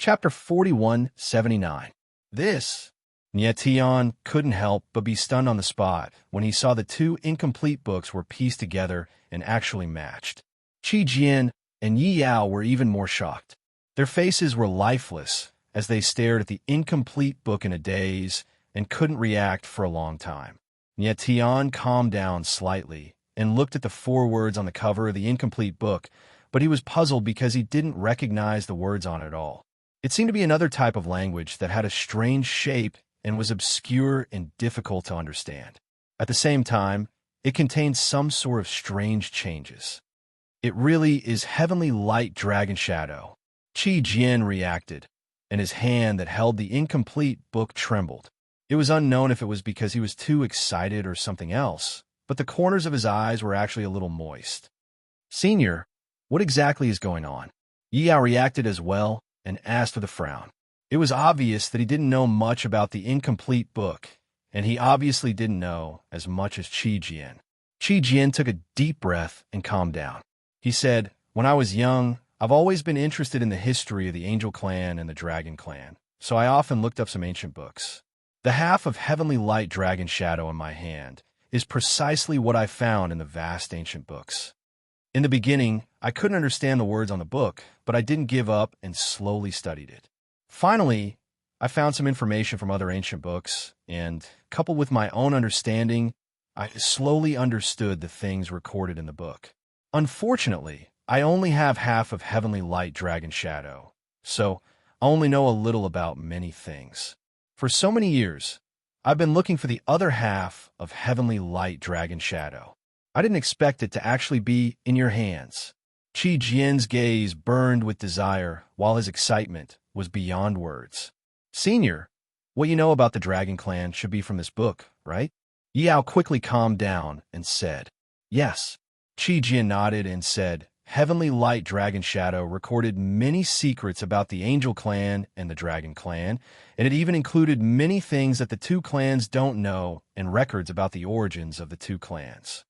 Chapter 4179. This. Tian couldn't help but be stunned on the spot when he saw the two incomplete books were pieced together and actually matched. Qi Jian and Yi Yao were even more shocked. Their faces were lifeless as they stared at the incomplete book in a daze and couldn't react for a long time. Tian calmed down slightly and looked at the four words on the cover of the incomplete book, but he was puzzled because he didn't recognize the words on it at all. It seemed to be another type of language that had a strange shape and was obscure and difficult to understand. At the same time, it contained some sort of strange changes. It really is heavenly light dragon shadow. Qi Jian reacted, and his hand that held the incomplete book trembled. It was unknown if it was because he was too excited or something else, but the corners of his eyes were actually a little moist. "Senior, what exactly is going on?" Yi Yao reacted as well and asked with a frown. It was obvious that he didn't know much about the incomplete book, and he obviously didn't know as much as Qi Jian. Qi Jian took a deep breath and calmed down. He said, "When I was young, I've always been interested in the history of the Angel Clan and the Dragon Clan, so I often looked up some ancient books. The half of Heavenly Light Dragon Shadow in my hand is precisely what I found in the vast ancient books. In the beginning, I couldn't understand the words on the book, but I didn't give up and slowly studied it. Finally, I found some information from other ancient books, and, coupled with my own understanding, I slowly understood the things recorded in the book. Unfortunately, I only have half of Heavenly Light Dragon Shadow, so I only know a little about many things. For so many years, I've been looking for the other half of Heavenly Light Dragon Shadow. I didn't expect it to actually be in your hands." Qi Jian's gaze burned with desire, while his excitement was beyond words. "Senior, what you know about the Dragon Clan should be from this book, right?" Yi Yao quickly calmed down and said, "Yes." Qi Jian nodded and said, "Heavenly Light Dragon Shadow recorded many secrets about the Angel Clan and the Dragon Clan, and it even included many things that the two clans don't know and records about the origins of the two clans.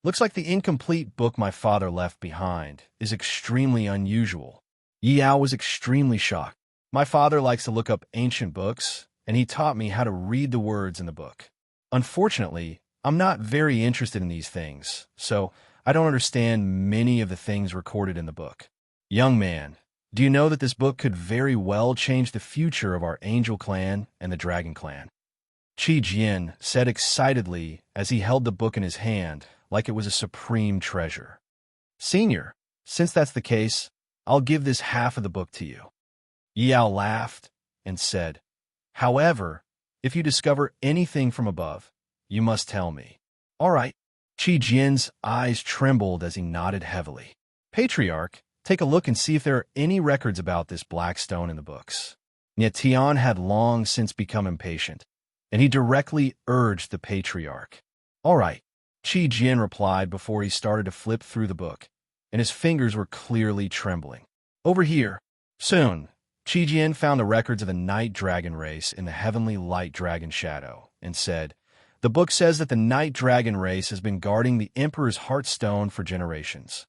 Looks like the incomplete book my father left behind is extremely unusual." Yi Yao was extremely shocked. "My father likes to look up ancient books, and he taught me how to read the words in the book. Unfortunately, I'm not very interested in these things, so I don't understand many of the things recorded in the book. Young man, do you know that this book could very well change the future of our Angel Clan and the Dragon Clan?" Qi Jian said excitedly as he held the book in his hand like it was a supreme treasure. "Senior, since that's the case, I'll give this half of the book to you." Yi Yao laughed and said, "However, if you discover anything from above, you must tell me." "All right." Qi Jian's eyes trembled as he nodded heavily. "Patriarch, take a look and see if there are any records about this black stone in the books." Tian had long since become impatient, and he directly urged the Patriarch. "All right," Qi Jian replied before he started to flip through the book, and his fingers were clearly trembling. "Over here." Soon, Qi Jian found the records of the Night Dragon race in the Heavenly Light Dragon Shadow, and said, "The book says that the Night Dragon race has been guarding the Emperor's Heartstone for generations."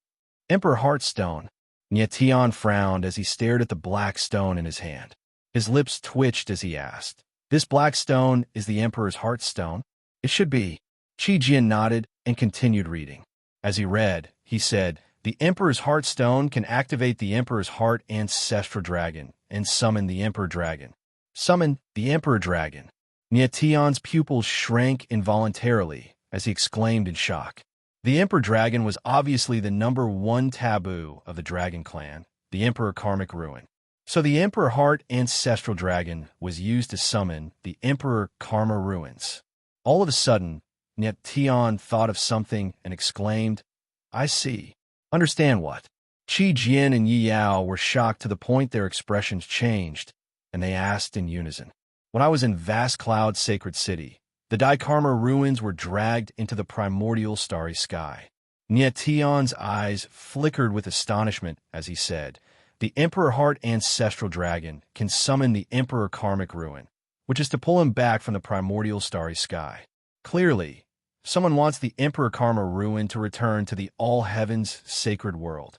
"Emperor Heartstone?" Tian frowned as he stared at the black stone in his hand. His lips twitched as he asked, "This black stone is the Emperor's Heartstone?" "It should be." Qi Jian nodded and continued reading. As he read, he said, "The Emperor's Heartstone can activate the Emperor's Heart Ancestral Dragon and summon the Emperor Dragon." "Summon the Emperor Dragon." Tian's pupils shrank involuntarily as he exclaimed in shock. The Emperor Dragon was obviously the #1 taboo of the Dragon Clan, the Emperor Karmic Ruin. So the Emperor Heart Ancestral Dragon was used to summon the Emperor Karma Ruins. All of a sudden, Tian thought of something and exclaimed, "I see." "Understand what?" Qi Jian and Yi Yao were shocked to the point their expressions changed, and they asked in unison. "When I was in Vast Cloud's sacred city, the Daikarma ruins were dragged into the primordial starry sky." Tian's eyes flickered with astonishment as he said, "The Emperor Heart Ancestral Dragon can summon the Emperor Karmic Ruin, which is to pull him back from the primordial starry sky. Clearly, someone wants the Emperor Karma Ruin to return to the All Heavens sacred world."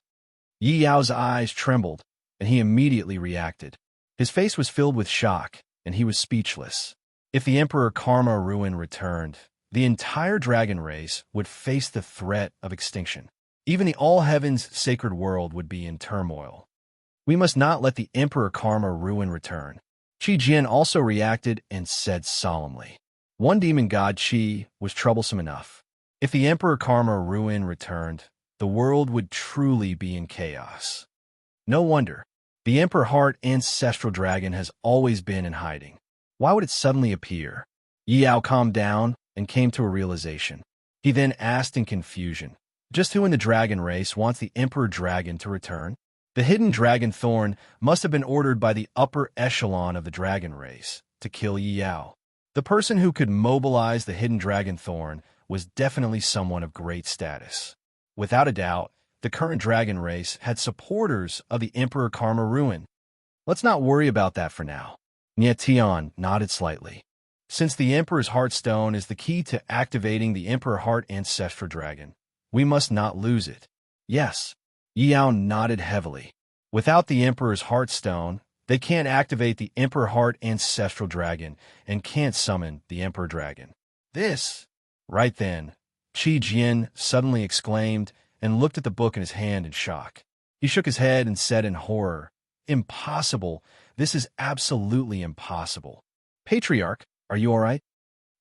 Yi Yao's eyes trembled, and he immediately reacted. His face was filled with shock, and he was speechless. If the Emperor Karma Ruin returned, the entire dragon race would face the threat of extinction. Even the all-heavens sacred world would be in turmoil. We must not let the Emperor Karma Ruin return. Qi Jian also reacted and said solemnly. One demon god Qi was troublesome enough. If the Emperor Karma Ruin returned, the world would truly be in chaos. No wonder. The Emperor Heart ancestral dragon has always been in hiding. Why would it suddenly appear? Yi Yao calmed down and came to a realization. He then asked in confusion, just who in the dragon race wants the Emperor Dragon to return? The hidden dragon thorn must have been ordered by the upper echelon of the dragon race to kill Yi Yao. The person who could mobilize the hidden dragon thorn was definitely someone of great status. Without a doubt, the current dragon race had supporters of the Emperor Karma Ruin. Let's not worry about that for now. Nie Tian nodded slightly. Since the Emperor's Heartstone is the key to activating the Emperor Heart Ancestral Dragon, we must not lose it. Yes. Yi Yao nodded heavily. Without the Emperor's Heartstone, they can't activate the Emperor Heart Ancestral Dragon and can't summon the Emperor Dragon. This. Right then, Qi Jian suddenly exclaimed and looked at the book in his hand in shock. He shook his head and said in horror, "Impossible. This is absolutely impossible. Patriarch, are you all right?"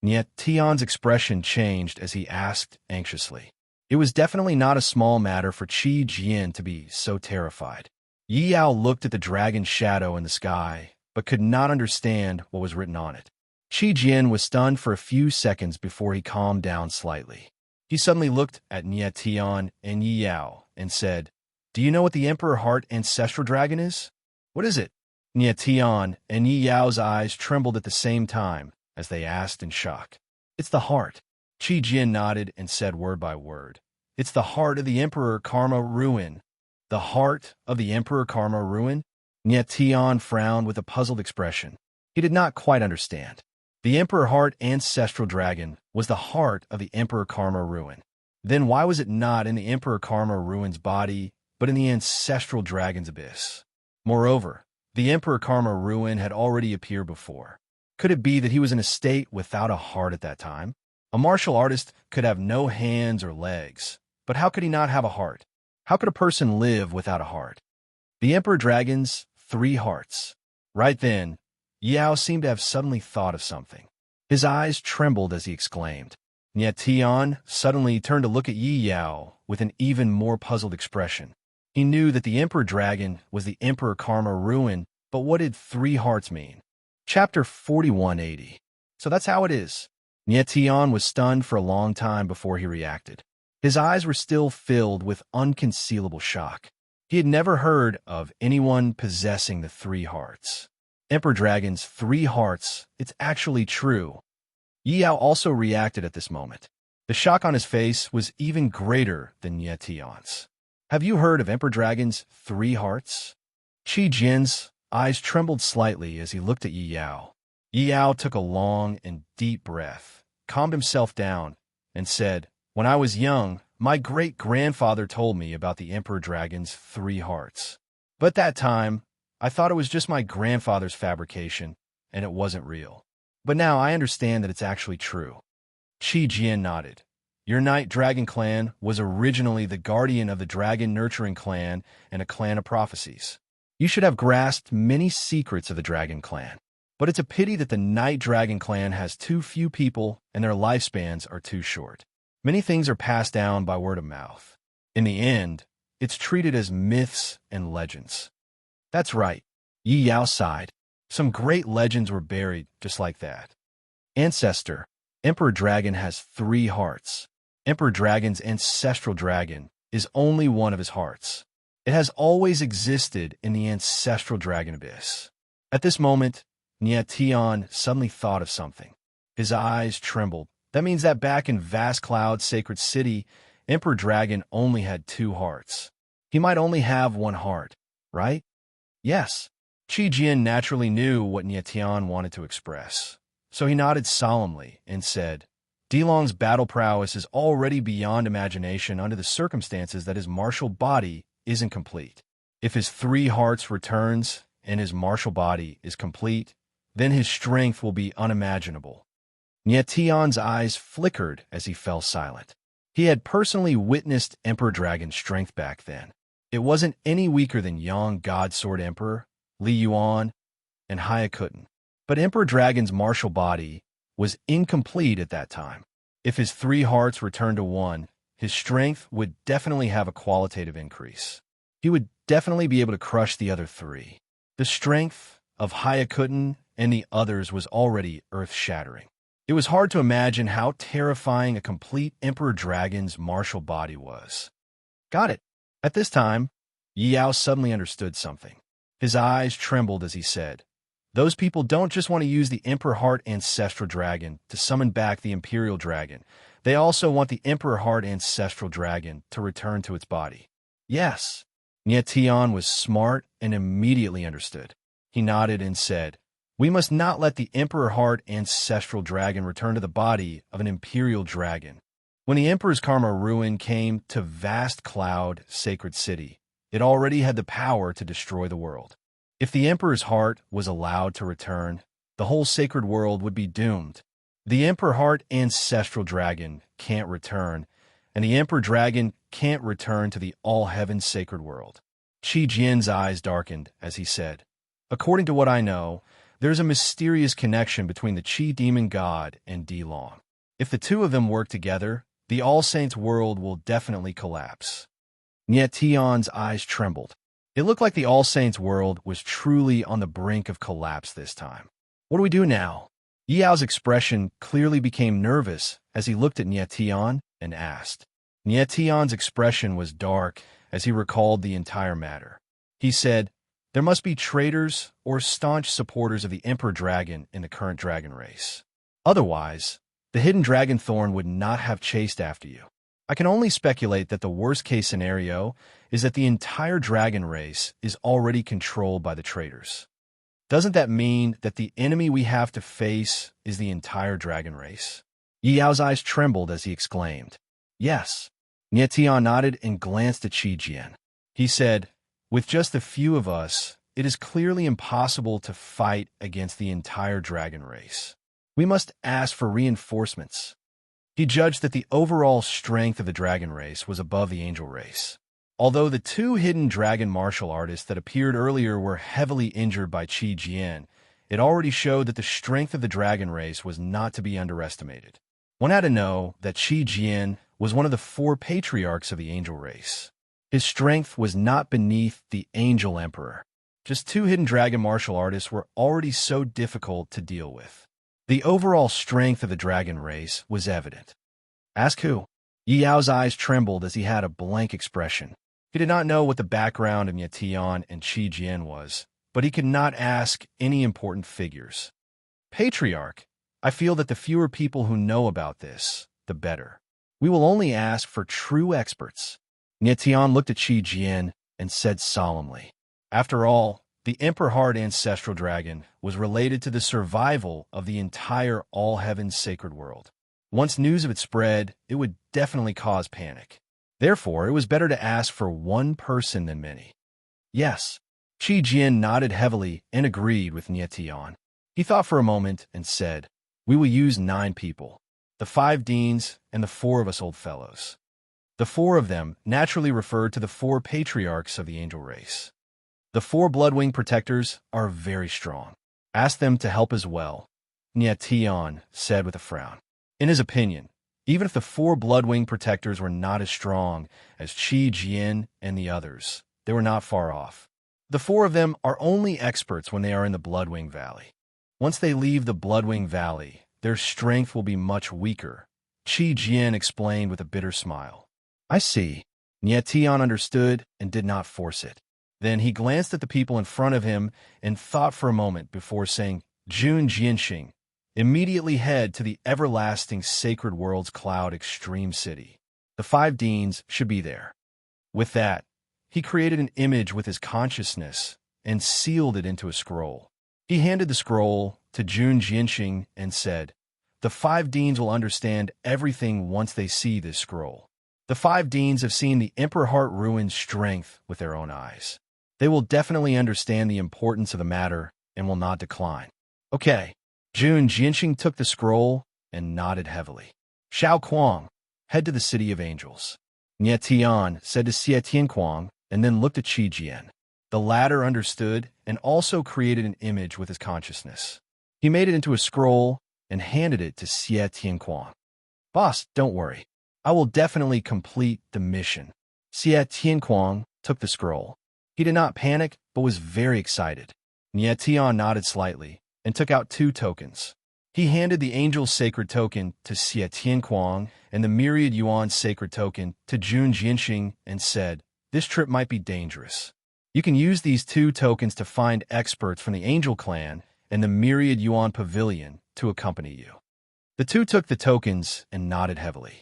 Niet Tian's expression changed as he asked anxiously. It was definitely not a small matter for Qi Jian to be so terrified. Yi Yao looked at the dragon shadow in the sky, but could not understand what was written on it. Qi Jian was stunned for a few seconds before he calmed down slightly. He suddenly looked at Nie Tian and Yi Yao and said, "Do you know what the Emperor Heart Ancestral Dragon is?" "What is it?" Nie Tian and Yi Yao's eyes trembled at the same time as they asked in shock. "It's the heart." Qi Jian nodded and said word by word, "It's the heart of the Emperor Karma Ruin." The heart of the Emperor Karma Ruin? Nie Tian frowned with a puzzled expression. He did not quite understand. The Emperor Heart Ancestral Dragon was the heart of the Emperor Karma Ruin. Then why was it not in the Emperor Karma Ruin's body, but in the Ancestral Dragon's abyss? Moreover, the Emperor Karma Ruin had already appeared before. Could it be that he was in a state without a heart at that time? A martial artist could have no hands or legs, but how could he not have a heart? How could a person live without a heart? The Emperor Dragon's 3 hearts. Right then, Yao seemed to have suddenly thought of something. His eyes trembled as he exclaimed. Nie Tian suddenly turned to look at Yi Yao with an even more puzzled expression. He knew that the Emperor Dragon was the Emperor Karma Ruin, but what did 3 hearts mean? Chapter 4180. So that's how it is. Nie Tian was stunned for a long time before he reacted. His eyes were still filled with unconcealable shock. He had never heard of anyone possessing the 3 hearts. Emperor Dragon's 3 hearts, it's actually true. Yi Yao also reacted at this moment. The shock on his face was even greater than Nie Tian's. "Have you heard of Emperor Dragon's 3 hearts?" Qi Jian's eyes trembled slightly as he looked at Yi Yao. Yi Yao took a long and deep breath, calmed himself down, and said, "When I was young, my great-grandfather told me about the Emperor Dragon's 3 hearts. But at that time, I thought it was just my grandfather's fabrication, and it wasn't real. But now I understand that it's actually true." Qi Jian nodded. "Your Night Dragon clan was originally the guardian of the Dragon Nurturing clan and a clan of prophecies. You should have grasped many secrets of the Dragon clan. But it's a pity that the Night Dragon clan has too few people and their lifespans are too short. Many things are passed down by word of mouth. In the end, it's treated as myths and legends." "That's right," Yi Yao sighed. "Some great legends were buried just like that." Ancestor. Emperor Dragon has 3 hearts. Emperor Dragon's ancestral dragon is only one of his hearts. It has always existed in the ancestral dragon abyss. At this moment, Nie Tian suddenly thought of something. His eyes trembled. That means that back in Vast Cloud's sacred city, Emperor Dragon only had 2 hearts. He might only have 1 heart, right? Yes. Qi Jian naturally knew what Nie Tian wanted to express, so he nodded solemnly and said, "Dilong's battle prowess is already beyond imagination under the circumstances that his martial body isn't complete. If his 3 hearts returns, and his martial body is complete, then his strength will be unimaginable. Nietion's eyes flickered as he fell silent. He had personally witnessed Emperor Dragon's strength back then. It wasn't any weaker than Yang God Sword Emperor, Li Yuan, and Hayakuten. But Emperor Dragon's martial body was incomplete at that time. If his 3 hearts returned to 1, his strength would definitely have a qualitative increase. He would definitely be able to crush the other 3. The strength of Hayakuten and the others was already earth-shattering. It was hard to imagine how terrifying a complete Emperor Dragon's martial body was. Got it. At this time, Yi Yao suddenly understood something. His eyes trembled as he said, "Those people don't just want to use the Emperor Heart Ancestral Dragon to summon back the Imperial Dragon. They also want the Emperor Heart Ancestral Dragon to return to its body." Yes. Nietion was smart and immediately understood. He nodded and said, "We must not let the Emperor Heart Ancestral Dragon return to the body of an Imperial Dragon." When the Emperor's Karma Ruin came to Vast Cloud Sacred City, it already had the power to destroy the world. If the Emperor's heart was allowed to return, the whole sacred world would be doomed. The Emperor Heart Ancestral Dragon can't return, and the Emperor Dragon can't return to the all-heaven sacred world. Qi Jian's eyes darkened as he said, "According to what I know, there's a mysterious connection between the Qi Demon God and Di Long. If the two of them work together, the All Saints world will definitely collapse." Nietion's eyes trembled. It looked like the All Saints world was truly on the brink of collapse this time. "What do we do now?" Yi Yao's expression clearly became nervous as he looked at Nietion and asked. Nietion's expression was dark as he recalled the entire matter. He said, "There must be traitors or staunch supporters of the Emperor Dragon in the current dragon race. Otherwise, the hidden dragon thorn would not have chased after you. I can only speculate that the worst-case scenario is that the entire dragon race is already controlled by the traitors. Doesn't that mean that the enemy we have to face is the entire dragon race?" Yi Yao's eyes trembled as he exclaimed, "Yes." Nietion nodded and glanced at Qi Jian. He said, "With just a few of us, it is clearly impossible to fight against the entire dragon race. We must ask for reinforcements." He judged that the overall strength of the dragon race was above the angel race. Although the 2 hidden dragon martial artists that appeared earlier were heavily injured by Qi Jian, it already showed that the strength of the dragon race was not to be underestimated. One had to know that Qi Jian was one of the 4 patriarchs of the angel race. His strength was not beneath the angel emperor. Just 2 hidden dragon martial artists were already so difficult to deal with. The overall strength of the dragon race was evident. "Ask who?" Yi Yao's eyes trembled as he had a blank expression. He did not know what the background of Nietion and Qi Jian was, but he could not ask any important figures. "Patriarch, I feel that the fewer people who know about this, the better. We will only ask for true experts." Nietion looked at Qi Jian and said solemnly, "After all, the Emperor Heart Ancestral Dragon was related to the survival of the entire all-heaven sacred world. Once news of it spread, it would definitely cause panic. Therefore, it was better to ask for one person than many." "Yes." Qi Jian nodded heavily and agreed with Nietion. He thought for a moment and said, "We will use 9 people, the 5 deans and the 4 of us old fellows." The 4 of them naturally referred to the 4 patriarchs of the angel race. "The 4 Bloodwing protectors are very strong. Ask them to help as well," Nietion said with a frown. In his opinion, even if the 4 Bloodwing protectors were not as strong as Qi Jian and the others, they were not far off. The 4 of them are only experts when they are in the Bloodwing Valley. Once they leave the Bloodwing Valley, their strength will be much weaker, Qi Jian explained with a bitter smile. "I see." Nietion understood and did not force it. Then he glanced at the people in front of him and thought for a moment before saying, "Jun Jianxing, immediately head to the everlasting sacred world's cloud extreme city. The 5 deans should be there." With that, he created an image with his consciousness and sealed it into a scroll. He handed the scroll to Jun Jianxing and said, "The 5 deans will understand everything once they see this scroll." The 5 deans have seen the Emperor Heart Ruin's strength with their own eyes. They will definitely understand the importance of the matter and will not decline. Okay. Jun Jianxing took the scroll and nodded heavily. Xiao Kuang, head to the City of Angels. Nie Tian said to Xie Tianquang and then looked at Qi Jian. The latter understood and also created an image with his consciousness. He made it into a scroll and handed it to Xie Tianquang. Boss, don't worry. I will definitely complete the mission. Xie Tianquang took the scroll. He did not panic, but was very excited. Nie Tian nodded slightly and took out 2 tokens. He handed the Angel's Sacred Token to Xie Tianquang and the Myriad Yuan Sacred Token to Jun Jianxing and said, "This trip might be dangerous. You can use these 2 tokens to find experts from the Angel Clan and the Myriad Yuan Pavilion to accompany you." The 2 took the tokens and nodded heavily.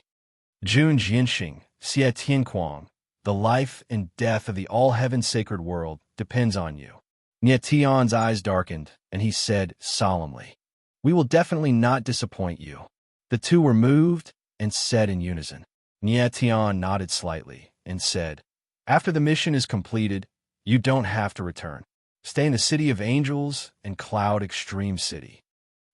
Jun Jianxing, Xie Tianquang, the life and death of the all-heaven sacred world depends on you. Nie Tian's eyes darkened, and he said solemnly, "We will definitely not disappoint you." The 2 were moved and said in unison. Nie Tian nodded slightly and said, "After the mission is completed, you don't have to return. Stay in the City of Angels and Cloud Extreme City."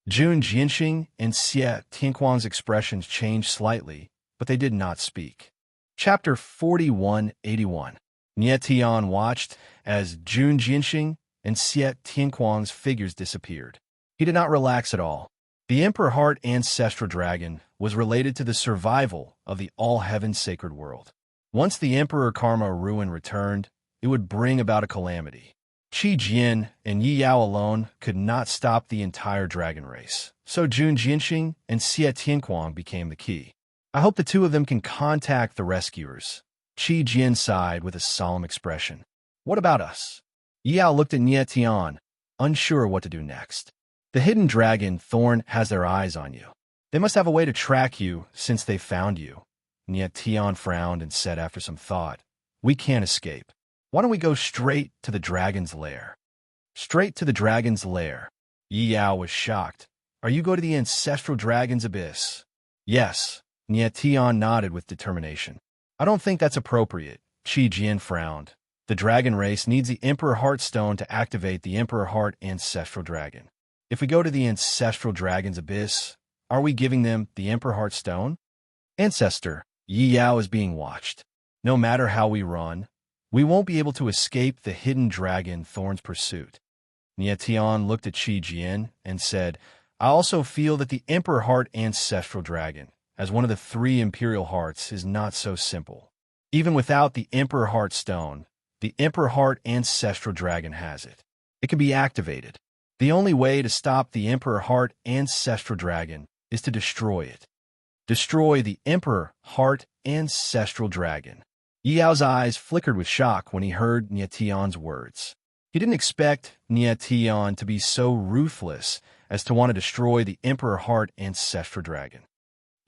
Jun Jianxing and Xie Tianquang's expressions changed slightly, but they did not speak. Chapter 4181. Nie Tian watched as Jun Jianxing and Xie Tianquang's figures disappeared. He did not relax at all. The Emperor Heart Ancestral Dragon was related to the survival of the all-heaven sacred world. Once the Emperor Karma Ruin returned, it would bring about a calamity. Qi Jian and Yi Yao alone could not stop the entire dragon race, so Jun Jianxing and Xie Tianquang became the key. I hope the 2 of them can contact the rescuers. Qi Jian sighed with a solemn expression. What about us? Yi Yao looked at Nie Tian, unsure what to do next. The hidden dragon, Thorn, has their eyes on you. They must have a way to track you since they found you. Nie Tian frowned and said after some thought, "We can't escape. Why don't we go straight to the dragon's lair?" Straight to the dragon's lair. Yi Yao was shocked. Are you going to the ancestral dragon's abyss? Yes. Nie Tian nodded with determination. I don't think that's appropriate. Qi Jian frowned. The dragon race needs the Emperor Heart Stone to activate the Emperor Heart Ancestral Dragon. If we go to the ancestral dragon's abyss, are we giving them the Emperor Heart Stone? Ancestor, Yi Yao is being watched. No matter how we run, we won't be able to escape the hidden dragon Thorn's pursuit. Nie Tian looked at Qi Jian and said, I also feel that the Emperor Heart Ancestral Dragon, as one of the 3 Imperial Hearts, is not so simple. Even without the Emperor Heart Stone, the Emperor Heart Ancestral Dragon has it. It can be activated. The only way to stop the Emperor Heart Ancestral Dragon is to destroy it. Destroy the Emperor Heart Ancestral Dragon. Yi Yao's eyes flickered with shock when he heard Nie Tian's words. He didn't expect Nie Tian to be so ruthless as to want to destroy the Emperor Heart Ancestral Dragon.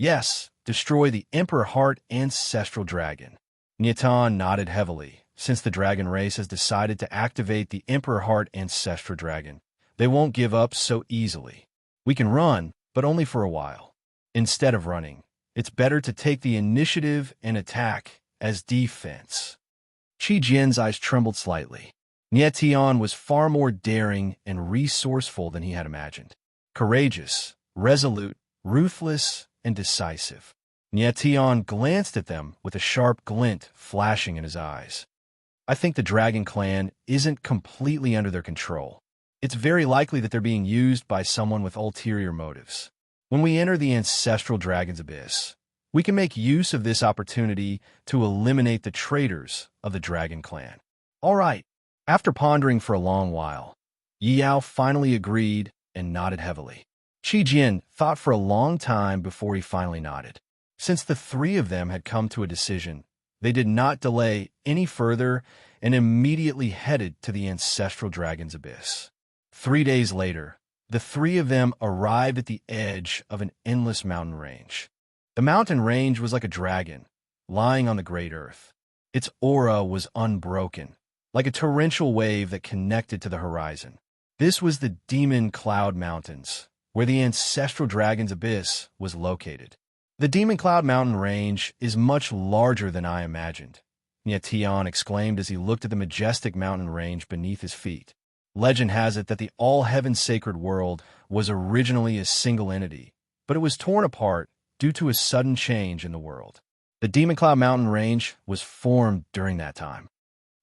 Yes, destroy the Emperor Heart Ancestral Dragon. Nie Tian nodded heavily. Since the dragon race has decided to activate the Emperor Heart Ancestral Dragon, they won't give up so easily. We can run, but only for a while. Instead of running, it's better to take the initiative and attack as defense. Qi Jian's eyes trembled slightly. Nie Tian was far more daring and resourceful than he had imagined. Courageous, resolute, ruthless, and decisive. Nie Tian glanced at them with a sharp glint flashing in his eyes. I think the Dragon Clan isn't completely under their control. It's very likely that they're being used by someone with ulterior motives. When we enter the Ancestral Dragon's Abyss, we can make use of this opportunity to eliminate the traitors of the Dragon Clan. All right. After pondering for a long while, Yi Yao finally agreed and nodded heavily. Qi Jian thought for a long time before he finally nodded. Since the 3 of them had come to a decision, they did not delay any further and immediately headed to the Ancestral Dragon's Abyss. 3 days later, the 3 of them arrived at the edge of an endless mountain range. The mountain range was like a dragon, lying on the great earth. Its aura was unbroken, like a torrential wave that connected to the horizon. This was the Demon Cloud Mountains, where the Ancestral Dragon's Abyss was located. The Demon Cloud Mountain range is much larger than I imagined. Nyetian exclaimed as he looked at the majestic mountain range beneath his feet. Legend has it that the all-heaven sacred world was originally a single entity, but it was torn apart due to a sudden change in the world. The Demon Cloud Mountain Range was formed during that time.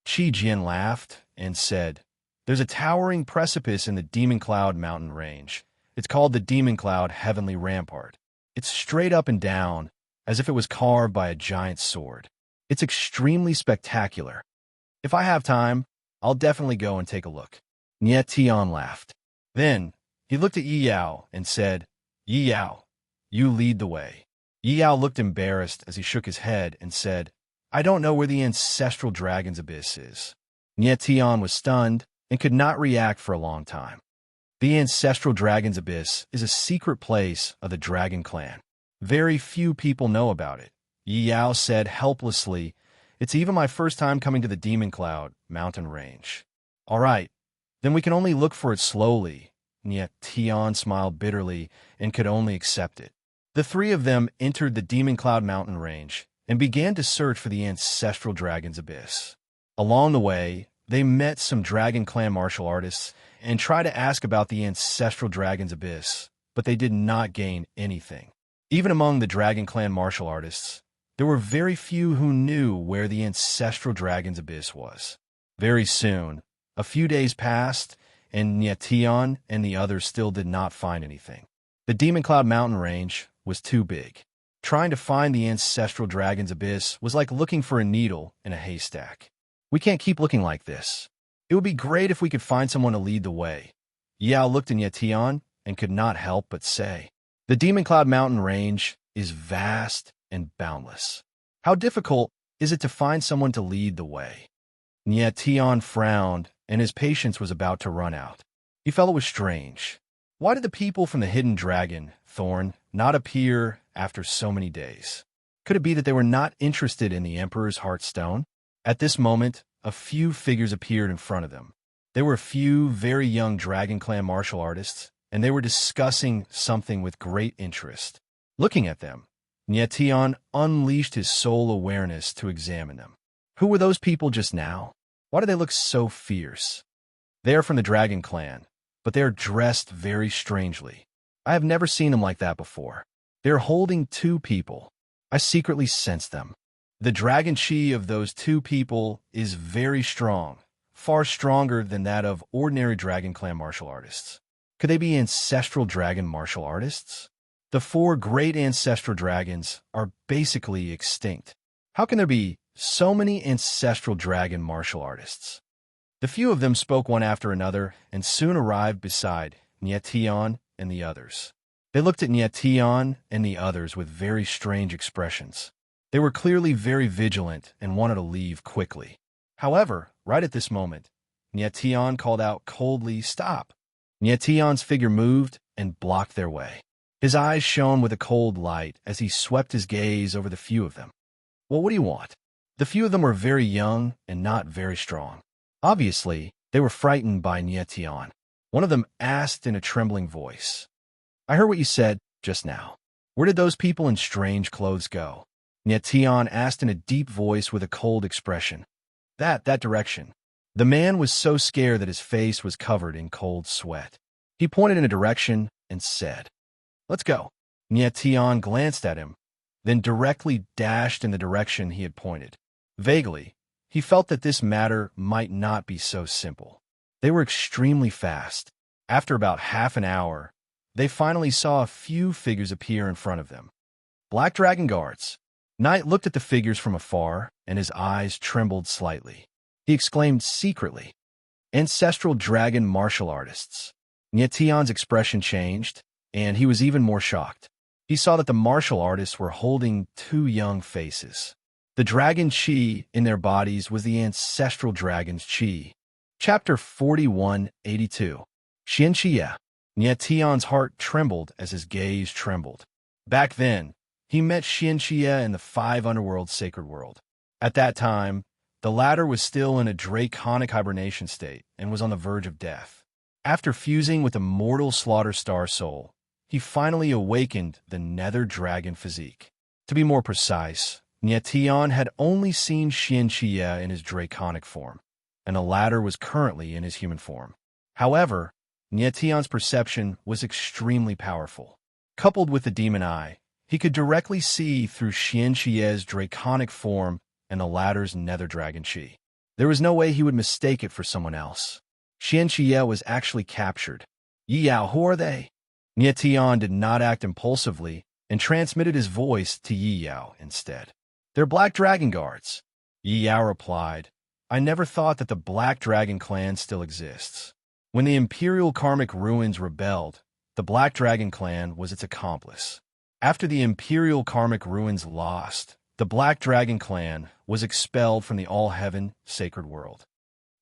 Qi Jian laughed and said, "There's a towering precipice in the Demon Cloud Mountain Range. It's called the Demon Cloud Heavenly Rampart. It's straight up and down, as if it was carved by a giant sword. It's extremely spectacular. If I have time, I'll definitely go and take a look." Nie Tian laughed. Then he looked at Yi Yao and said, "Yi Yao, you lead the way." Yi Yao looked embarrassed as he shook his head and said, "I don't know where the ancestral dragon's abyss is." Nie Tian was stunned and could not react for a long time. The ancestral dragon's abyss is a secret place of the dragon clan. Very few people know about it. Yi Yao said helplessly, "It's even my first time coming to the Demon Cloud mountain range." "All right, then we can only look for it slowly." Nie Tian smiled bitterly and could only accept it. The three of them entered the Demon Cloud mountain range and began to search for the ancestral dragon's abyss. Along the way, they met some dragon clan martial artists and tried to ask about the ancestral dragon's abyss, but they did not gain anything. Even among the dragon clan martial artists, there were very few who knew where the ancestral dragon's abyss was. Very soon, a few days passed, and Nie Tian and the others still did not find anything. The Demon Cloud mountain range was too big. Trying to find the ancestral dragon's abyss was like looking for a needle in a haystack. "We can't keep looking like this. It would be great if we could find someone to lead the way." Yao looked at Nie Tian and could not help but say, "The Demon Cloud mountain range is vast and boundless. How difficult is it to find someone to lead the way?" Nie Tian frowned, and his patience was about to run out. He felt it was strange. Why did the people from the hidden dragon, Thorn, not appear after so many days? Could it be that they were not interested in the Emperor's Heartstone? At this moment, a few figures appeared in front of them. They were a few very young Dragon Clan martial artists, and they were discussing something with great interest. Looking at them, Nie Tian unleashed his soul awareness to examine them. Who were those people just now? Why do they look so fierce? They are from the Dragon Clan, but they are dressed very strangely. I have never seen them like that before. They are holding two people. I secretly sense them. The dragon chi of those two people is very strong, far stronger than that of ordinary Dragon Clan martial artists. Could they be ancestral dragon martial artists? The four great ancestral dragons are basically extinct. How can there be so many ancestral dragon martial artists? The few of them spoke one after another and soon arrived beside Nie Tian and the others. They looked at Nie Tian and the others with very strange expressions. They were clearly very vigilant and wanted to leave quickly. However, right at this moment, Nie Tian called out coldly, "Stop!" Nie Tian's figure moved and blocked their way. His eyes shone with a cold light as he swept his gaze over the few of them. "Well, what do you want?" The few of them were very young and not very strong. Obviously, they were frightened by Nie Tian. One of them asked in a trembling voice, "I heard what you said just now. Where did those people in strange clothes go?" Nie Tian asked in a deep voice with a cold expression. That direction." The man was so scared that his face was covered in cold sweat. He pointed in a direction and said, "Let's go." Nie Tian glanced at him, then directly dashed in the direction he had pointed. Vaguely, he felt that this matter might not be so simple. They were extremely fast. After about half an hour, they finally saw a few figures appear in front of them. Black Dragon Guards. Knight looked at the figures from afar, and his eyes trembled slightly. He exclaimed secretly, "Ancestral dragon martial artists." Nie Tian's expression changed, and he was even more shocked. He saw that the martial artists were holding two young faces. The dragon chi in their bodies was the ancestral dragon's chi. Chapter 4182. Xianxia. Nie Tian's heart trembled as his gaze trembled. Back then, he met Xianxia in the 5 underworld sacred world. At that time, the latter was still in a draconic hibernation state and was on the verge of death. After fusing with the mortal Slaughter Star soul, he finally awakened the nether dragon physique. To be more precise, Nietian had only seen Xianxie in his draconic form, and the latter was currently in his human form. However, Nietian's perception was extremely powerful. Coupled with the demon eye, he could directly see through Xianxie's draconic form and the latter's nether dragon chi. There was no way he would mistake it for someone else. Xianxie was actually captured. Yiyao, who are they? Nietian did not act impulsively and transmitted his voice to Yiyao instead. They're Black Dragon Guards. Yiyao replied, I never thought that the Black Dragon clan still exists. When the Imperial Karmic Ruins rebelled, the Black Dragon clan was its accomplice. After the Imperial Karmic Ruins lost, the Black Dragon clan was expelled from the All-Heaven sacred world.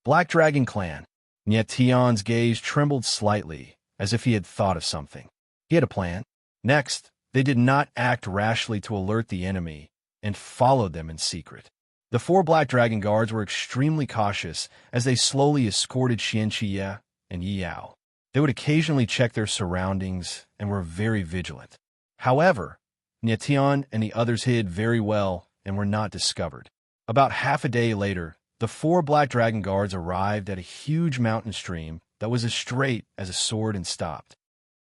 Black Dragon clan. Nietian's gaze trembled slightly, as if he had thought of something. He had a plan. Next, they did not act rashly to alert the enemy and followed them in secret. The 4 Black Dragon Guards were extremely cautious as they slowly escorted Xianxie and Yiyao. They would occasionally check their surroundings and were very vigilant. However, Nietian and the others hid very well and were not discovered. About half a day later, the 4 Black Dragon Guards arrived at a huge mountain stream that was as straight as a sword and stopped.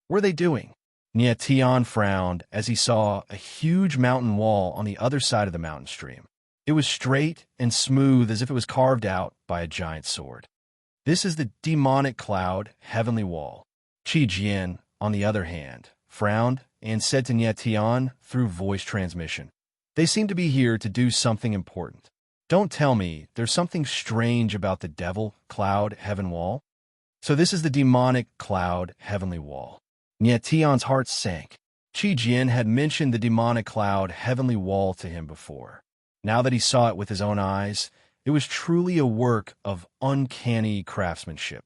What were they doing? Nietian frowned as he saw a huge mountain wall on the other side of the mountain stream. It was straight and smooth as if it was carved out by a giant sword. This is the demonic cloud heavenly wall. Qi Jian, on the other hand, frowned and said to Nietian through voice transmission, They seem to be here to do something important. Don't tell me there's something strange about the devil cloud heaven wall? So this is the demonic cloud heavenly wall. Nietian's heart sank. Qi Jian had mentioned the demonic cloud heavenly wall to him before. Now that he saw it with his own eyes, it was truly a work of uncanny craftsmanship.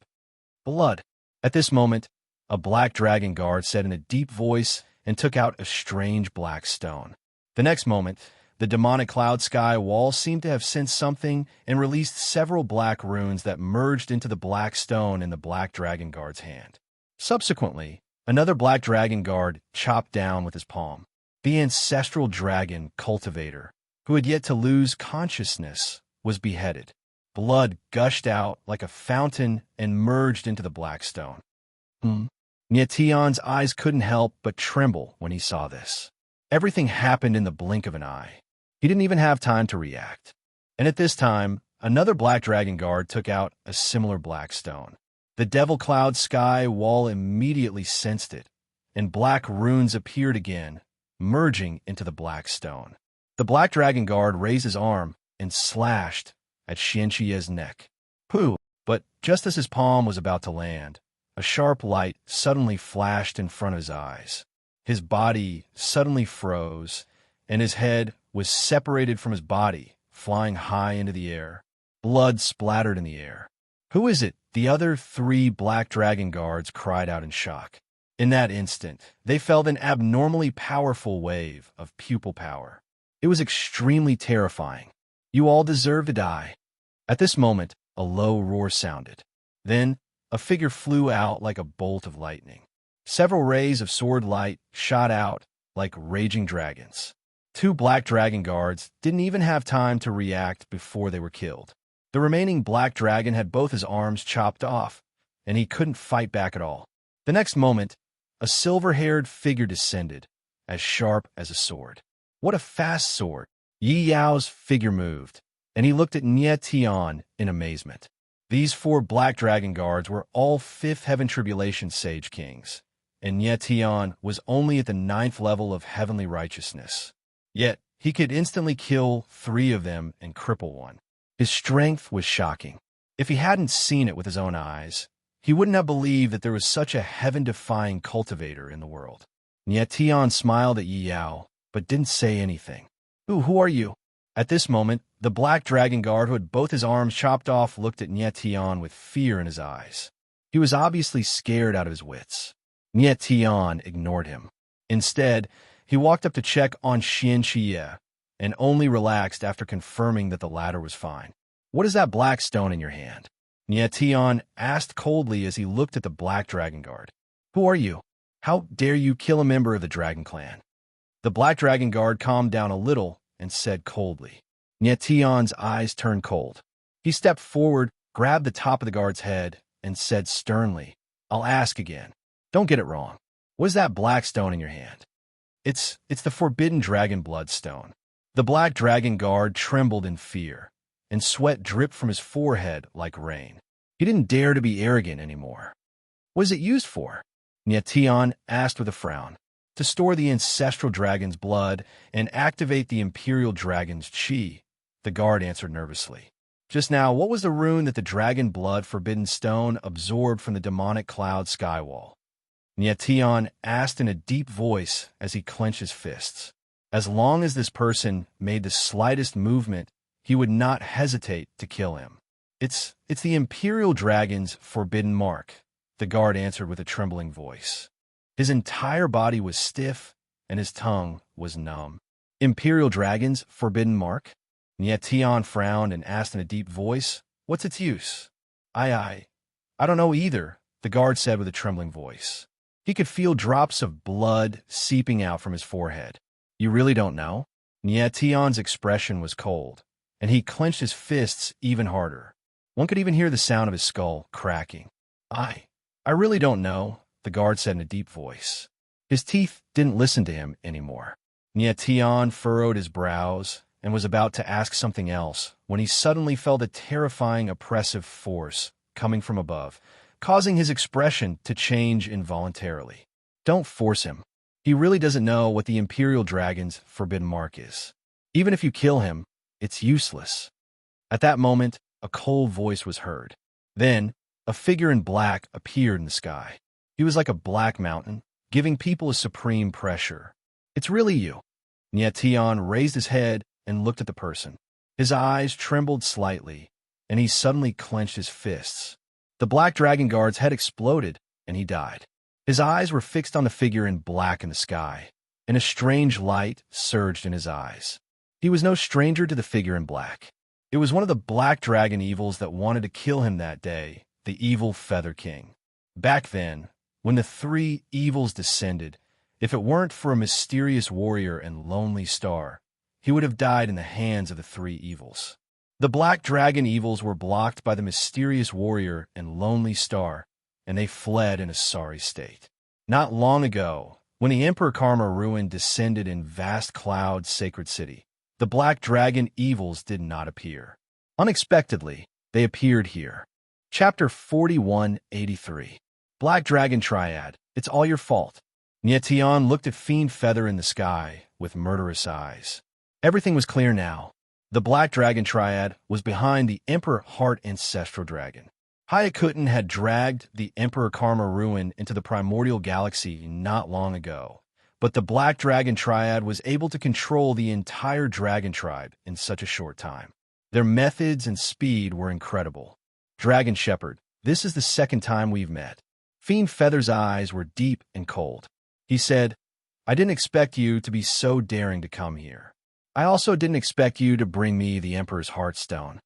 Blood. At this moment, a Black Dragon Guard said in a deep voice and took out a strange black stone. The next moment, the demonic cloud sky wall seemed to have sensed something and released several black runes that merged into the black stone in the Black Dragon Guard's hand. Subsequently, another Black Dragon Guard chopped down with his palm. The ancestral dragon cultivator, who had yet to lose consciousness, was beheaded. Blood gushed out like a fountain and merged into the black stone. Nietian's eyes couldn't help but tremble when he saw this. Everything happened in the blink of an eye. He didn't even have time to react. And at this time, another Black Dragon Guard took out a similar black stone. The Devil Cloud sky wall immediately sensed it, and black runes appeared again, merging into the black stone. The Black Dragon Guard raised his arm and slashed at Xianxie's neck. Pooh! But just as his palm was about to land, a sharp light suddenly flashed in front of his eyes. His body suddenly froze, and his head was separated from his body, flying high into the air. Blood splattered in the air. Who is it? The other 3 Black Dragon Guards cried out in shock. In that instant, they felt an abnormally powerful wave of pupil power. It was extremely terrifying. You all deserve to die. At this moment, a low roar sounded. Then, a figure flew out like a bolt of lightning. Several rays of sword light shot out like raging dragons. 2 Black Dragon Guards didn't even have time to react before they were killed. The remaining Black Dragon had both his arms chopped off, and he couldn't fight back at all. The next moment, a silver-haired figure descended, as sharp as a sword. What a fast sword! Yi Yao's figure moved, and he looked at Nietian in amazement. These 4 Black Dragon Guards were all 5th Heaven Tribulation Sage Kings, and Nietian was only at the 9th level of heavenly righteousness. Yet, he could instantly kill 3 of them and cripple 1. His strength was shocking. If he hadn't seen it with his own eyes, he wouldn't have believed that there was such a heaven-defying cultivator in the world. Nietian smiled at Yi Yao, but didn't say anything. Who are you? At this moment, the Black Dragon Guard who had both his arms chopped off looked at Nietian with fear in his eyes. He was obviously scared out of his wits. Nietian ignored him. Instead, he walked up to check on Xianxie and only relaxed after confirming that the latter was fine. What is that black stone in your hand? Nietian asked coldly as he looked at the Black Dragon Guard. Who are you? How dare you kill a member of the Dragon Clan? The Black Dragon Guard calmed down a little and said coldly. Nyetion's eyes turned cold. He stepped forward, grabbed the top of the guard's head, and said sternly, "I'll ask again. Don't get it wrong. What is that black stone in your hand?" It's the forbidden dragon bloodstone." The black dragon guard trembled in fear, and sweat dripped from his forehead like rain. He didn't dare to be arrogant anymore. "What is it used for?" Nyetion asked with a frown. "To store the ancestral dragon's blood and activate the imperial dragon's chi," the guard answered nervously. "Just now, what was the rune that the dragon blood forbidden stone absorbed from the demonic cloud skywall?" Nyetion asked in a deep voice as he clenched his fists. As long as this person made the slightest movement, he would not hesitate to kill him. It's the imperial dragon's forbidden mark," the guard answered with a trembling voice. His entire body was stiff, and his tongue was numb. "Imperial dragon's forbidden mark?" Nyetion frowned and asked in a deep voice, "What's its use?" I don't know either," the guard said with a trembling voice. He could feel drops of blood seeping out from his forehead. "You really don't know?" Nyetion's expression was cold, and he clenched his fists even harder. One could even hear the sound of his skull cracking. I really don't know," the guard said in a deep voice. His teeth didn't listen to him anymore. Nyetion furrowed his brows and was about to ask something else when he suddenly felt a terrifying oppressive force coming from above, causing his expression to change involuntarily. "Don't force him. He really doesn't know what the Imperial Dragon's forbidden mark is. Even if you kill him, it's useless." At that moment, a cold voice was heard. Then, a figure in black appeared in the sky. He was like a black mountain, giving people a supreme pressure. "It's really you." Nyetion raised his head and looked at the person. His eyes trembled slightly, and he suddenly clenched his fists. The black dragon guard's head exploded, and he died. His eyes were fixed on the figure in black in the sky, and a strange light surged in his eyes. He was no stranger to the figure in black. It was one of the black dragon evils that wanted to kill him that day, the evil Feather King. Back then, when the three evils descended, if it weren't for a mysterious warrior and lonely star, he would have died in the hands of the three evils. The black dragon evils were blocked by the mysterious warrior and lonely star, and they fled in a sorry state. Not long ago, when the Emperor Karma ruin descended in vast cloud's sacred city, the black dragon evils did not appear. Unexpectedly, they appeared here. Chapter 4183. Black Dragon Triad, It's All Your Fault. Nyetion looked at Fiend Feather in the sky with murderous eyes. Everything was clear now. The Black Dragon Triad was behind the Emperor Heart Ancestral Dragon. Hayakuten had dragged the Emperor Karma ruin into the primordial galaxy not long ago, but the Black Dragon Triad was able to control the entire dragon tribe in such a short time. Their methods and speed were incredible. "Dragon Shepherd, this is the second time we've met." Fiend Feather's eyes were deep and cold. He said, "I didn't expect you to be so daring to come here. I also didn't expect you to bring me the Emperor's Heartstone.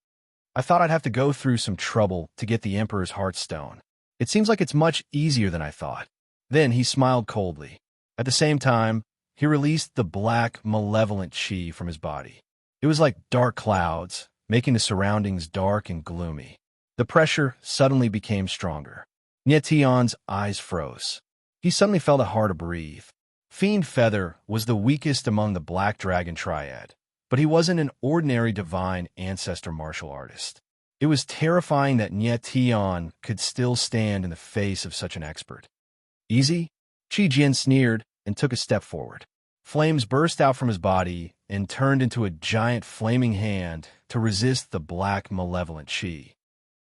I thought I'd have to go through some trouble to get the Emperor's Heartstone. It seems like it's much easier than I thought." Then he smiled coldly. At the same time, he released the black, malevolent chi from his body. It was like dark clouds, making the surroundings dark and gloomy. The pressure suddenly became stronger. Nyetion's eyes froze. He suddenly felt it hard to breathe. Fiend Feather was the weakest among the Black Dragon Triad, but he wasn't an ordinary divine ancestor martial artist. It was terrifying that Nyetion could still stand in the face of such an expert. "Easy?" Chi Jian sneered and took a step forward. Flames burst out from his body and turned into a giant flaming hand to resist the black malevolent chi.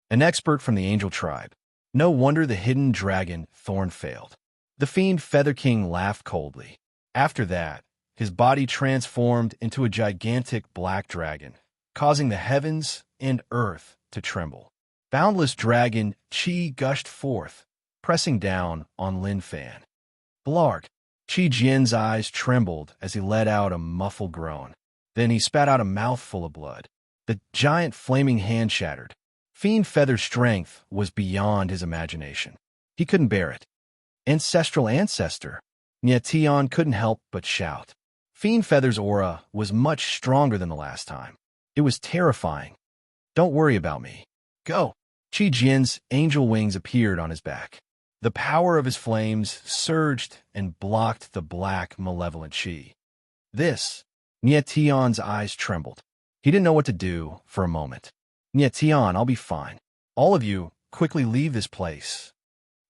An expert from the Angel Tribe. No wonder the hidden dragon Thorn failed. The Fiend Feather King laughed coldly. After that, his body transformed into a gigantic black dragon, causing the heavens and earth to tremble. Boundless dragon chi gushed forth, pressing down on Lin Fan. "Blarg!" Chi Jian's eyes trembled as he let out a muffled groan. Then he spat out a mouthful of blood. The giant flaming hand shattered. Fiend Feather's strength was beyond his imagination. He couldn't bear it. "Ancestral ancestor!" Nyetion couldn't help but shout. Fiend Feather's aura was much stronger than the last time. It was terrifying. Don't worry about me. Go. Qi Jin's angel wings appeared on his back. The power of his flames surged and blocked the black, malevolent Qi. This, Nie Tian's eyes trembled. He didn't know what to do for a moment. Nie Tian, I'll be fine. All of you, quickly leave this place.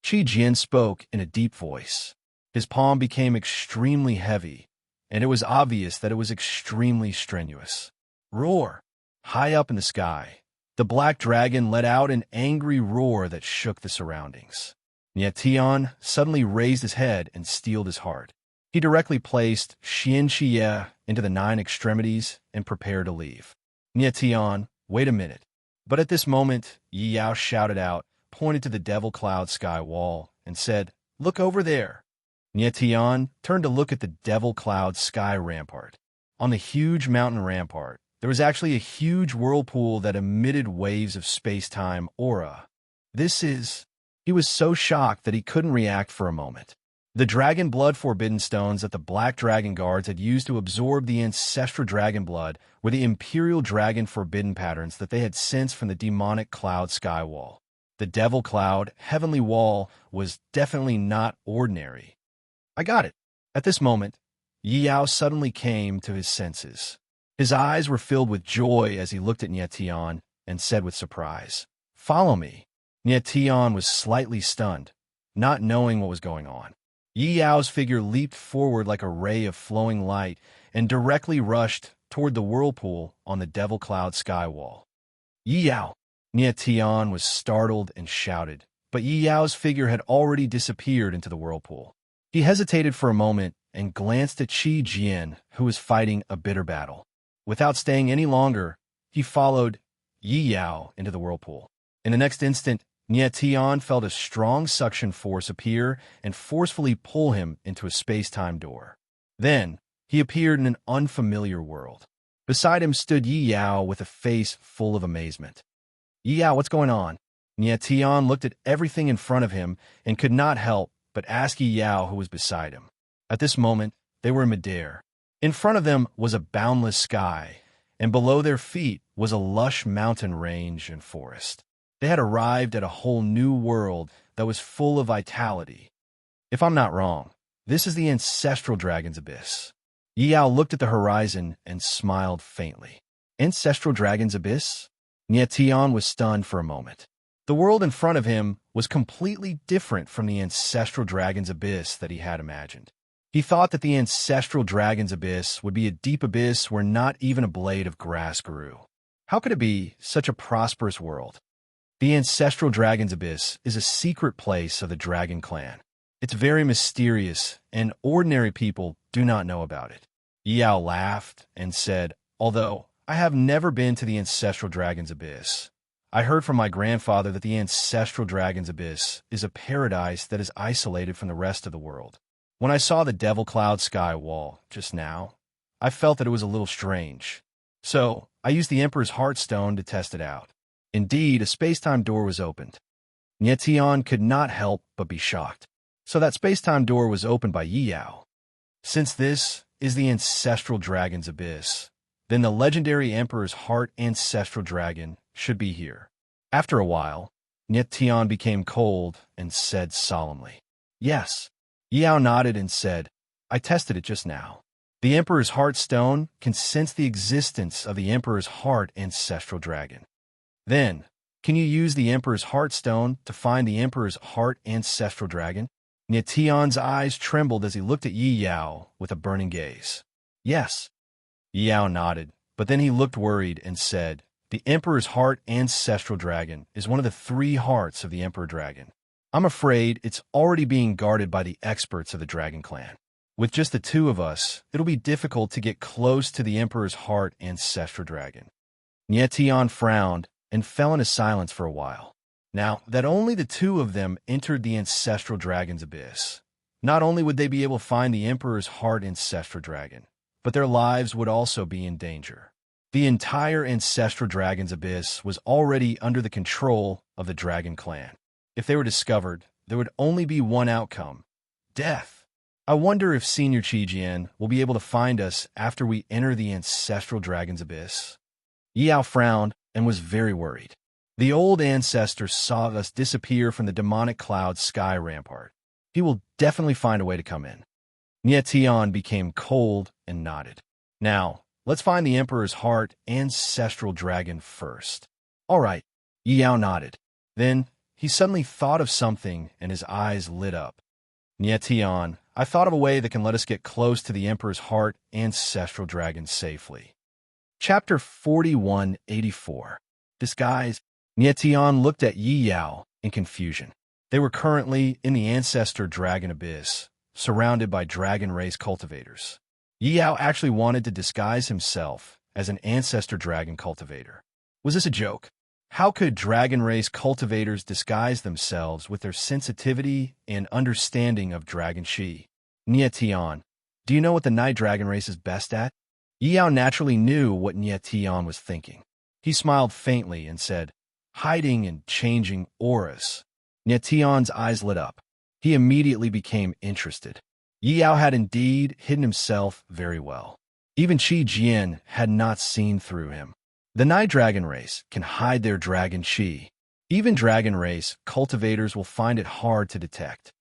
Qi Jin spoke in a deep voice. His palm became extremely heavy, and it was obvious that it was extremely strenuous. Roar! High up in the sky, the black dragon let out an angry roar that shook the surroundings. Nie Tian suddenly raised his head and steeled his heart. He directly placed Xian Xie into the 9 extremities and prepared to leave. Nie Tian, wait a minute. But at this moment, Yi Yao shouted out, pointed to the devil cloud sky wall, and said, "Look over there." Nie Tian turned to look at the devil cloud sky rampart. On the huge mountain rampart, there was actually a huge whirlpool that emitted waves of space-time aura. He was so shocked that he couldn't react for a moment. The dragon blood forbidden stones that the black dragon guards had used to absorb the ancestral dragon blood were the imperial dragon forbidden patterns that they had sensed from the demonic cloud sky wall. The devil cloud heavenly wall was definitely not ordinary. I got it. At this moment, Yi Yao suddenly came to his senses. His eyes were filled with joy as he looked at Nie Tian and said with surprise, "Follow me." Nie Tian was slightly stunned, not knowing what was going on. Yi Yao's figure leaped forward like a ray of flowing light and directly rushed toward the whirlpool on the devil cloud sky wall. "Yi Yao!" Nie Tian was startled and shouted, but Yi Yao's figure had already disappeared into the whirlpool. He hesitated for a moment and glanced at Qi Jin, who was fighting a bitter battle. Without staying any longer, he followed Yi Yao into the whirlpool. In the next instant, Nie Tian felt a strong suction force appear and forcefully pull him into a space-time door. Then, he appeared in an unfamiliar world. Beside him stood Yi Yao with a face full of amazement. "Yi Yao, what's going on?" Nie Tian looked at everything in front of him and could not help but ask Yi Yao who was beside him. At this moment, they were in midair. In front of them was a boundless sky, and below their feet was a lush mountain range and forest. They had arrived at a whole new world that was full of vitality. If I'm not wrong, this is the ancestral dragon's abyss. Yi Yao looked at the horizon and smiled faintly. Ancestral dragon's abyss? Nie Tian was stunned for a moment. The world in front of him was completely different from the ancestral dragon's abyss that he had imagined. He thought that the ancestral dragon's abyss would be a deep abyss where not even a blade of grass grew. How could it be such a prosperous world? The ancestral dragon's abyss is a secret place of the dragon clan. It's very mysterious, and ordinary people do not know about it. Yi Yao laughed and said, "Although I have never been to the ancestral dragon's abyss, I heard from my grandfather that the ancestral dragon's abyss is a paradise that is isolated from the rest of the world. When I saw the devil cloud sky wall just now, I felt that it was a little strange. So I used the Emperor's Heartstone to test it out. Indeed, a space-time door was opened. Nie Tian could not help but be shocked. So that space-time door was opened by Yi Yao. Since this is the ancestral dragon's abyss, then the legendary Emperor's Heart ancestral dragon should be here." After a while, Nie Tian became cold and said solemnly, "Yes." Yi Yao nodded and said, "I tested it just now. The Emperor's Heartstone can sense the existence of the Emperor's Heart ancestral dragon. Then, can you use the Emperor's Heartstone to find the Emperor's Heart ancestral dragon?" Nie Tian's eyes trembled as he looked at Yi Yao with a burning gaze. "Yes." Yi Yao nodded, but then he looked worried and said, "The Emperor's Heart ancestral dragon is one of the 3 hearts of the Emperor Dragon. I'm afraid it's already being guarded by the experts of the Dragon Clan. With just the 2 of us, it'll be difficult to get close to the Emperor's Heart ancestral dragon." Nie Tian frowned and fell into silence for a while. Now that only the 2 of them entered the ancestral dragon's abyss, not only would they be able to find the Emperor's Heart ancestral dragon, but their lives would also be in danger. The entire ancestral dragon's abyss was already under the control of the Dragon Clan. If they were discovered, there would only be one outcome: death. I wonder if Senior Qijian will be able to find us after we enter the ancestral dragon's abyss. Yao frowned and was very worried. The old ancestor saw us disappear from the demonic cloud sky rampart. He will definitely find a way to come in. Nietian became cold and nodded. Now, let's find the Emperor's heart ancestral dragon first. All right, Yao nodded. Then, he suddenly thought of something and his eyes lit up. Nietian, I thought of a way that can let us get close to the Emperor's heart ancestral dragon safely. Chapter 4184. Disguise. Nietian looked at Yi Yao in confusion. They were currently in the ancestor dragon abyss, surrounded by dragon race cultivators. Yi Yao actually wanted to disguise himself as an ancestor dragon cultivator. Was this a joke? How could dragon race cultivators disguise themselves with their sensitivity and understanding of dragon chi? Nietian, do you know what the night dragon race is best at? Yi Yao naturally knew what Nietian was thinking. He smiled faintly and said, hiding and changing auras. Nietian's eyes lit up. He immediately became interested. Yi Yao had indeed hidden himself very well. Even Qi Jian had not seen through him. The night dragon race can hide their dragon chi. Even dragon race cultivators will find it hard to detect.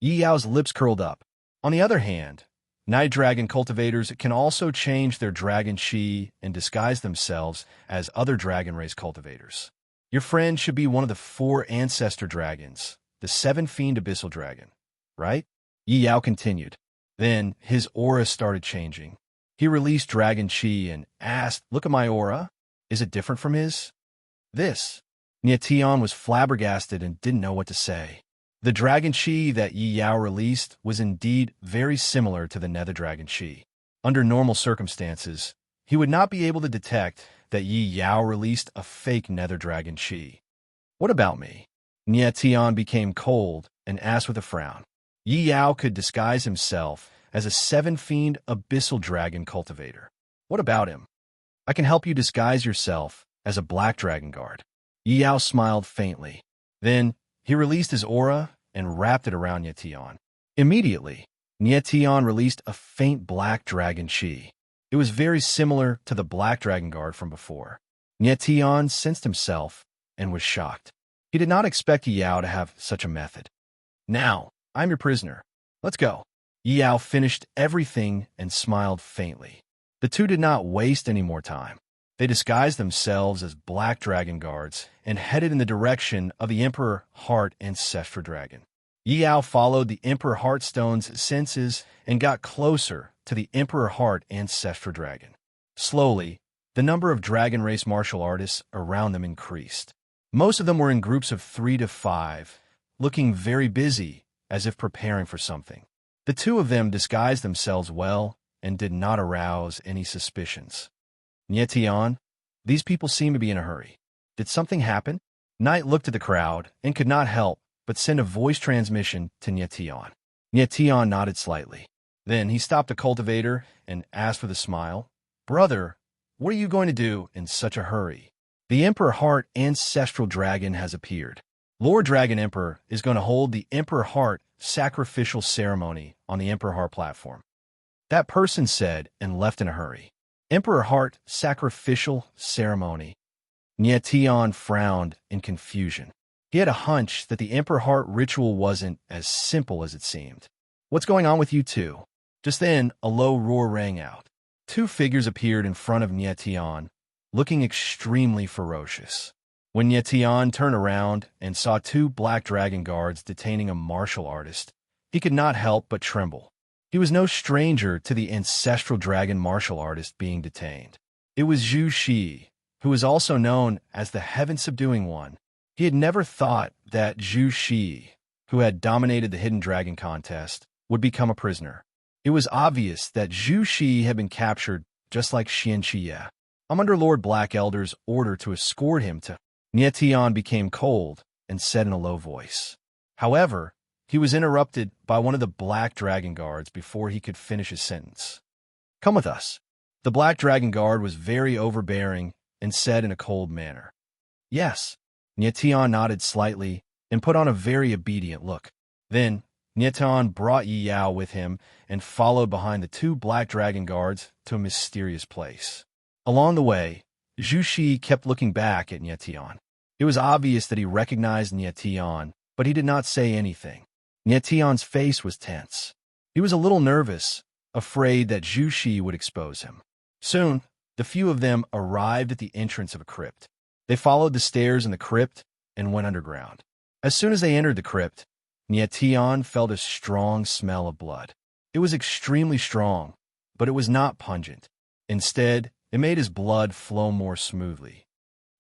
Yi Yao's lips curled up. On the other hand, night dragon cultivators can also change their dragon chi and disguise themselves as other dragon race cultivators. Your friend should be one of the 4 ancestor dragons, the 7 fiend abyssal dragon, right? Yi Yao continued. Then his aura started changing. He released dragon chi and asked, look at my aura. Is it different from his? This. Nietian was flabbergasted and didn't know what to say. The dragon chi that Yi Yao released was indeed very similar to the nether dragon chi. Under normal circumstances, he would not be able to detect that Yi Yao released a fake nether dragon chi. What about me? Nietian became cold and asked with a frown. Yi Yao could disguise himself as a 7 fiend abyssal dragon cultivator. What about him? I can help you disguise yourself as a black dragon guard. Yi Yao smiled faintly. Then, he released his aura and wrapped it around Nietian. Immediately, Nietian released a faint black dragon chi. It was very similar to the black dragon guard from before. Nietian sensed himself and was shocked. He did not expect Yi Yao to have such a method. Now, I'm your prisoner. Let's go. Yi Yao finished everything and smiled faintly. The two did not waste any more time. They disguised themselves as black dragon guards and headed in the direction of the Emperor Heart Ancestral Dragon. Yi Yao followed the Emperor Heartstone's senses and got closer to the Emperor Heart Ancestral Dragon. Slowly, the number of dragon race martial artists around them increased. Most of them were in groups of 3 to 5, looking very busy as if preparing for something. The 2 of them disguised themselves well and did not arouse any suspicions. Nietian, these people seem to be in a hurry. Did something happen? Knight looked at the crowd and could not help but send a voice transmission to Nietian. Nietian nodded slightly. Then he stopped a cultivator and asked with a smile, Brother, what are you going to do in such a hurry? The Emperor Heart Ancestral Dragon has appeared. Lord Dragon Emperor is going to hold the Emperor Heart sacrificial ceremony on the Emperor Heart platform. That person said and left in a hurry. Emperor Heart sacrificial ceremony. Nietian frowned in confusion. He had a hunch that the Emperor Heart ritual wasn't as simple as it seemed. What's going on with you two? Just then, a low roar rang out. 2 figures appeared in front of Nietian, looking extremely ferocious. When Nietian turned around and saw 2 black dragon guards detaining a martial artist, he could not help but tremble. He was no stranger to the ancestral dragon martial artist being detained. It was Zhu Shi, who was also known as the Heaven-Subduing One. He had never thought that Zhu Shi, who had dominated the Hidden Dragon contest, would become a prisoner. It was obvious that Zhu Shi had been captured just like Xian Qiye. I'm under Lord Black Elder's order to escort him to... Nietian became cold and said in a low voice. However, he was interrupted by one of the black dragon guards before he could finish his sentence. Come with us. The black dragon guard was very overbearing and said in a cold manner. Yes. Nietian nodded slightly and put on a very obedient look. Then, Nietan brought Yi Yao with him and followed behind the two black dragon guards to a mysterious place. Along the way, Zhu Shi kept looking back at Nietan. It was obvious that he recognized Nietan, but he did not say anything. Nietan's face was tense. He was a little nervous, afraid that Zhu Shi would expose him. Soon, the few of them arrived at the entrance of a crypt. They followed the stairs in the crypt and went underground. As soon as they entered the crypt, Nietan felt a strong smell of blood. It was extremely strong, but it was not pungent. Instead, it made his blood flow more smoothly.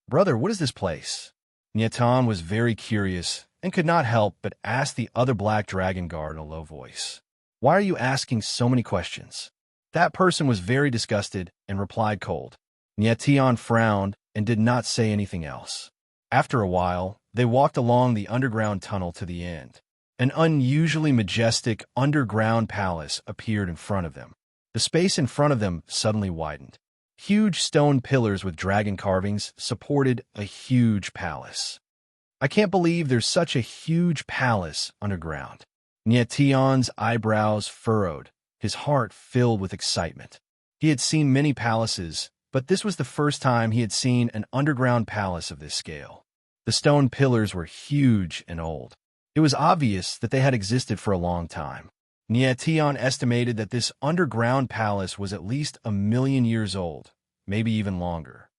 "Brother, what is this place?" Nietan was very curious and could not help but ask the other black dragon guard in a low voice. "Why are you asking so many questions?" That person was very disgusted and replied cold. Nietan frowned and did not say anything else. After a while, they walked along the underground tunnel to the end. An unusually majestic underground palace appeared in front of them. The space in front of them suddenly widened. Huge stone pillars with dragon carvings supported a huge palace. "I can't believe there's such a huge palace underground." Nietan's eyebrows furrowed, his heart filled with excitement. He had seen many palaces, but this was the first time he had seen an underground palace of this scale. The stone pillars were huge and old. It was obvious that they had existed for a long time. Nietan estimated that this underground palace was at least 1,000,000 years old, maybe even longer.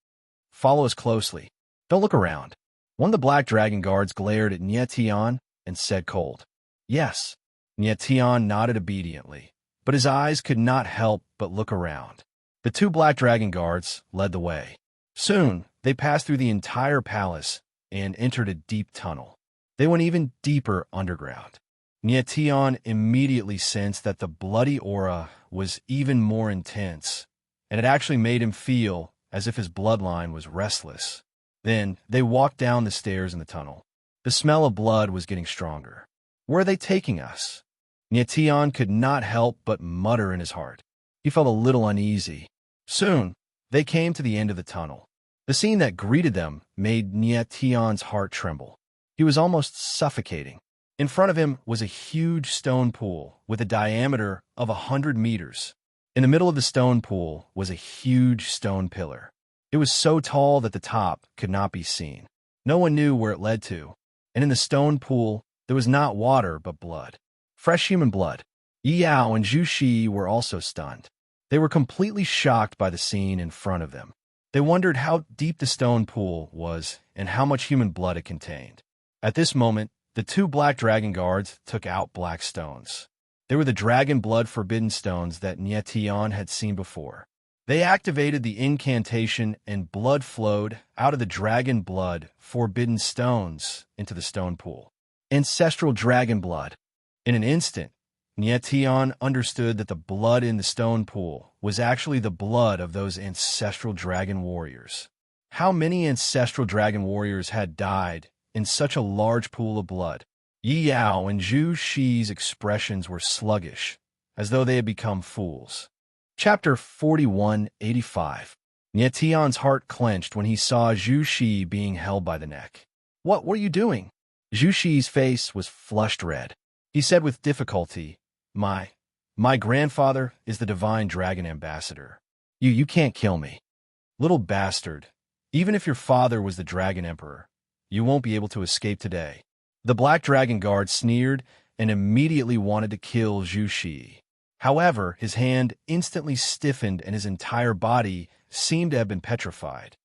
"Follow us closely. Don't look around." One of the black dragon guards glared at Nietan and said cold, "Yes." Nietan nodded obediently, but his eyes could not help but look around. The two black dragon guards led the way. Soon, they passed through the entire palace and entered a deep tunnel. They went even deeper underground. Nietan immediately sensed that the bloody aura was even more intense, and it actually made him feel as if his bloodline was restless. Then, they walked down the stairs in the tunnel. The smell of blood was getting stronger. "Where are they taking us?" Nietan could not help but mutter in his heart. He felt a little uneasy. Soon, they came to the end of the tunnel. The scene that greeted them made Nietan's heart tremble. He was almost suffocating. In front of him was a huge stone pool with a diameter of 100 meters. In the middle of the stone pool was a huge stone pillar. It was so tall that the top could not be seen. No one knew where it led to, and in the stone pool there was not water but blood. Fresh human blood. Yi Yao and Zhu Shi were also stunned. They were completely shocked by the scene in front of them. They wondered how deep the stone pool was and how much human blood it contained. At this moment, the two black dragon guards took out black stones. They were the dragon blood forbidden stones that Nietan had seen before. They activated the incantation and blood flowed out of the dragon blood forbidden stones into the stone pool. Ancestral dragon blood. In an instant, Nietan understood that the blood in the stone pool was actually the blood of those ancestral dragon warriors. How many ancestral dragon warriors had died in such a large pool of blood? Yi Yao and Zhu Shi's expressions were sluggish, as though they had become fools. Chapter 4185. Nietan's heart clenched when he saw Zhu Shi being held by the neck. What are you doing?" Zhu Shi's face was flushed red. He said with difficulty, My grandfather is the divine dragon ambassador. You can't kill me. Little bastard, even if your father was the dragon emperor, you won't be able to escape today." The black dragon guard sneered and immediately wanted to kill Zhu Shi. However, his hand instantly stiffened and his entire body seemed to have been petrified.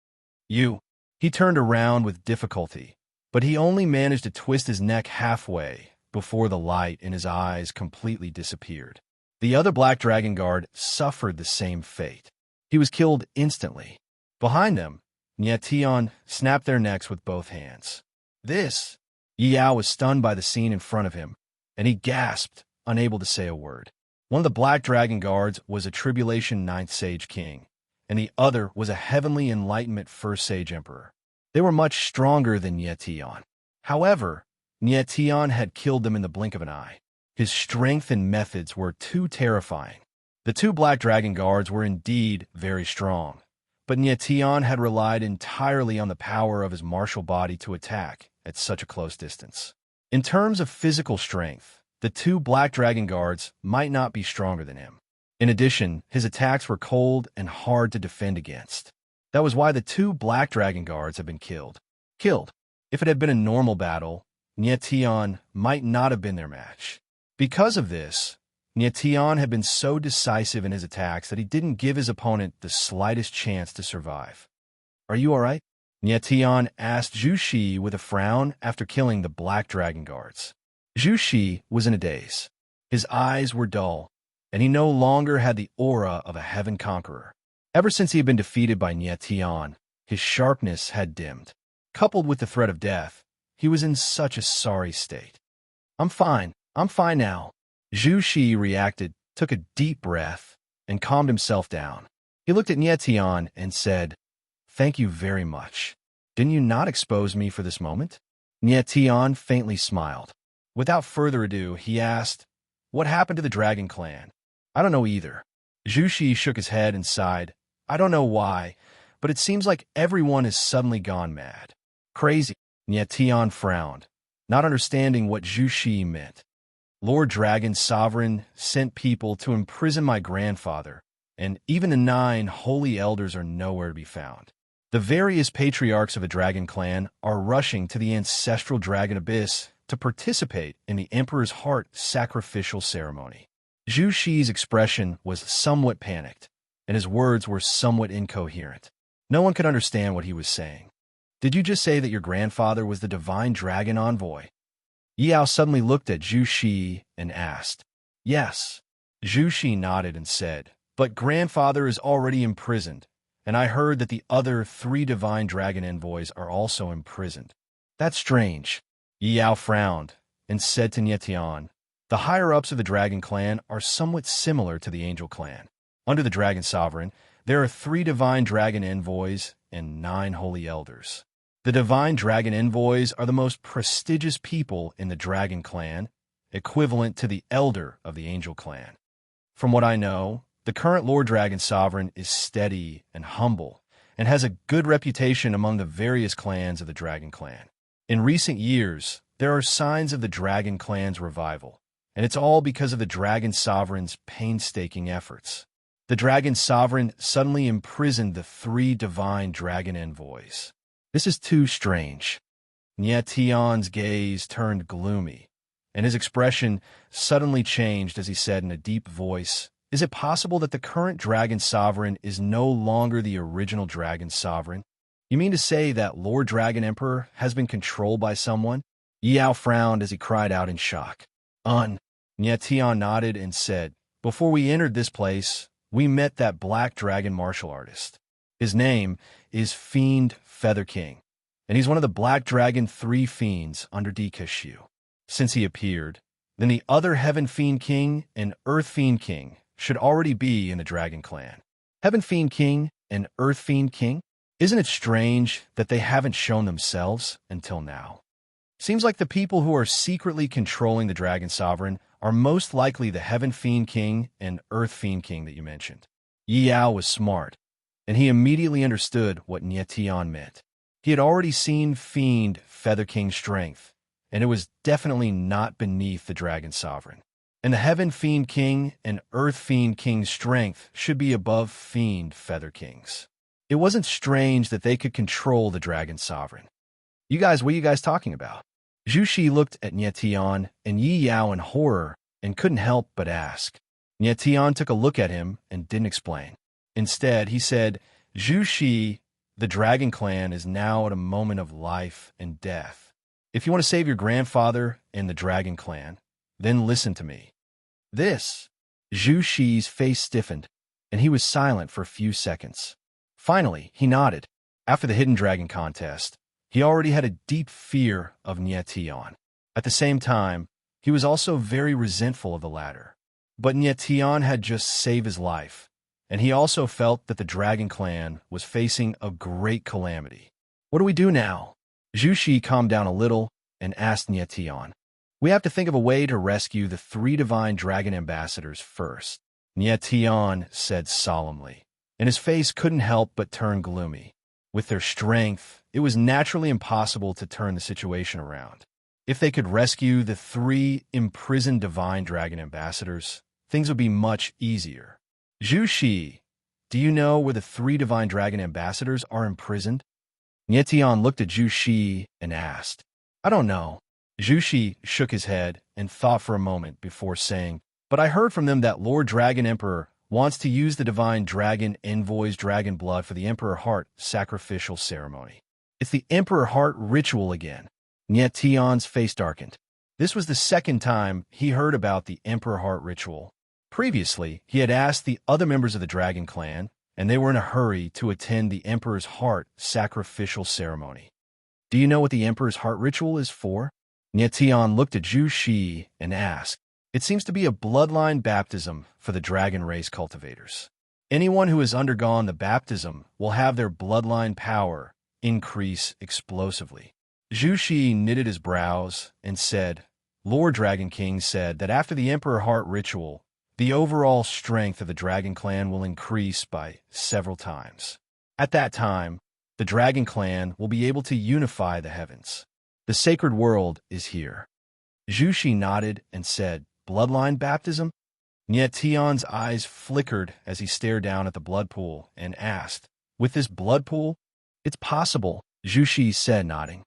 "You." He turned around with difficulty, but he only managed to twist his neck halfway before the light in his eyes completely disappeared. The other black dragon guard suffered the same fate. He was killed instantly. Behind them, Nietan snapped their necks with both hands. "This." Yi Yao was stunned by the scene in front of him, and he gasped, unable to say a word. One of the black dragon guards was a Tribulation 9th Sage King, and the other was a Heavenly Enlightenment 1st Sage Emperor. They were much stronger than Nietan. However, Nietan had killed them in the blink of an eye. His strength and methods were too terrifying. The two black dragon guards were indeed very strong, but Nietan had relied entirely on the power of his martial body to attack at such a close distance. In terms of physical strength, the two black dragon guards might not be stronger than him. In addition, his attacks were cold and hard to defend against. That was why the two black dragon guards had been killed. If it had been a normal battle, Nyetian might not have been their match. Because of this, Nyetian had been so decisive in his attacks that he didn't give his opponent the slightest chance to survive. "Are you all right?" Nyetian asked Zhu Shi with a frown after killing the black dragon guards. Zhu Shi was in a daze. His eyes were dull, and he no longer had the aura of a heaven conqueror. Ever since he had been defeated by Nyetian, his sharpness had dimmed. Coupled with the threat of death, he was in such a sorry state. I'm fine now." Zhu Shi reacted, took a deep breath, and calmed himself down. He looked at Nyetian and said, "Thank you very much. Didn't you not expose me for this moment?" Nyetian faintly smiled. Without further ado, he asked, "What happened to the Dragon Clan?" "I don't know either." Zhu Shi shook his head and sighed. "I don't know why, but it seems like everyone has suddenly gone mad." "Crazy." Nyetian frowned, not understanding what Zhu Shi meant. "Lord Dragon Sovereign sent people to imprison my grandfather, and even the 9 holy elders are nowhere to be found. The various patriarchs of the Dragon Clan are rushing to the ancestral Dragon Abyss to participate in the Emperor's Heart sacrificial ceremony." Zhu Shi's expression was somewhat panicked, and his words were somewhat incoherent. No one could understand what he was saying. "Did you just say that your grandfather was the divine dragon envoy?" Yao suddenly looked at Zhu Shi and asked. "Yes." Zhu Shi nodded and said, "But grandfather is already imprisoned, and I heard that the other 3 divine dragon envoys are also imprisoned." "That's strange." Yao frowned and said to Nyetian, "The higher-ups of the Dragon Clan are somewhat similar to the Angel Clan. Under the Dragon Sovereign, there are 3 divine dragon envoys and 9 holy elders. The divine dragon envoys are the most prestigious people in the Dragon Clan, equivalent to the elder of the Angel Clan. From what I know, the current Lord Dragon Sovereign is steady and humble, and has a good reputation among the various clans of the Dragon Clan. In recent years, there are signs of the Dragon Clan's revival, and it's all because of the Dragon Sovereign's painstaking efforts. The Dragon Sovereign suddenly imprisoned the 3 divine dragon envoys. This is too strange." Nyetian's gaze turned gloomy, and his expression suddenly changed as he said in a deep voice, "Is it possible that the current Dragon Sovereign is no longer the original Dragon Sovereign? You mean to say that Lord Dragon Emperor has been controlled by someone?" Yao frowned as he cried out in shock. Nyetian nodded and said, "Before we entered this place, we met that black dragon martial artist. His name is Fiend Feather King, and he's one of the Black Dragon 3 fiends under Dikashu. Since he appeared, then the other Heaven Fiend King and Earth Fiend King should already be in the Dragon Clan. Heaven Fiend King and Earth Fiend King? Isn't it strange that they haven't shown themselves until now? Seems like the people who are secretly controlling the Dragon Sovereign are most likely the Heaven Fiend King and Earth Fiend King that you mentioned." Yao was smart, and he immediately understood what Nyetian meant. He had already seen Fiend Feather King's strength, and it was definitely not beneath the Dragon Sovereign. And the Heaven Fiend King and Earth Fiend King's strength should be above Fiend Feather King's. It wasn't strange that they could control the Dragon Sovereign. What are you guys talking about?" Zhu Shi looked at Nyetian and Yi Yao in horror and couldn't help but ask. Nyetian took a look at him and didn't explain. Instead, he said, "Zhu Shi, the Dragon Clan is now at a moment of life and death. If you want to save your grandfather and the Dragon Clan, then listen to me." Zhu Shi's face stiffened, and he was silent for a few seconds. Finally, he nodded. After the Hidden Dragon contest, he already had a deep fear of Nyetian. At the same time, he was also very resentful of the latter. But Nyetian had just saved his life, and he also felt that the Dragon Clan was facing a great calamity. "What do we do now?" Zhu Shi calmed down a little and asked Nyetian. "We have to think of a way to rescue the 3 divine dragon ambassadors first," Nyetian said solemnly, and his face couldn't help but turn gloomy. With their strength, it was naturally impossible to turn the situation around. If they could rescue the 3 imprisoned divine dragon ambassadors, things would be much easier. Zhu Shi, do you know where the 3 divine dragon ambassadors are imprisoned? Nietian looked at Zhu Shi and asked. I don't know. Zhu Shi shook his head and thought for a moment before saying, but I heard from them that Lord Dragon Emperor wants to use the divine dragon envoy's dragon blood for the Emperor Heart sacrificial ceremony. It's the Emperor Heart ritual again. Niet Tian's face darkened. This was the second time he heard about the Emperor Heart ritual. Previously, he had asked the other members of the Dragon Clan, and they were in a hurry to attend the Emperor's Heart sacrificial ceremony. Do you know what the Emperor's Heart ritual is for? Niet Tian looked at Zhu Shi and asked. It seems to be a bloodline baptism for the dragon race cultivators. Anyone who has undergone the baptism will have their bloodline power increase explosively. Zhu Shi knitted his brows and said, Lord Dragon King said that after the Emperor Heart ritual, the overall strength of the Dragon Clan will increase by several times. At that time, the Dragon Clan will be able to unify the heavens. The sacred world is here. Zhu Shi nodded and said, Bloodline baptism? Niet Tian's eyes flickered as he stared down at the blood pool and asked, With this blood pool? It's possible, Zhu Shi said, nodding.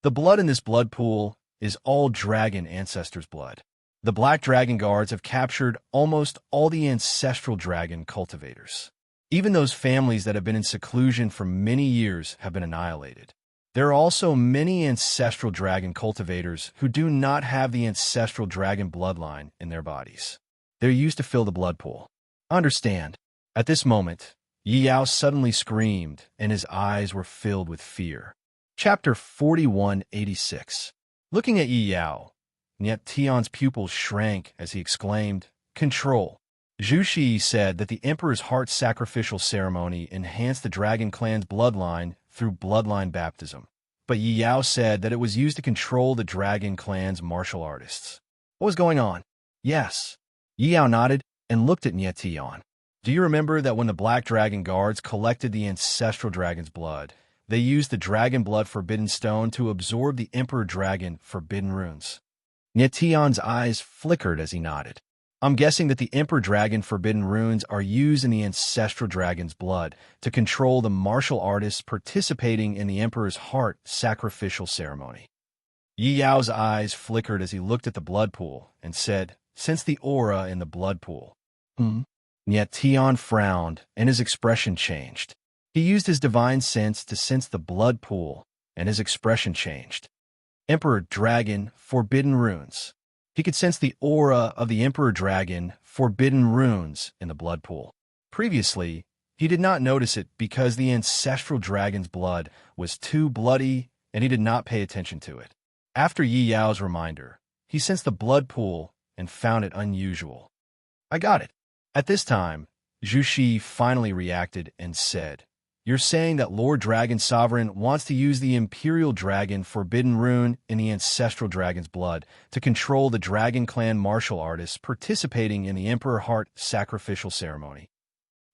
The blood in this blood pool is all dragon ancestors' blood. The Black Dragon Guards have captured almost all the ancestral dragon cultivators. Even those families that have been in seclusion for many years have been annihilated. There are also many ancestral dragon cultivators who do not have the ancestral dragon bloodline in their bodies. They're used to fill the blood pool. Understand. At this moment, Yi Yao suddenly screamed, and his eyes were filled with fear. Chapter 4186. Looking at Yi Yao, Niet Tian's pupils shrank as he exclaimed, Control. Zhu Shi said that the Emperor's Heart sacrificial ceremony enhanced the Dragon Clan's bloodline through bloodline baptism. But Yi Yao said that it was used to control the Dragon Clan's martial artists. What was going on? Yes. Yi Yao nodded and looked at Niet Tian. Do you remember that when the Black Dragon Guards collected the ancestral dragon's blood, they used the Dragon Blood Forbidden Stone to absorb the Emperor Dragon Forbidden Runes? Niet Tian's eyes flickered as he nodded. I'm guessing that the Emperor Dragon Forbidden Runes are used in the ancestral dragon's blood to control the martial artists participating in the Emperor's Heart sacrificial ceremony. Yi Yao's eyes flickered as he looked at the blood pool and said, Sense the aura in the blood pool. Niet Tian frowned, and his expression changed. He used his divine sense to sense the blood pool, and his expression changed. Emperor Dragon Forbidden Runes. He could sense the aura of the Emperor Dragon Forbidden Runes in the blood pool. Previously, he did not notice it because the ancestral dragon's blood was too bloody and he did not pay attention to it. After Yi Yao's reminder, he sensed the blood pool and found it unusual. I got it. At this time, Zhu Shi finally reacted and said, You're saying that Lord Dragon Sovereign wants to use the Imperial Dragon Forbidden Rune in the ancestral dragon's blood to control the Dragon Clan martial artists participating in the Emperor Heart sacrificial ceremony.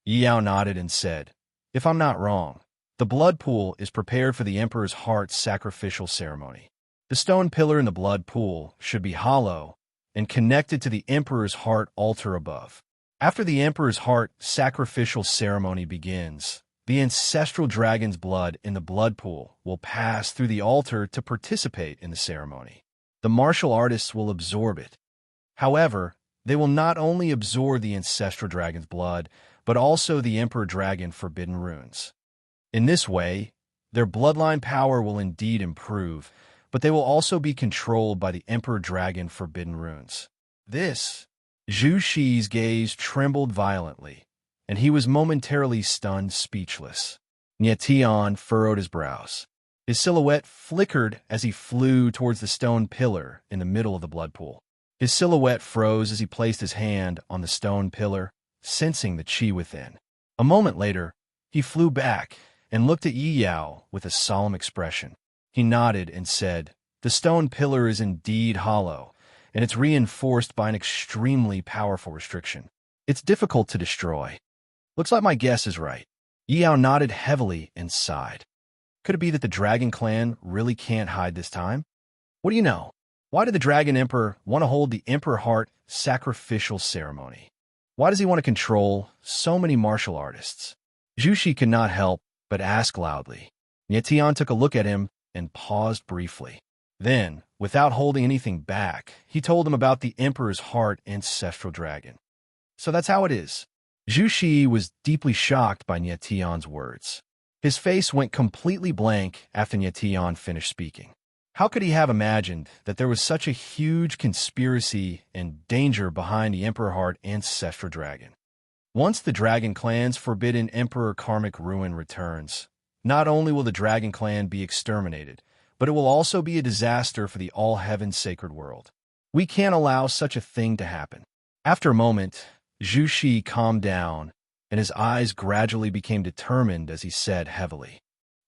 Yi Yao nodded and said, If I'm not wrong, the blood pool is prepared for the Emperor's Heart sacrificial ceremony. The stone pillar in the blood pool should be hollow and connected to the Emperor's Heart altar above. After the Emperor's Heart sacrificial ceremony begins, the ancestral dragon's blood in the blood pool will pass through the altar to participate in the ceremony. The martial artists will absorb it. However, they will not only absorb the ancestral dragon's blood, but also the Emperor Dragon Forbidden Runes. In this way, their bloodline power will indeed improve, but they will also be controlled by the Emperor Dragon Forbidden Runes. Zhu Shi's gaze trembled violently, and he was momentarily stunned speechless. Niet Tian furrowed his brows. His silhouette flickered as he flew towards the stone pillar in the middle of the blood pool. His silhouette froze as he placed his hand on the stone pillar, sensing the qi within. A moment later, he flew back and looked at Yi Yao with a solemn expression. He nodded and said, The stone pillar is indeed hollow, and it's reinforced by an extremely powerful restriction. It's difficult to destroy. Looks like my guess is right. Yi Yao nodded heavily and sighed. Could it be that the Dragon Clan really can't hide this time? What do you know? Why did the Dragon Emperor want to hold the Emperor Heart sacrificial ceremony? Why does he want to control so many martial artists? Zhu Shi could not help but ask loudly. Nietian took a look at him and paused briefly. Then, without holding anything back, he told him about the Emperor's Heart ancestral dragon. So that's how it is. Zhu Shi was deeply shocked by Nietian's words. His face went completely blank after Nietian finished speaking. How could he have imagined that there was such a huge conspiracy and danger behind the Emperor Heart ancestral dragon? Once the Dragon Clan's forbidden Emperor karmic ruin returns, not only will the Dragon Clan be exterminated, but it will also be a disaster for the all-heaven sacred world. We can't allow such a thing to happen. After a moment, Zhu Shi calmed down, and his eyes gradually became determined as he said heavily,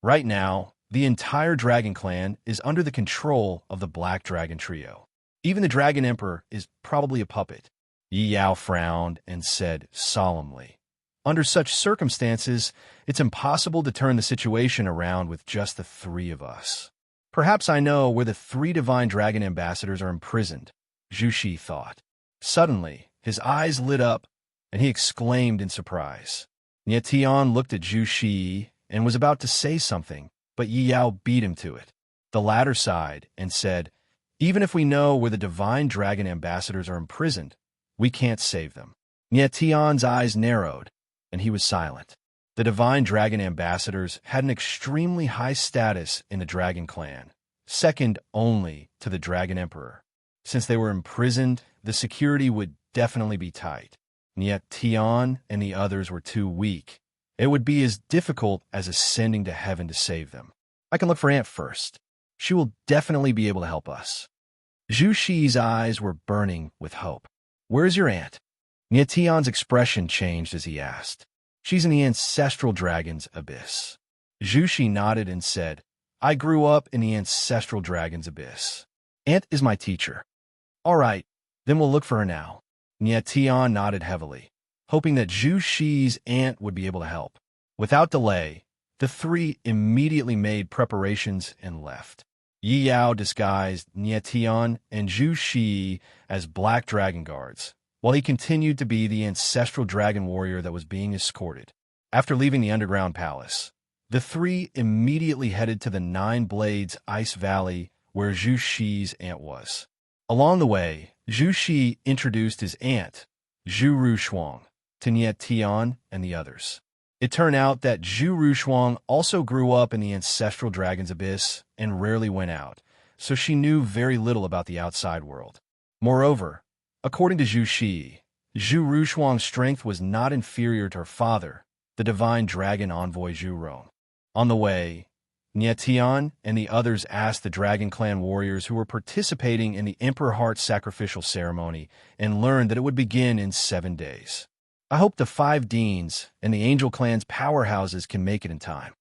"Right now, the entire Dragon Clan is under the control of the Black Dragon Trio. Even the Dragon Emperor is probably a puppet." Yi Yao frowned and said solemnly, "Under such circumstances, it's impossible to turn the situation around with just the three of us. Perhaps I know where the three divine dragon ambassadors are imprisoned," Zhu Shi thought. Suddenly, his eyes lit up, and he exclaimed in surprise. Nietian looked at Zhu Shi and was about to say something, but Yi Yao beat him to it. The latter sighed and said, "Even if we know where the divine dragon ambassadors are imprisoned, we can't save them." Nietian's eyes narrowed, and he was silent. The divine dragon ambassadors had an extremely high status in the Dragon Clan, second only to the Dragon Emperor. Since they were imprisoned, the security would definitely be tight. Nietian and the others were too weak. It would be as difficult as ascending to heaven to save them. I can look for Aunt first. She will definitely be able to help us. Zhu Shi's eyes were burning with hope. "Where's your aunt?" Nietian's expression changed as he asked. "She's in the ancestral dragon's abyss." Zhu Shi nodded and said, "I grew up in the ancestral dragon's abyss. Aunt is my teacher." "All right, then we'll look for her now." Nietian nodded heavily, hoping that Zhu Shi's aunt would be able to help. Without delay, the three immediately made preparations and left. Yi Yao disguised Nietian and Zhu Shi as black dragon guards, while he continued to be the ancestral dragon warrior that was being escorted. After leaving the underground palace, the three immediately headed to the Nine Blades Ice Valley where Zhu Shi's aunt was. Along the way, Zhu Shi introduced his aunt, Zhu Rushuang, to Nietian and the others. It turned out that Zhu Rushuang also grew up in the ancestral dragon's abyss and rarely went out, so she knew very little about the outside world. Moreover, according to Zhu Shi, Zhu Rushuang's strength was not inferior to her father, the divine dragon envoy Zhu Rong. On the way, Nietian and the others asked the Dragon Clan warriors who were participating in the Emperor Heart sacrificial ceremony and learned that it would begin in 7 days. "I hope the 5 deans and the Angel Clan's powerhouses can make it in time."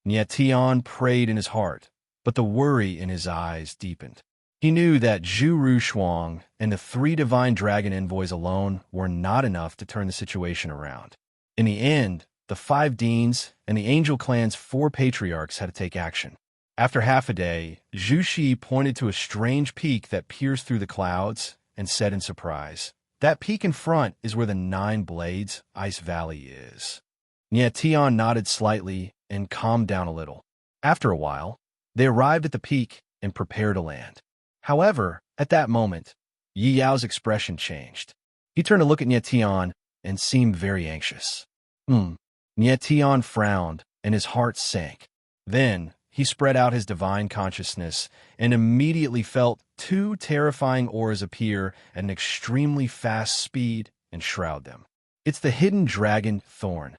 Nietian prayed in his heart, but the worry in his eyes deepened. He knew that Zhu Rushuang and the 3 divine dragon envoys alone were not enough to turn the situation around. In the end, the 5 deans and the Angel Clan's 4 patriarchs had to take action. After half a day, Zhu Shi pointed to a strange peak that pierced through the clouds and said in surprise, "That peak in front is where the 9 Blades Ice Valley is." Nietian nodded slightly and calmed down a little. After a while, they arrived at the peak and prepared to land. However, at that moment, Yi Yao's expression changed. He turned to look at Nietian and seemed very anxious. Nietian frowned, and his heart sank. Then, he spread out his divine consciousness and immediately felt 2 terrifying auras appear at an extremely fast speed and shroud them. "It's the hidden dragon Thorn,"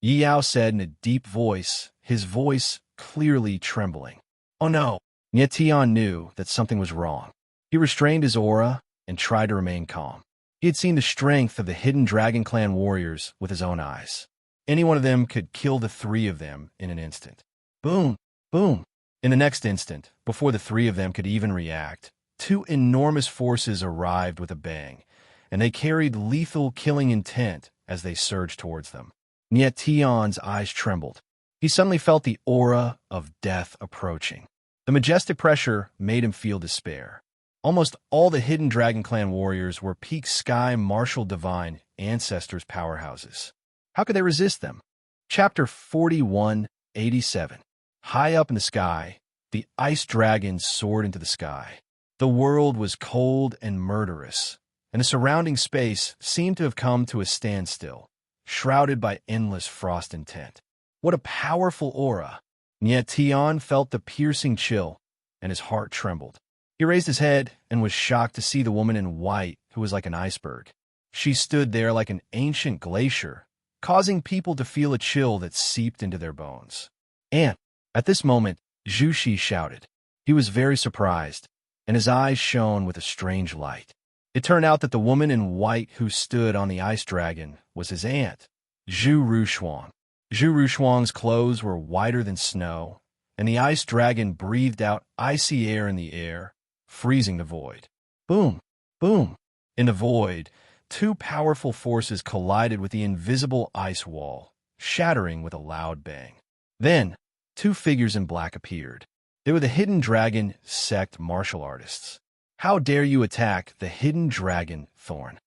Yi Yao said in a deep voice, his voice clearly trembling. "Oh no!" Nietian knew that something was wrong. He restrained his aura and tried to remain calm. He had seen the strength of the hidden Dragon Clan warriors with his own eyes. Any one of them could kill the 3 of them in an instant. Boom! Boom! In the next instant, before the 3 of them could even react, 2 enormous forces arrived with a bang, and they carried lethal killing intent as they surged towards them. Nietian's eyes trembled. He suddenly felt the aura of death approaching. The majestic pressure made him feel despair. Almost all the Hidden Dragon Clan warriors were peak sky martial divine ancestors powerhouses. How could they resist them? Chapter 4187. High up in the sky, the ice dragon soared into the sky. The world was cold and murderous, and the surrounding space seemed to have come to a standstill, shrouded by endless frost intent. What a powerful aura! Yet Tian felt the piercing chill, and his heart trembled. He raised his head and was shocked to see the woman in white, who was like an iceberg. She stood there like an ancient glacier, causing people to feel a chill that seeped into their bones. And at this moment, Zhu Shi shouted. He was very surprised, and his eyes shone with a strange light. It turned out that the woman in white who stood on the ice dragon was his aunt, Zhu Rushuang. Zhu Rushuang's clothes were whiter than snow, and the ice dragon breathed out icy air in the air, freezing the void. Boom! Boom! In the void, two powerful forces collided with the invisible ice wall, shattering with a loud bang. Then, two figures in black appeared. They were the Hidden Dragon sect martial artists. How dare you attack the Hidden Dragon Thorn?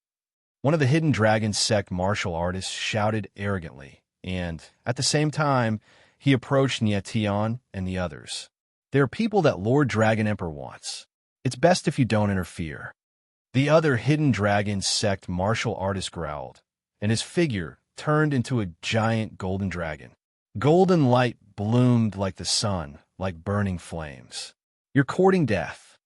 One of the Hidden Dragon sect martial artists shouted arrogantly, and, at the same time, he approached Nietian and the others. There are people that Lord Dragon Emperor wants. It's best if you don't interfere. The other Hidden Dragon sect martial artist growled, and his figure turned into a giant golden dragon. Golden light bloomed like the sun, like burning flames. You're courting death.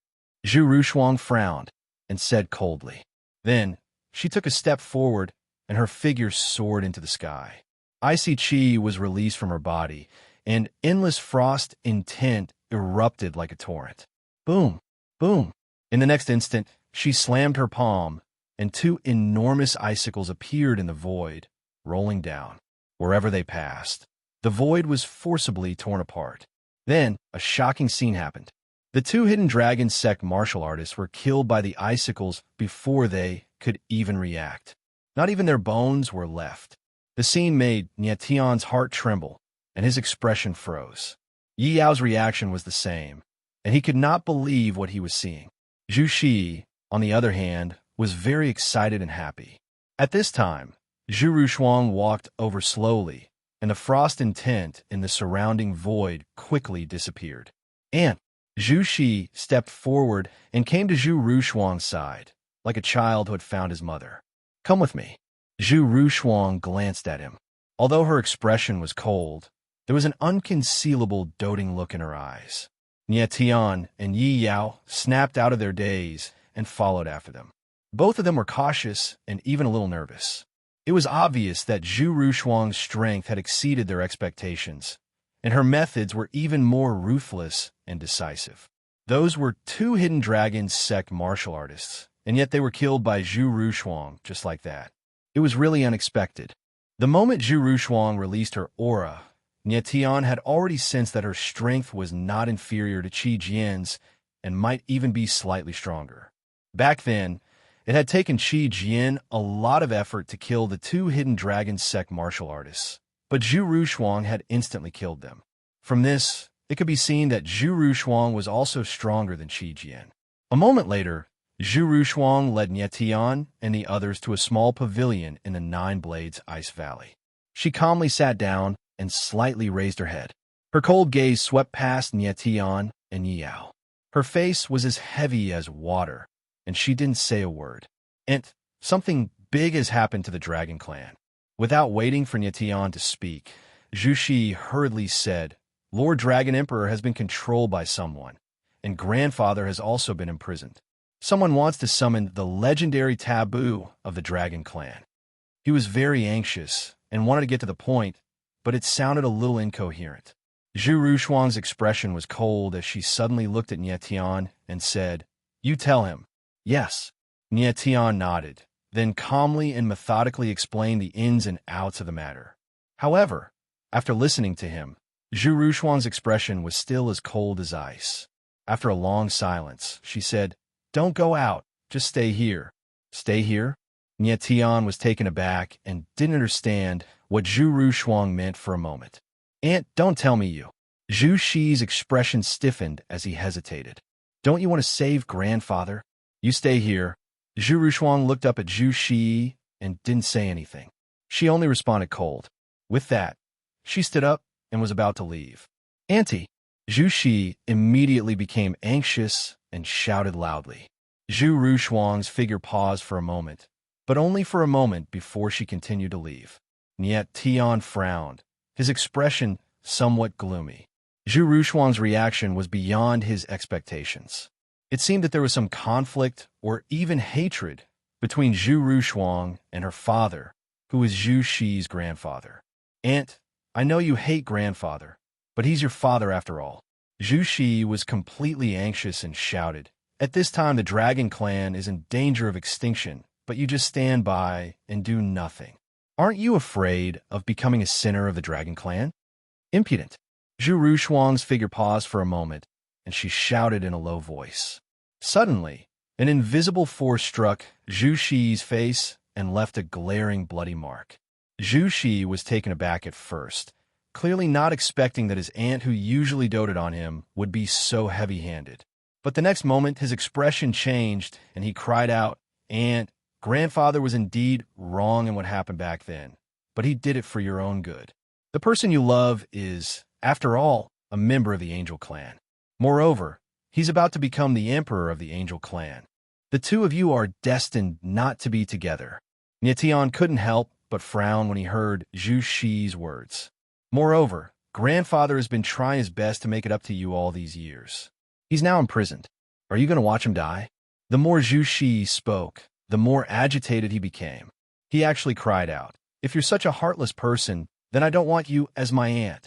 Zhu Rushuang frowned and said coldly. Then, she took a step forward, and her figure soared into the sky. Icy chi was released from her body, and endless frost intent erupted like a torrent. Boom! Boom! In the next instant, she slammed her palm, and two enormous icicles appeared in the void, rolling down. Wherever they passed, the void was forcibly torn apart. Then, a shocking scene happened. The two Hidden Dragon sect martial artists were killed by the icicles before they could even react. Not even their bones were left. The scene made Nietian's heart tremble, and his expression froze. Yi Yao's reaction was the same, and he could not believe what he was seeing. Zhu Shi, on the other hand, was very excited and happy. At this time, Zhu Rushuang walked over slowly, and the frost intent in the surrounding void quickly disappeared. And Zhu Shi stepped forward and came to Zhu Rushuang's side, like a child who had found his mother. Come with me. Zhu Rushuang glanced at him. Although her expression was cold, there was an unconcealable doting look in her eyes. Nietian and Yi Yao snapped out of their daze and followed after them. Both of them were cautious and even a little nervous. It was obvious that Zhu Rushuang's strength had exceeded their expectations, and her methods were even more ruthless and decisive. Those were two Hidden Dragon sect martial artists, and yet they were killed by Zhu Rushuang just like that. It was really unexpected. The moment Zhu Rushuang released her aura, Nietian had already sensed that her strength was not inferior to Qi Jian's and might even be slightly stronger. Back then, it had taken Qi Jian a lot of effort to kill the two Hidden Dragon sect martial artists, but Zhu Rushuang had instantly killed them. From this, it could be seen that Zhu Rushuang was also stronger than Qi Jian. A moment later, Zhu Rushuang led Nietian and the others to a small pavilion in the Nine Blades Ice Valley. She calmly sat down and slightly raised her head. Her cold gaze swept past Nietian and Yi Yao. Her face was as heavy as water, and she didn't say a word. And something big has happened to the Dragon Clan. Without waiting for Nietian to speak, Zhu Shi hurriedly said, Lord Dragon Emperor has been controlled by someone, and Grandfather has also been imprisoned. Someone wants to summon the legendary taboo of the Dragon Clan. He was very anxious and wanted to get to the point, but it sounded a little incoherent. Zhu Rushuang's expression was cold as she suddenly looked at Nietian and said, You tell him. Yes. Nietian nodded, then calmly and methodically explained the ins and outs of the matter. However, after listening to him, Zhu Rushuang's expression was still as cold as ice. After a long silence, she said, Don't go out, just stay here. Stay here? Nietian was taken aback and didn't understand what Zhu Rushuang meant for a moment. Aunt, don't tell me you. Zhu Shi's expression stiffened as he hesitated. Don't you want to save grandfather? You stay here. Zhu Rushuang looked up at Zhu Shi and didn't say anything. She only responded cold. With that, she stood up and was about to leave. Auntie! Zhu Shi immediately became anxious and shouted loudly. Zhu Rushuang's figure paused for a moment, but only for a moment before she continued to leave. Niet Tian frowned, his expression somewhat gloomy. Zhu Rushuang's reaction was beyond his expectations. It seemed that there was some conflict or even hatred between Zhu Rushuang and her father, who was Zhu Shi's grandfather. Aunt, I know you hate grandfather, but he's your father after all. Zhu Shi was completely anxious and shouted, At this time the dragon clan is in danger of extinction, but you just stand by and do nothing. Aren't you afraid of becoming a sinner of the dragon clan? Impudent. Zhu Rushuang's figure paused for a moment, and she shouted in a low voice. Suddenly, an invisible force struck Zhu Shi's face and left a glaring bloody mark. Zhu Shi was taken aback at first, clearly not expecting that his aunt, who usually doted on him, would be so heavy-handed. But the next moment his expression changed, and he cried out, Aunt, grandfather was indeed wrong in what happened back then, but he did it for your own good. The person you love is, after all, a member of the Angel Clan. Moreover, he's about to become the emperor of the Angel Clan. The two of you are destined not to be together. Nietian couldn't help but frown when he heard Zhu Shi's words. Moreover, grandfather has been trying his best to make it up to you all these years. He's now imprisoned. Are you going to watch him die? The more Zhu Shi spoke, the more agitated he became. He actually cried out, If you're such a heartless person, then I don't want you as my aunt.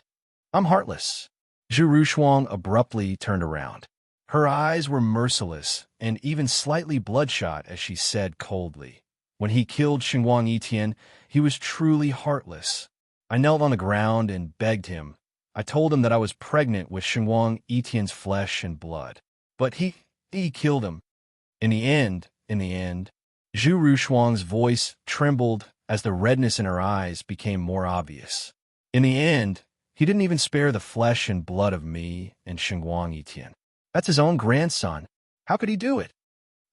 I'm heartless. Zhu Rushuang abruptly turned around. Her eyes were merciless and even slightly bloodshot as she said coldly, When he killed Xinguang Yitian, he was truly heartless. I knelt on the ground and begged him. I told him that I was pregnant with Xinguang Yitian's flesh and blood. But he killed him. In the end, Zhu Rushuang's voice trembled as the redness in her eyes became more obvious. In the end, he didn't even spare the flesh and blood of me and Xinguang Yitian. That's his own grandson. How could he do it?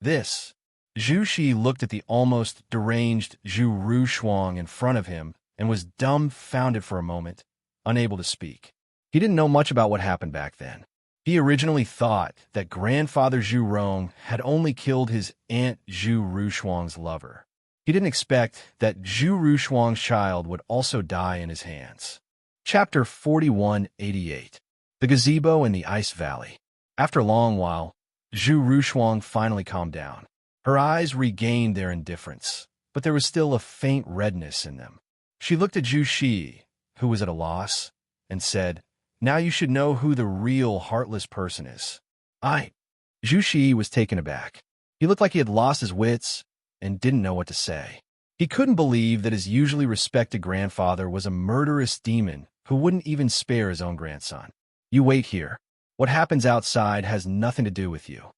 This. Zhu Shi looked at the almost deranged Zhu Rushuang in front of him and was dumbfounded for a moment, unable to speak. He didn't know much about what happened back then. He originally thought that grandfather Zhu Rong had only killed his aunt Zhu Rushuang's lover. He didn't expect that Zhu Rushuang's child would also die in his hands. Chapter 4188. The Gazebo in the Ice Valley. After a long while, Zhu Rushuang finally calmed down. Her eyes regained their indifference, but there was still a faint redness in them. She looked at Zhu Shi, who was at a loss, and said, Now you should know who the real heartless person is. Zhu Shi was taken aback. He looked like he had lost his wits and didn't know what to say. He couldn't believe that his usually respected grandfather was a murderous demon who wouldn't even spare his own grandson. You wait here. What happens outside has nothing to do with you.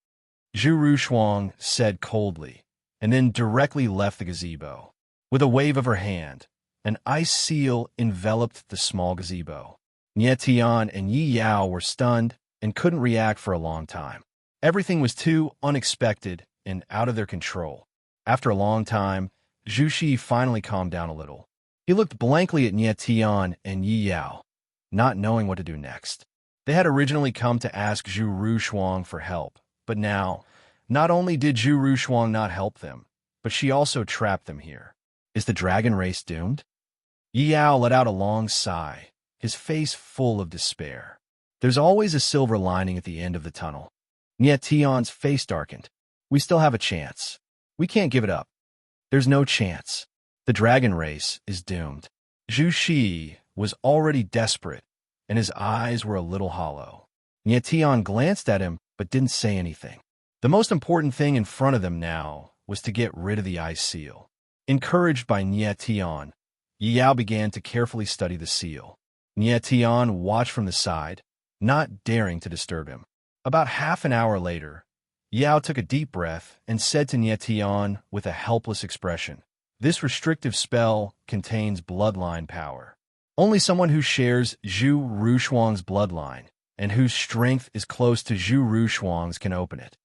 Zhu Rushuang said coldly, and then directly left the gazebo. With a wave of her hand, an ice seal enveloped the small gazebo. Nie Tian and Yi Yao were stunned and couldn't react for a long time. Everything was too unexpected and out of their control. After a long time, Zhu Shi finally calmed down a little. He looked blankly at Nie Tian and Yi Yao, not knowing what to do next. They had originally come to ask Zhu Rushuang for help, but now, not only did Zhu Rushuang not help them, but she also trapped them here. Is the dragon race doomed? Yi Yao let out a long sigh, his face full of despair. There's always a silver lining at the end of the tunnel. Nie Tian's face darkened. We still have a chance. We can't give it up. There's no chance. The dragon race is doomed. Zhu Shi was already desperate, and his eyes were a little hollow. Nie Tian glanced at him, but didn't say anything. The most important thing in front of them now was to get rid of the ice seal. Encouraged by Nie Tian, Yi Yao began to carefully study the seal. Nie Tian watched from the side, not daring to disturb him. About half an hour later, Yao took a deep breath and said to Nie Tian with a helpless expression, This restrictive spell contains bloodline power. Only someone who shares Zhu Rushuang's bloodline, and whose strength is close to Zhu Rushuang's can open it.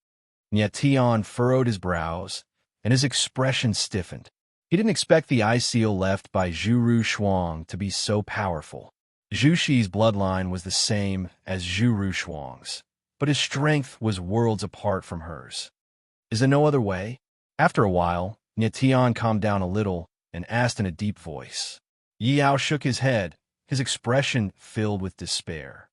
Tian furrowed his brows, and his expression stiffened. He didn't expect the eye seal left by Zhu Rushuang to be so powerful. Zhu Shi's bloodline was the same as Zhu Rushuang's, but his strength was worlds apart from hers. Is there no other way? After a while, Tian calmed down a little and asked in a deep voice. Yao shook his head, his expression filled with despair.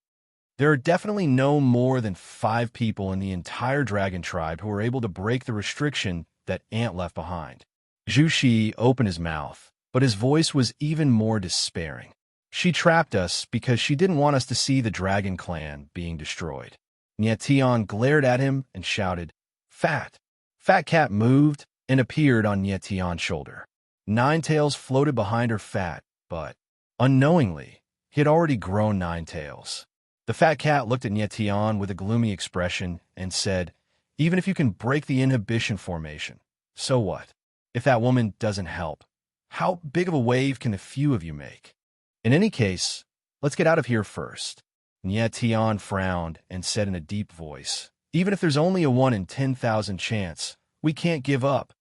There are definitely no more than 5 people in the entire dragon tribe who are able to break the restriction that Ant left behind. Zhu Shi opened his mouth, but his voice was even more despairing. She trapped us because she didn't want us to see the dragon clan being destroyed. Tian glared at him and shouted, Fat! Fat Cat moved and appeared on Tian's shoulder. Ninetails floated behind her fat, but, unknowingly, he had already grown 9 tails. The Fat Cat looked at Tian with a gloomy expression and said, Even if you can break the inhibition formation, so what? If that woman doesn't help, how big of a wave can a few of you make? In any case, let's get out of here first. Tian frowned and said in a deep voice, Even if there's only a 1 in 10,000 chance, we can't give up.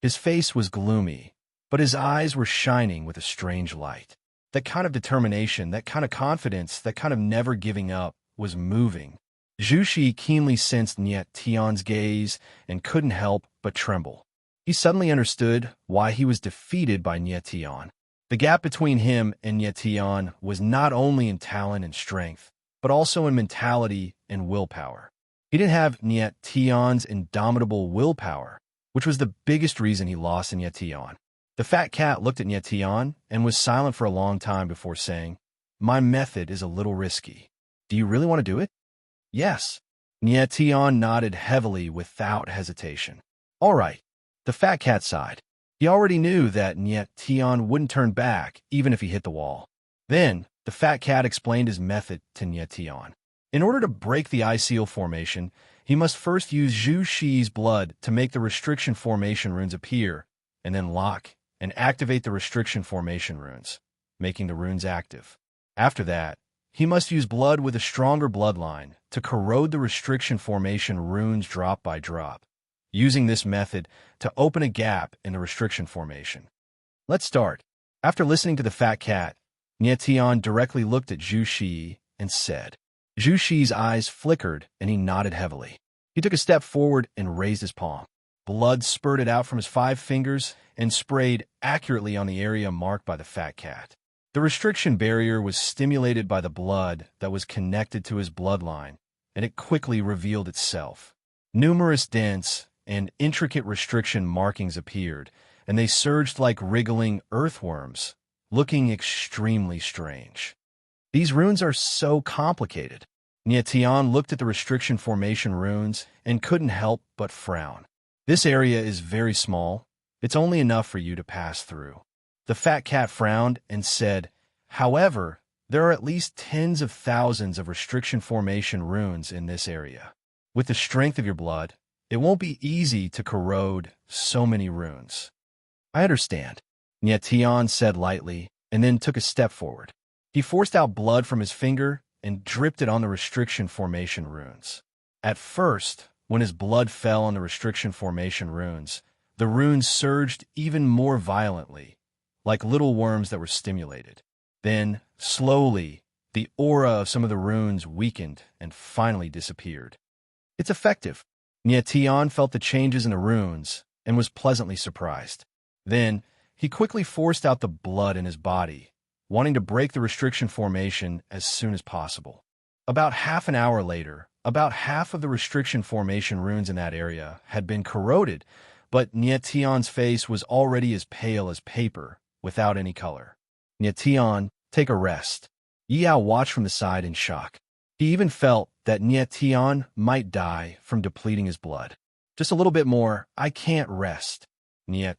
His face was gloomy, but his eyes were shining with a strange light. That kind of determination, that kind of confidence, that kind of never giving up was moving. Zhu Shi keenly sensed Tian's gaze and couldn't help but tremble. He suddenly understood why he was defeated by Tian. The gap between him and Tian was not only in talent and strength, but also in mentality and willpower. He didn't have Tian's indomitable willpower, which was the biggest reason he lost in Tian. The Fat Cat looked at Tian and was silent for a long time before saying, My method is a little risky. Do you really want to do it? Yes. Tian nodded heavily without hesitation. All right. The Fat Cat sighed. He already knew that Tian wouldn't turn back even if he hit the wall. Then, the Fat Cat explained his method to Tian. In order to break the eye seal formation, he must first use Zhu Shi's blood to make the restriction formation runes appear, and then lock and activate the restriction formation runes, making the runes active. After that, he must use blood with a stronger bloodline to corrode the restriction formation runes drop by drop, using this method to open a gap in the restriction formation. Let's start. After listening to the Fat Cat, Tian directly looked at Zhu Shi and said. Zhu Shi's eyes flickered and he nodded heavily. He took a step forward and raised his palm. Blood spurted out from his 5 fingers and sprayed accurately on the area marked by the Fat Cat. The restriction barrier was stimulated by the blood that was connected to his bloodline, and it quickly revealed itself. Numerous dense and intricate restriction markings appeared, and they surged like wriggling earthworms, looking extremely strange. These runes are so complicated. Tian looked at the restriction formation runes and couldn't help but frown. This area is very small. It's only enough for you to pass through. The Fat Cat frowned and said, However, there are at least tens of thousands of restriction formation runes in this area. With the strength of your blood, it won't be easy to corrode so many runes. I understand, Tian said lightly, and then took a step forward. He forced out blood from his finger and dripped it on the restriction formation runes. At first, when his blood fell on the restriction formation runes, the runes surged even more violently, like little worms that were stimulated. Then, slowly, the aura of some of the runes weakened and finally disappeared. It's effective. Tian felt the changes in the runes and was pleasantly surprised. Then, he quickly forced out the blood in his body, wanting to break the restriction formation as soon as possible. About half an hour later, about half of the restriction formation runes in that area had been corroded, but Tian's face was already as pale as paper, without any color. Tian, take a rest. Yao watched from the side in shock. He even felt that Tian might die from depleting his blood. Just a little bit more, I can't rest.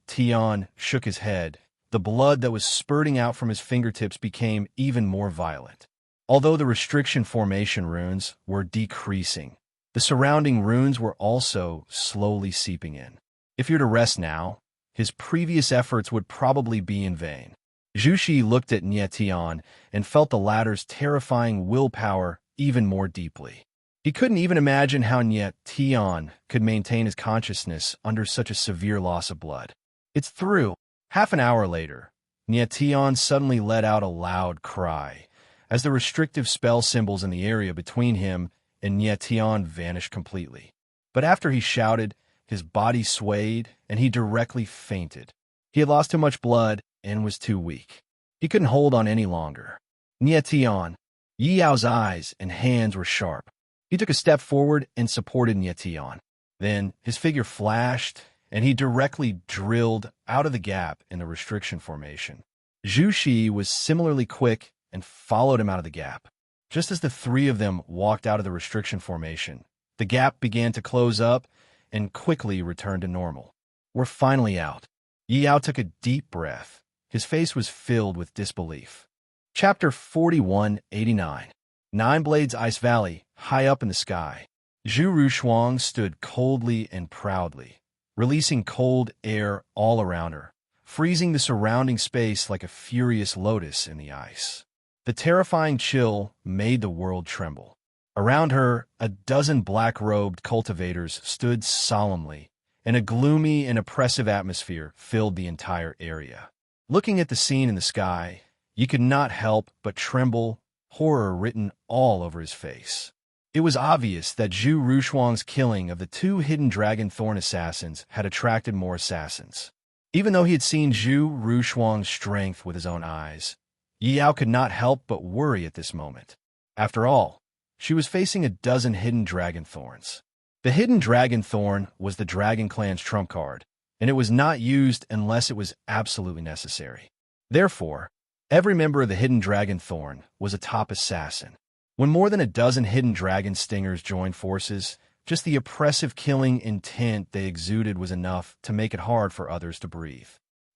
Tian shook his head. The blood that was spurting out from his fingertips became even more violent. Although the restriction formation runes were decreasing, the surrounding runes were also slowly seeping in. If you're to rest now, his previous efforts would probably be in vain. Zhu Shi looked at Tian and felt the latter's terrifying willpower even more deeply. He couldn't even imagine how Niet Tion could maintain his consciousness under such a severe loss of blood. It's through. Half an hour later, Niet Tion suddenly let out a loud cry, as the restrictive spell symbols in the area between him and Niet Tion vanished completely. But after he shouted, his body swayed, and he directly fainted. He had lost too much blood and was too weak. He couldn't hold on any longer. Niet Tion. Yi Yao's eyes and hands were sharp. He took a step forward and supported Niet Tion. Then his figure flashed, and he directly drilled out of the gap in the restriction formation. Zhu Shi was similarly quick and followed him out of the gap. Just as the three of them walked out of the restriction formation, the gap began to close up and quickly returned to normal. We're finally out. Yi Yao took a deep breath. His face was filled with disbelief. Chapter 4189. Nine Blades Ice Valley, high up in the sky. Zhu Rushuang stood coldly and proudly, releasing cold air all around her, freezing the surrounding space like a furious lotus in the ice. The terrifying chill made the world tremble. Around her, a dozen black-robed cultivators stood solemnly, and a gloomy and oppressive atmosphere filled the entire area. Looking at the scene in the sky, you could not help but tremble, horror written all over his face. It was obvious that Zhu Rushuang's killing of the two hidden dragon thorn assassins had attracted more assassins. Even though he had seen Zhu Rushuang's strength with his own eyes, Yi Yao could not help but worry at this moment. After all, she was facing a dozen hidden dragon thorns. The hidden dragon thorn was the Dragon Clan's trump card, and it was not used unless it was absolutely necessary. Therefore, every member of the hidden dragon thorn was a top assassin. When more than a dozen hidden dragon stingers joined forces, just the oppressive killing intent they exuded was enough to make it hard for others to breathe.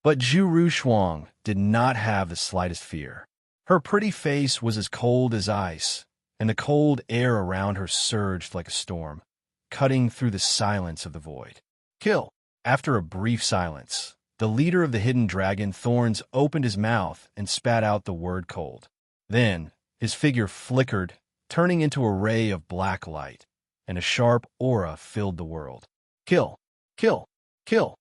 But Zhu Rushuang did not have the slightest fear. Her pretty face was as cold as ice, and the cold air around her surged like a storm, cutting through the silence of the void. Kill! After a brief silence, the leader of the hidden dragon thorns opened his mouth and spat out the word cold. Then, his figure flickered, turning into a ray of black light, and a sharp aura filled the world. Kill! Kill! Kill!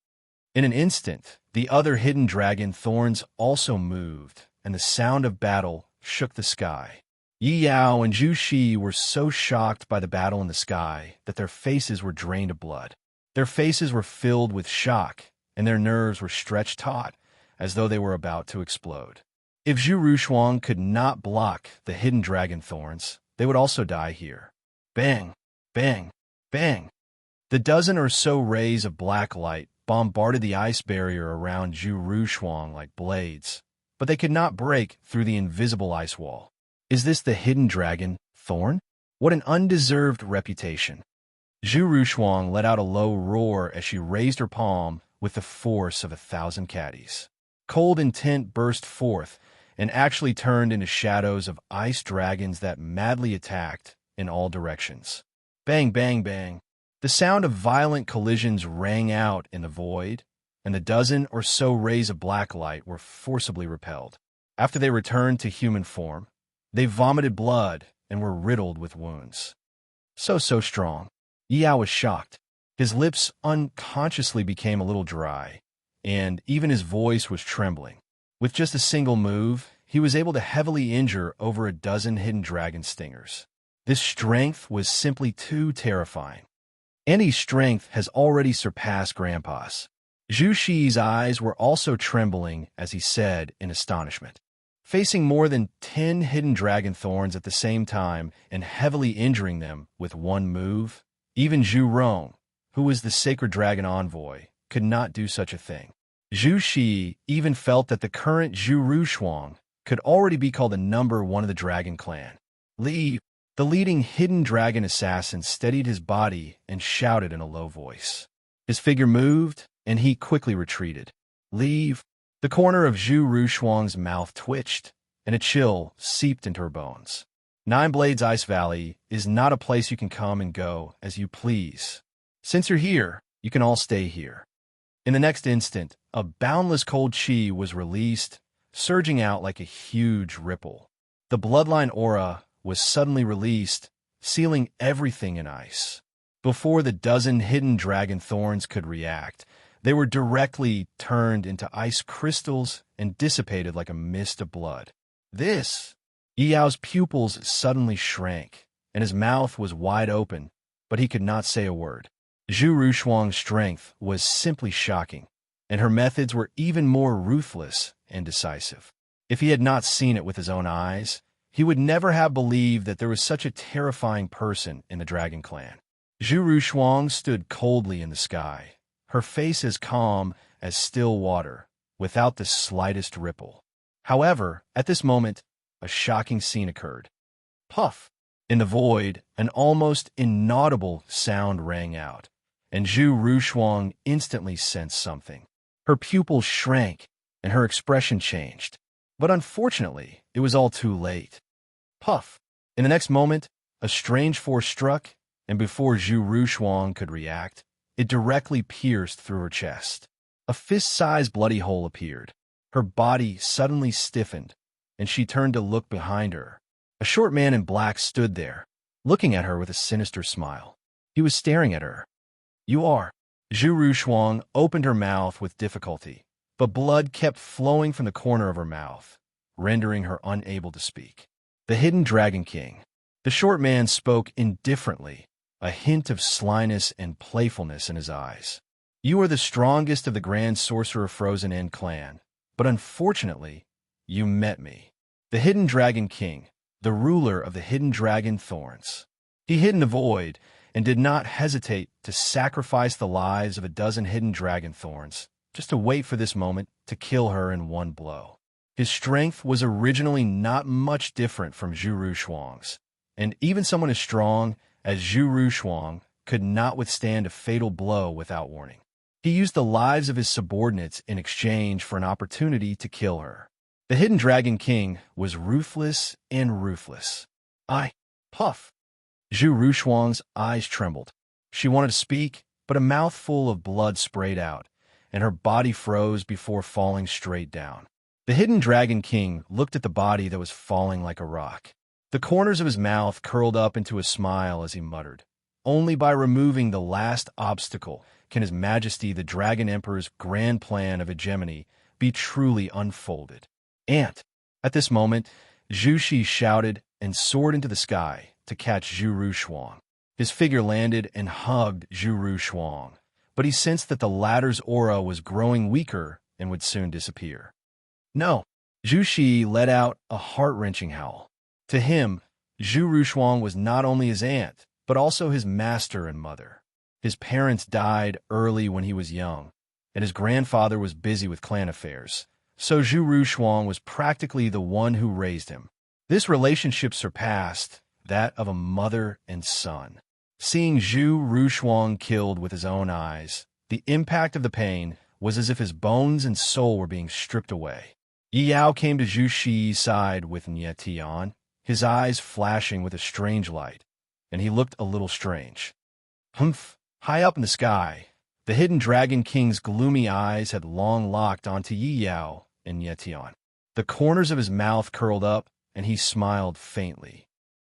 In an instant, the other hidden dragon thorns also moved, and the sound of battle shook the sky. Yi Yao and Zhu Shi were so shocked by the battle in the sky that their faces were drained of blood. Their faces were filled with shock, and their nerves were stretched taut, as though they were about to explode. If Zhu Rushuang could not block the hidden dragon thorns, they would also die here. Bang! Bang! Bang! The dozen or so rays of black light bombarded the ice barrier around Zhu Rushuang like blades, but they could not break through the invisible ice wall. Is this the hidden dragon, Thorn? What an undeserved reputation. Zhu Rushuang let out a low roar as she raised her palm with the force of 1,000 caddies. Cold intent burst forth and actually turned into shadows of ice dragons that madly attacked in all directions. Bang, bang, bang. The sound of violent collisions rang out in the void, and the dozen or so rays of black light were forcibly repelled. After they returned to human form, they vomited blood and were riddled with wounds. So strong. Yi Yao was shocked. His lips unconsciously became a little dry, and even his voice was trembling. With just a single move, he was able to heavily injure over a dozen hidden dragon stingers. This strength was simply too terrifying. Andy's strength has already surpassed Grandpa's. Zhu Shi's eyes were also trembling as he said in astonishment. Facing more than 10 hidden dragon thorns at the same time and heavily injuring them with one move, even Zhu Rong, who was the sacred dragon envoy, could not do such a thing. Zhu Shi even felt that the current Zhu Rushuang could already be called the number one of the dragon clan. Leave! The leading hidden dragon assassin steadied his body and shouted in a low voice. His figure moved, and he quickly retreated. Leave! The corner of Zhu Rushuang's mouth twitched, and a chill seeped into her bones. Nine Blades Ice Valley is not a place you can come and go as you please. Since you're here, you can all stay here. In the next instant, a boundless cold chi was released, surging out like a huge ripple. The bloodline aura was suddenly released, sealing everything in ice. Before the dozen hidden dragon thorns could react, they were directly turned into ice crystals and dissipated like a mist of blood. This! Yao's pupils suddenly shrank, and his mouth was wide open, but he could not say a word. Zhu Rushuang's strength was simply shocking, and her methods were even more ruthless and decisive. If he had not seen it with his own eyes, he would never have believed that there was such a terrifying person in the Dragon Clan. Zhu Rushuang stood coldly in the sky, her face as calm as still water, without the slightest ripple. However, at this moment, a shocking scene occurred. Puff! In the void, an almost inaudible sound rang out, and Zhu Rushuang instantly sensed something. Her pupils shrank, and her expression changed. But unfortunately, it was all too late. Puff! In the next moment, a strange force struck, and before Zhu Rushuang could react, it directly pierced through her chest. A fist-sized bloody hole appeared. Her body suddenly stiffened, and she turned to look behind her. A short man in black stood there, looking at her with a sinister smile. He was staring at her. "You are." Zhu Rushuang opened her mouth with difficulty, but blood kept flowing from the corner of her mouth, rendering her unable to speak. "The Hidden Dragon King." The short man spoke indifferently, a hint of slyness and playfulness in his eyes. "You are the strongest of the Grand Sorcerer Frozen End clan, but unfortunately, you met me. The Hidden Dragon King, the ruler of the Hidden Dragon Thorns." He hid in the void and did not hesitate to sacrifice the lives of a dozen hidden dragon thorns, just to wait for this moment to kill her in one blow. His strength was originally not much different from Zhu Rushuang's, and even someone as strong as Zhu Rushuang could not withstand a fatal blow without warning. He used the lives of his subordinates in exchange for an opportunity to kill her. The Hidden Dragon King was ruthless and ruthless. Puff! Zhu Rushuang's eyes trembled. She wanted to speak, but a mouthful of blood sprayed out, and her body froze before falling straight down. The Hidden Dragon King looked at the body that was falling like a rock. The corners of his mouth curled up into a smile as he muttered, "Only by removing the last obstacle can His Majesty the Dragon Emperor's grand plan of hegemony be truly unfolded." "Ant!" At this moment, Zhu Shi shouted and soared into the sky to catch Zhu Rushuang. His figure landed and hugged Zhu Rushuang, but he sensed that the latter's aura was growing weaker and would soon disappear. "No!" Zhu Shi let out a heart-wrenching howl. To him, Zhu Rushuang was not only his aunt, but also his master and mother. His parents died early when he was young, and his grandfather was busy with clan affairs, so Zhu Rushuang was practically the one who raised him. This relationship surpassed that of a mother and son. Seeing Zhu Rushuang killed with his own eyes, the impact of the pain was as if his bones and soul were being stripped away. Yao came to Zhu Shi's side with Nie Tian, his eyes flashing with a strange light, and he looked a little strange. Humph! High up in the sky, the Hidden Dragon King's gloomy eyes had long locked onto Yao and Nie Tian. The corners of his mouth curled up, and he smiled faintly.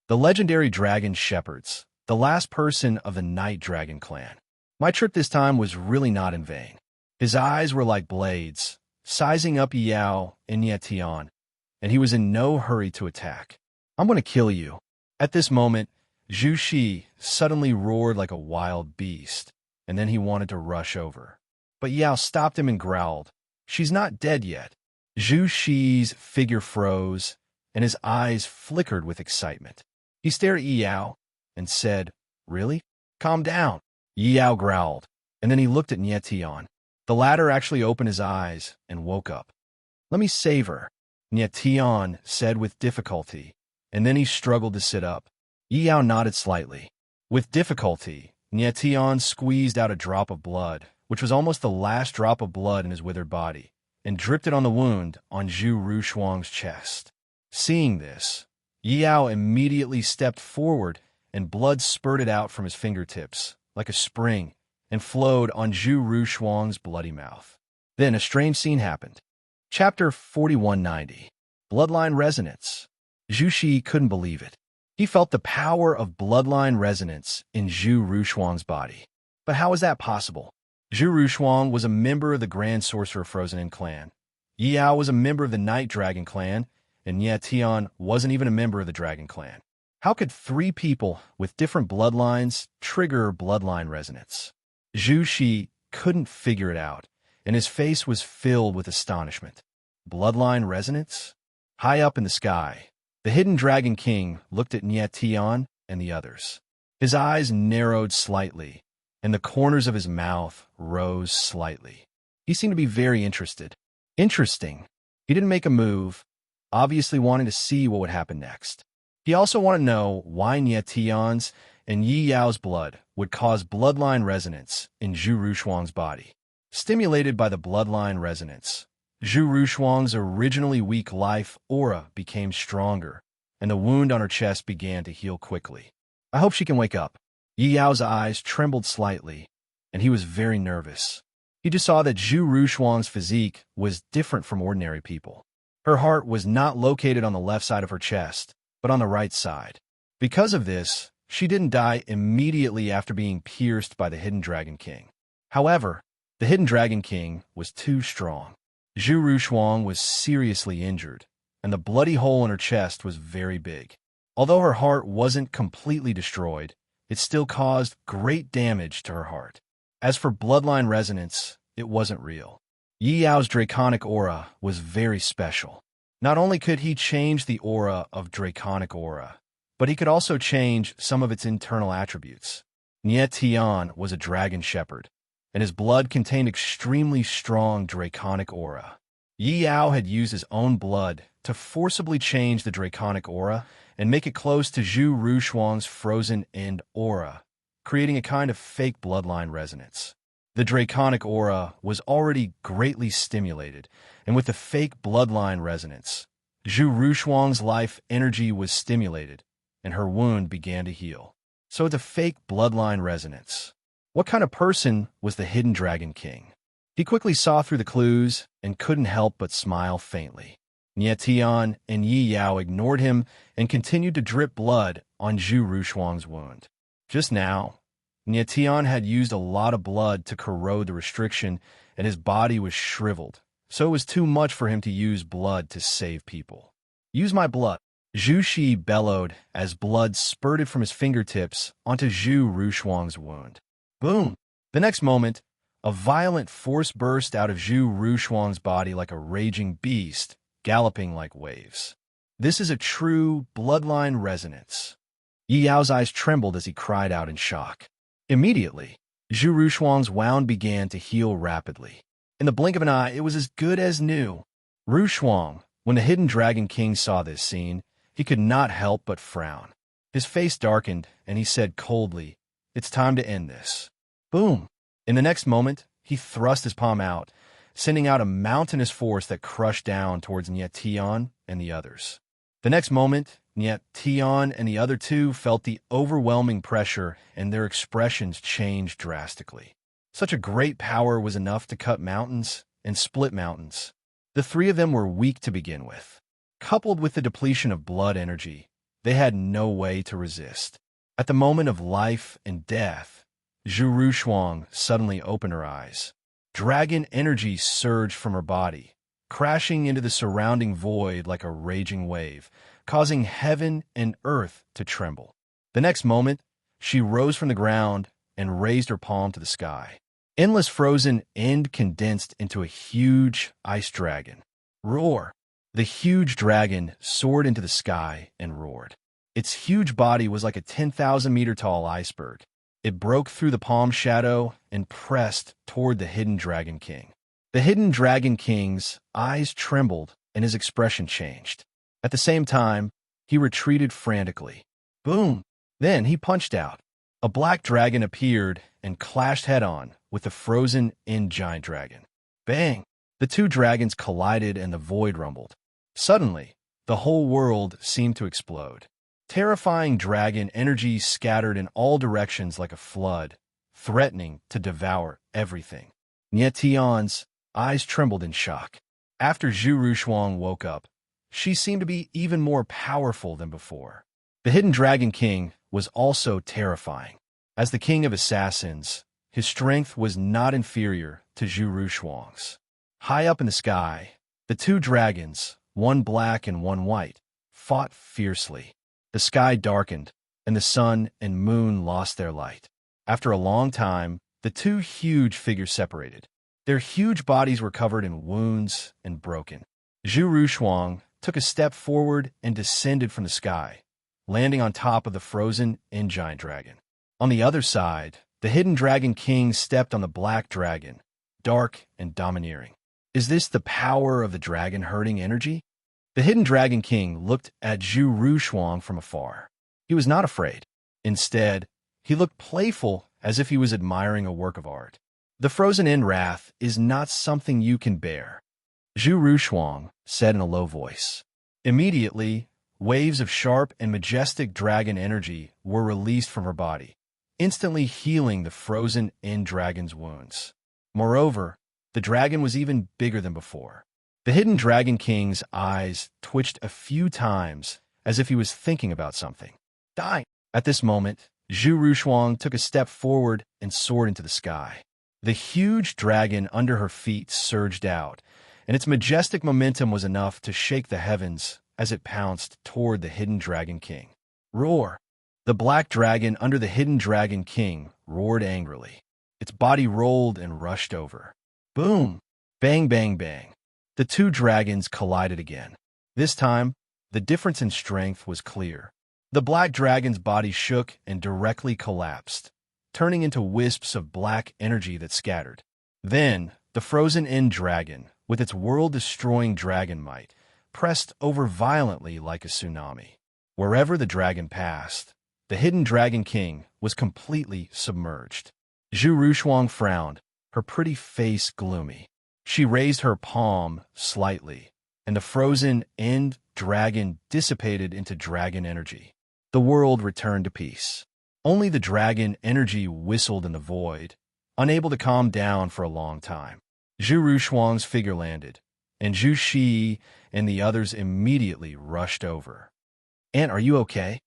The legendary dragon shepherds, the last person of the Night Dragon clan. My trip this time was really not in vain. His eyes were like blades, sizing up Yao and Nie Tian, and he was in no hurry to attack. "I'm going to kill you." At this moment, Zhu Shi suddenly roared like a wild beast, and then he wanted to rush over. But Yao stopped him and growled, "She's not dead yet." Zhu Shi's figure froze, and his eyes flickered with excitement. He stared at Yao and said, "Really? Calm down." Yao growled, and then he looked at Nie Tian. The latter actually opened his eyes and woke up. "Let me save her," Nie Tian said with difficulty, and then he struggled to sit up. Yao nodded slightly. With difficulty, Nie Tian squeezed out a drop of blood, which was almost the last drop of blood in his withered body, and dripped it on the wound on Zhu Rushuang's chest. Seeing this, Yao immediately stepped forward, and blood spurted out from his fingertips, like a spring, and flowed on Zhu Rushuang's bloody mouth. Then a strange scene happened. Chapter 4190. Bloodline Resonance. Zhu Shi couldn't believe it. He felt the power of bloodline resonance in Zhu Rushuang's body. But how was that possible? Zhu Rushuang was a member of the Grand Sorcerer Frozen clan. Yi Yao was a member of the Night Dragon clan, and Ye Tian wasn't even a member of the Dragon clan. How could three people with different bloodlines trigger bloodline resonance? Zhu Shi couldn't figure it out, and his face was filled with astonishment. Bloodline resonance? High up in the sky, the hidden Dragon King looked at Nye Tian and the others. His eyes narrowed slightly, and the corners of his mouth rose slightly. He seemed to be very interested. Interesting. He didn't make a move, obviously wanting to see what would happen next. He also wanted to know why Nye Tian's and Yi Yao's blood would cause bloodline resonance in Zhu Rushuang's body. Stimulated by the bloodline resonance, Zhu Rushuang's originally weak life aura became stronger, and the wound on her chest began to heal quickly. I hope she can wake up. Yi Yao's eyes trembled slightly, and he was very nervous. He just saw that Zhu Rushuang's physique was different from ordinary people. Her heart was not located on the left side of her chest, but on the right side. Because of this, she didn't die immediately after being pierced by the Hidden Dragon King. However, the Hidden Dragon King was too strong. Zhu Rushuang was seriously injured, and the bloody hole in her chest was very big. Although her heart wasn't completely destroyed, it still caused great damage to her heart. As for bloodline resonance, it wasn't real. Yi Yao's draconic aura was very special. Not only could he change the aura of draconic aura, but he could also change some of its internal attributes. Nye Tian was a dragon shepherd, and his blood contained extremely strong draconic aura. Yi Yao had used his own blood to forcibly change the draconic aura and make it close to Zhu Rushuang's frozen end aura, creating a kind of fake bloodline resonance. The draconic aura was already greatly stimulated, and with the fake bloodline resonance, Zhu Rushuang's life energy was stimulated, and her wound began to heal. So the fake bloodline resonance. What kind of person was the Hidden Dragon King? He quickly saw through the clues and couldn't help but smile faintly. Nye Tian and Yi Yao ignored him and continued to drip blood on Zhu Rushuang's wound. Just now, Nye Tian had used a lot of blood to corrode the restriction, and his body was shriveled, so it was too much for him to use blood to save people. Use my blood, Zhu Shi bellowed as blood spurted from his fingertips onto Zhu Rushuang's wound. Boom! The next moment, a violent force burst out of Zhu Rushuang's body like a raging beast, galloping like waves. This is a true bloodline resonance. Yi Yao's eyes trembled as he cried out in shock. Immediately, Zhu Rushuang's wound began to heal rapidly. In the blink of an eye, it was as good as new. Rushuang, when the Hidden Dragon King saw this scene, he could not help but frown. His face darkened, and he said coldly, "It's time to end this." Boom! In the next moment, he thrust his palm out, sending out a mountainous force that crushed down towards Nye Tian and the others. The next moment, Nye Tian and the other two felt the overwhelming pressure, and their expressions changed drastically. Such a great power was enough to cut mountains and split mountains. The three of them were weak to begin with. Coupled with the depletion of blood energy, they had no way to resist. At the moment of life and death, Zhu Rushuang suddenly opened her eyes. Dragon energy surged from her body, crashing into the surrounding void like a raging wave, causing heaven and earth to tremble. The next moment, she rose from the ground and raised her palm to the sky. Endless frozen end condensed into a huge ice dragon. Roar! The huge dragon soared into the sky and roared. Its huge body was like a 10,000-meter-tall iceberg. It broke through the palm shadow and pressed toward the Hidden Dragon King. The Hidden Dragon King's eyes trembled and his expression changed. At the same time, he retreated frantically. Boom! Then he punched out. A black dragon appeared and clashed head-on with the frozen end giant dragon. Bang! The two dragons collided and the void rumbled. Suddenly, the whole world seemed to explode. Terrifying dragon energy scattered in all directions like a flood, threatening to devour everything. Nye Tian's eyes trembled in shock. After Zhu Rushuang woke up, she seemed to be even more powerful than before. The Hidden Dragon King was also terrifying. As the king of assassins, his strength was not inferior to Zhu Rushuang's. High up in the sky, the two dragons, one black and one white, fought fiercely. The sky darkened, and the sun and moon lost their light. After a long time, the two huge figures separated. Their huge bodies were covered in wounds and broken. Zhu Rushuang took a step forward and descended from the sky, landing on top of the frozen giant dragon. On the other side, the Hidden Dragon King stepped on the black dragon, dark and domineering. Is this the power of the dragon-herding energy? The Hidden Dragon King looked at Zhu Rushuang from afar. He was not afraid. Instead, he looked playful, as if he was admiring a work of art. The frozen wrath is not something you can bear, Zhu Rushuang said in a low voice. Immediately, waves of sharp and majestic dragon energy were released from her body, instantly healing the frozen dragon's wounds. Moreover, the dragon was even bigger than before. The Hidden Dragon King's eyes twitched a few times, as if he was thinking about something. Die! At this moment, Zhu Rushuang took a step forward and soared into the sky. The huge dragon under her feet surged out, and its majestic momentum was enough to shake the heavens as it pounced toward the Hidden Dragon King. Roar! The black dragon under the Hidden Dragon King roared angrily. Its body rolled and rushed over. Boom! Bang, bang, bang. The two dragons collided again. This time, the difference in strength was clear. The black dragon's body shook and directly collapsed, turning into wisps of black energy that scattered. Then, the frozen dragon, with its world-destroying dragon might, pressed over violently like a tsunami. Wherever the dragon passed, the Hidden Dragon King was completely submerged. Zhu Rushuang frowned, her pretty face gloomy. She raised her palm slightly, and the frozen dragon dissipated into dragon energy. The world returned to peace. Only the dragon energy whistled in the void, unable to calm down for a long time. Zhu Rushuang's figure landed, and Zhu Shi and the others immediately rushed over. "Aunt, are you okay?"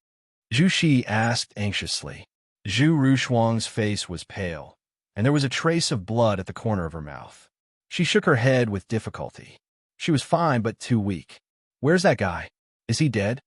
Zhu Shi asked anxiously. Zhu Rushuang's face was pale, and there was a trace of blood at the corner of her mouth. She shook her head with difficulty. She was fine, but too weak. "Where's that guy? Is he dead?"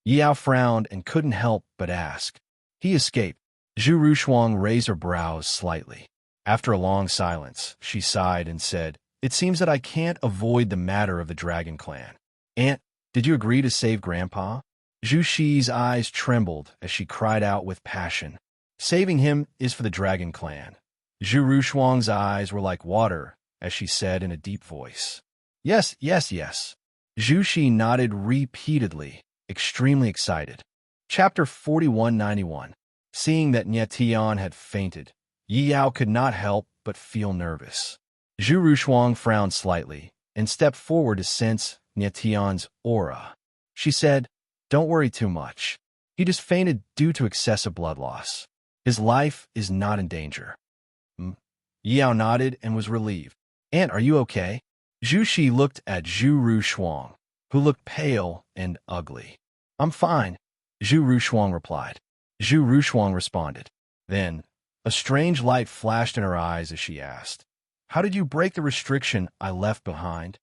Yao frowned and couldn't help but ask. "He escaped." Zhu Rushuang raised her brows slightly. After a long silence, she sighed and said, "It seems that I can't avoid the matter of the Dragon Clan. Aunt, did you agree to save Grandpa?" Zhu Shi's eyes trembled as she cried out with passion. "Saving him is for the Dragon Clan." Zhu Rushuang's eyes were like water as she said in a deep voice, "Yes, yes, yes." Zhu Shi nodded repeatedly, extremely excited. Chapter 4191. Seeing that Tian had fainted, Yao could not help but feel nervous. Zhu Rushuang frowned slightly and stepped forward to sense Tian's aura. She said, "Don't worry too much. He just fainted due to excessive blood loss. His life is not in danger." Yao nodded and was relieved. "Aunt, are you okay?" Zhu Shi looked at Zhu Rushuang, who looked pale and ugly. "I'm fine," Zhu Rushuang replied. Zhu Rushuang responded. Then, a strange light flashed in her eyes as she asked, "How did you break the restriction I left behind?"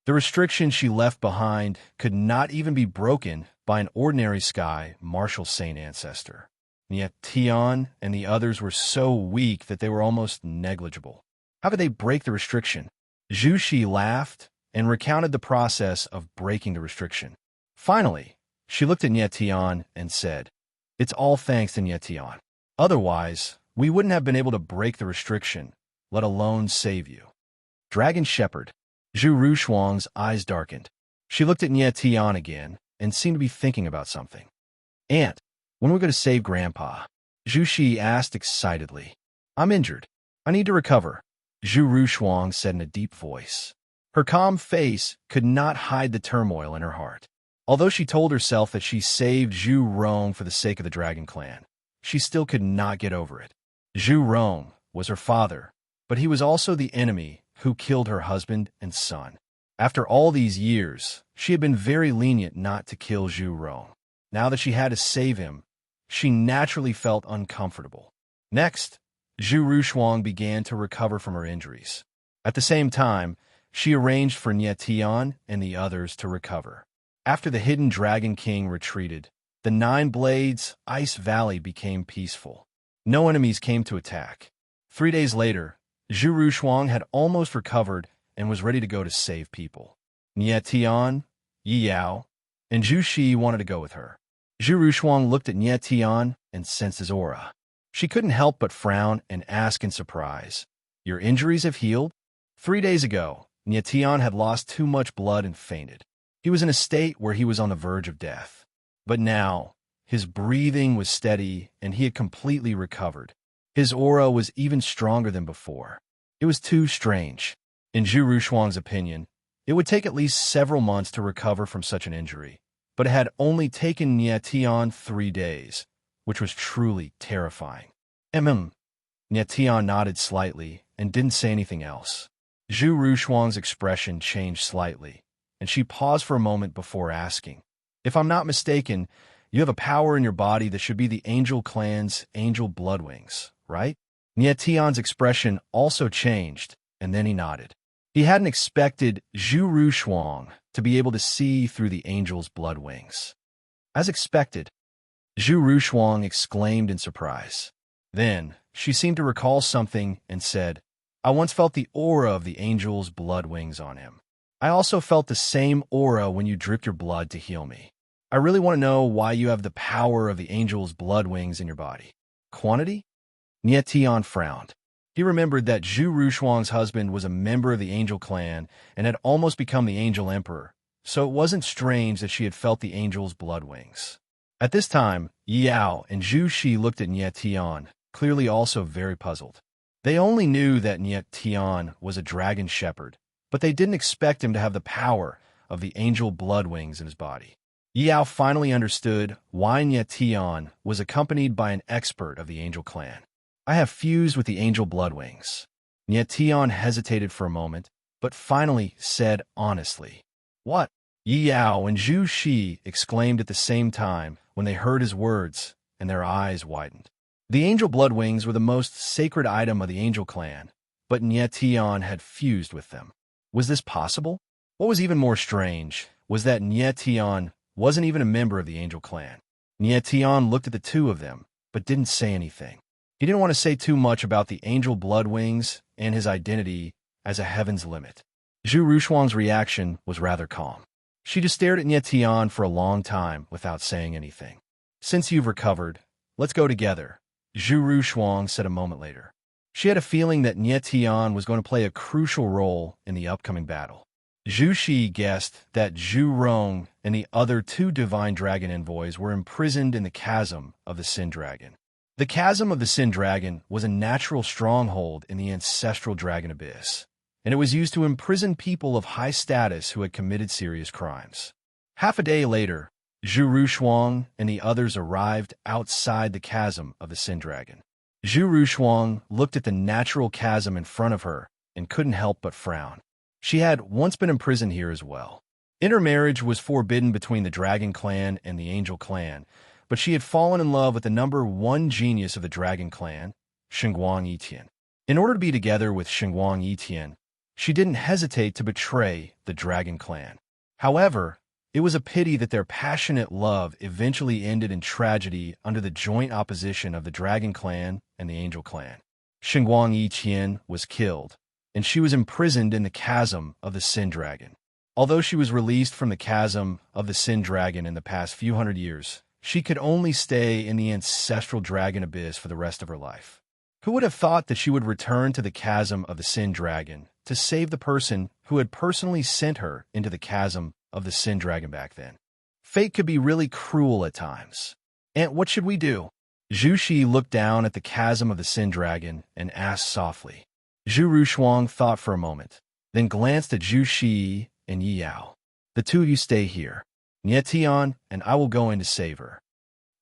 The restriction she left behind could not even be broken by an ordinary sky martial saint ancestor. And yet Tian and the others were so weak that they were almost negligible. How could they break the restriction? Zhu Shi laughed and recounted the process of breaking the restriction. Finally, she looked at Tian and said, "It's all thanks to Tian. Otherwise, we wouldn't have been able to break the restriction, let alone save you." Dragon Shepherd. Zhu Rushuang's eyes darkened. She looked at Tian again and seemed to be thinking about something. "Aunt, when are we going to save Grandpa?" Zhu Shi asked excitedly. "I'm injured. I need to recover," Zhu Rushuang said in a deep voice. Her calm face could not hide the turmoil in her heart. Although she told herself that she saved Zhu Rong for the sake of the Dragon Clan, she still could not get over it. Zhu Rong was her father, but he was also the enemy who killed her husband and son. After all these years, she had been very lenient not to kill Zhu Rong. Now that she had to save him, she naturally felt uncomfortable. Next, Zhu Rushuang began to recover from her injuries. At the same time, she arranged for Nie Tian and the others to recover. After the hidden Dragon King retreated, the Nine Blades Ice Valley became peaceful. No enemies came to attack. 3 days later, Zhu Rushuang had almost recovered and was ready to go to save people. Nie Tian, Yi Yao, and Zhu Shi wanted to go with her. Zhu Rushuang looked at Nie Tian and sensed his aura. She couldn't help but frown and ask in surprise, "Your injuries have healed?" 3 days ago, Nie Tian had lost too much blood and fainted. He was in a state where he was on the verge of death. But now, his breathing was steady and he had completely recovered. His aura was even stronger than before. It was too strange. In Zhu Rushuang's opinion, it would take at least several months to recover from such an injury, but it had only taken Nie Tian 3 days, which was truly terrifying. Nie Tian nodded slightly and didn't say anything else. Zhu Rushuang's expression changed slightly, and she paused for a moment before asking, "If I'm not mistaken, you have a power in your body that should be the Angel Clan's Angel Bloodwings, right?" Nie Tian's expression also changed, and then he nodded. He hadn't expected Zhu Rushuang to be able to see through the Angel's Bloodwings. As expected, Zhu Rushuang exclaimed in surprise. Then, she seemed to recall something and said, "I once felt the aura of the Angel's Bloodwings on him. I also felt the same aura when you dripped your blood to heal me. I really want to know why you have the power of the Angel's Bloodwings in your body. Quantity?" Nie Tian frowned. He remembered that Zhu Rushuang's husband was a member of the Angel Clan and had almost become the Angel Emperor, so it wasn't strange that she had felt the Angel's Bloodwings. At this time, Yi Yao and Zhu Shi looked at Nie Tian, clearly also very puzzled. They only knew that Nie Tian was a dragon shepherd, but they didn't expect him to have the power of the Angel Bloodwings in his body. Yi Yao finally understood why Nie Tian was accompanied by an expert of the Angel Clan. "I have fused with the Angel Bloodwings." Nie Tian hesitated for a moment, but finally said honestly, "What?" Yi Yao and Zhu Shi exclaimed at the same time when they heard his words, and their eyes widened. The Angel Bloodwings were the most sacred item of the Angel Clan, but Nie Tian had fused with them. Was this possible? What was even more strange was that Nie Tian wasn't even a member of the Angel Clan. Nie Tian looked at the two of them, but didn't say anything. He didn't want to say too much about the Angel Bloodwings and his identity as a heaven's limit. Zhu Rushuang's reaction was rather calm. She just stared at Nie Tian for a long time without saying anything. "Since you've recovered, let's go together," Zhu Rushuang said a moment later. She had a feeling that Nie Tian was going to play a crucial role in the upcoming battle. Zhu Shi guessed that Zhu Rong and the other 2 divine dragon envoys were imprisoned in the chasm of the Sin Dragon. The chasm of the Sin Dragon was a natural stronghold in the ancestral dragon abyss, and it was used to imprison people of high status who had committed serious crimes. Half a day later, Zhu Rushuang and the others arrived outside the chasm of the Sin Dragon. Zhu Rushuang looked at the natural chasm in front of her and couldn't help but frown. She had once been imprisoned here as well. Intermarriage was forbidden between the Dragon Clan and the Angel Clan, but she had fallen in love with the number 1 genius of the Dragon Clan, Xinguang Yitian. In order to be together with Xinguang Yitian, she didn't hesitate to betray the Dragon Clan. However, it was a pity that their passionate love eventually ended in tragedy under the joint opposition of the Dragon Clan and the Angel Clan. Xinguang Yitian was killed, and she was imprisoned in the chasm of the Sin Dragon. Although she was released from the chasm of the Sin Dragon in the past few hundred years, she could only stay in the ancestral dragon abyss for the rest of her life. Who would have thought that she would return to the chasm of the Sin Dragon to save the person who had personally sent her into the chasm of the Sin Dragon back then? Fate could be really cruel at times. "And what should we do?" Zhu Shi looked down at the chasm of the Sin Dragon and asked softly. Zhu Rushuang thought for a moment, then glanced at Zhu Shi and Yi Yao. "The 2 of you stay here. Nie Tian and I will go in to save her."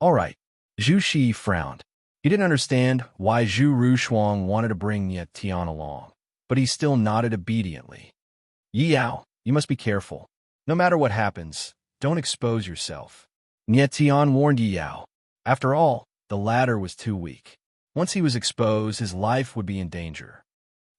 "All right." Zhu Shi frowned. He didn't understand why Zhu Rushuang wanted to bring Nie Tian along, but he still nodded obediently. "Yi Yao, you must be careful. No matter what happens, don't expose yourself. Nietian warned Yao. After all, the latter was too weak. Once he was exposed, his life would be in danger.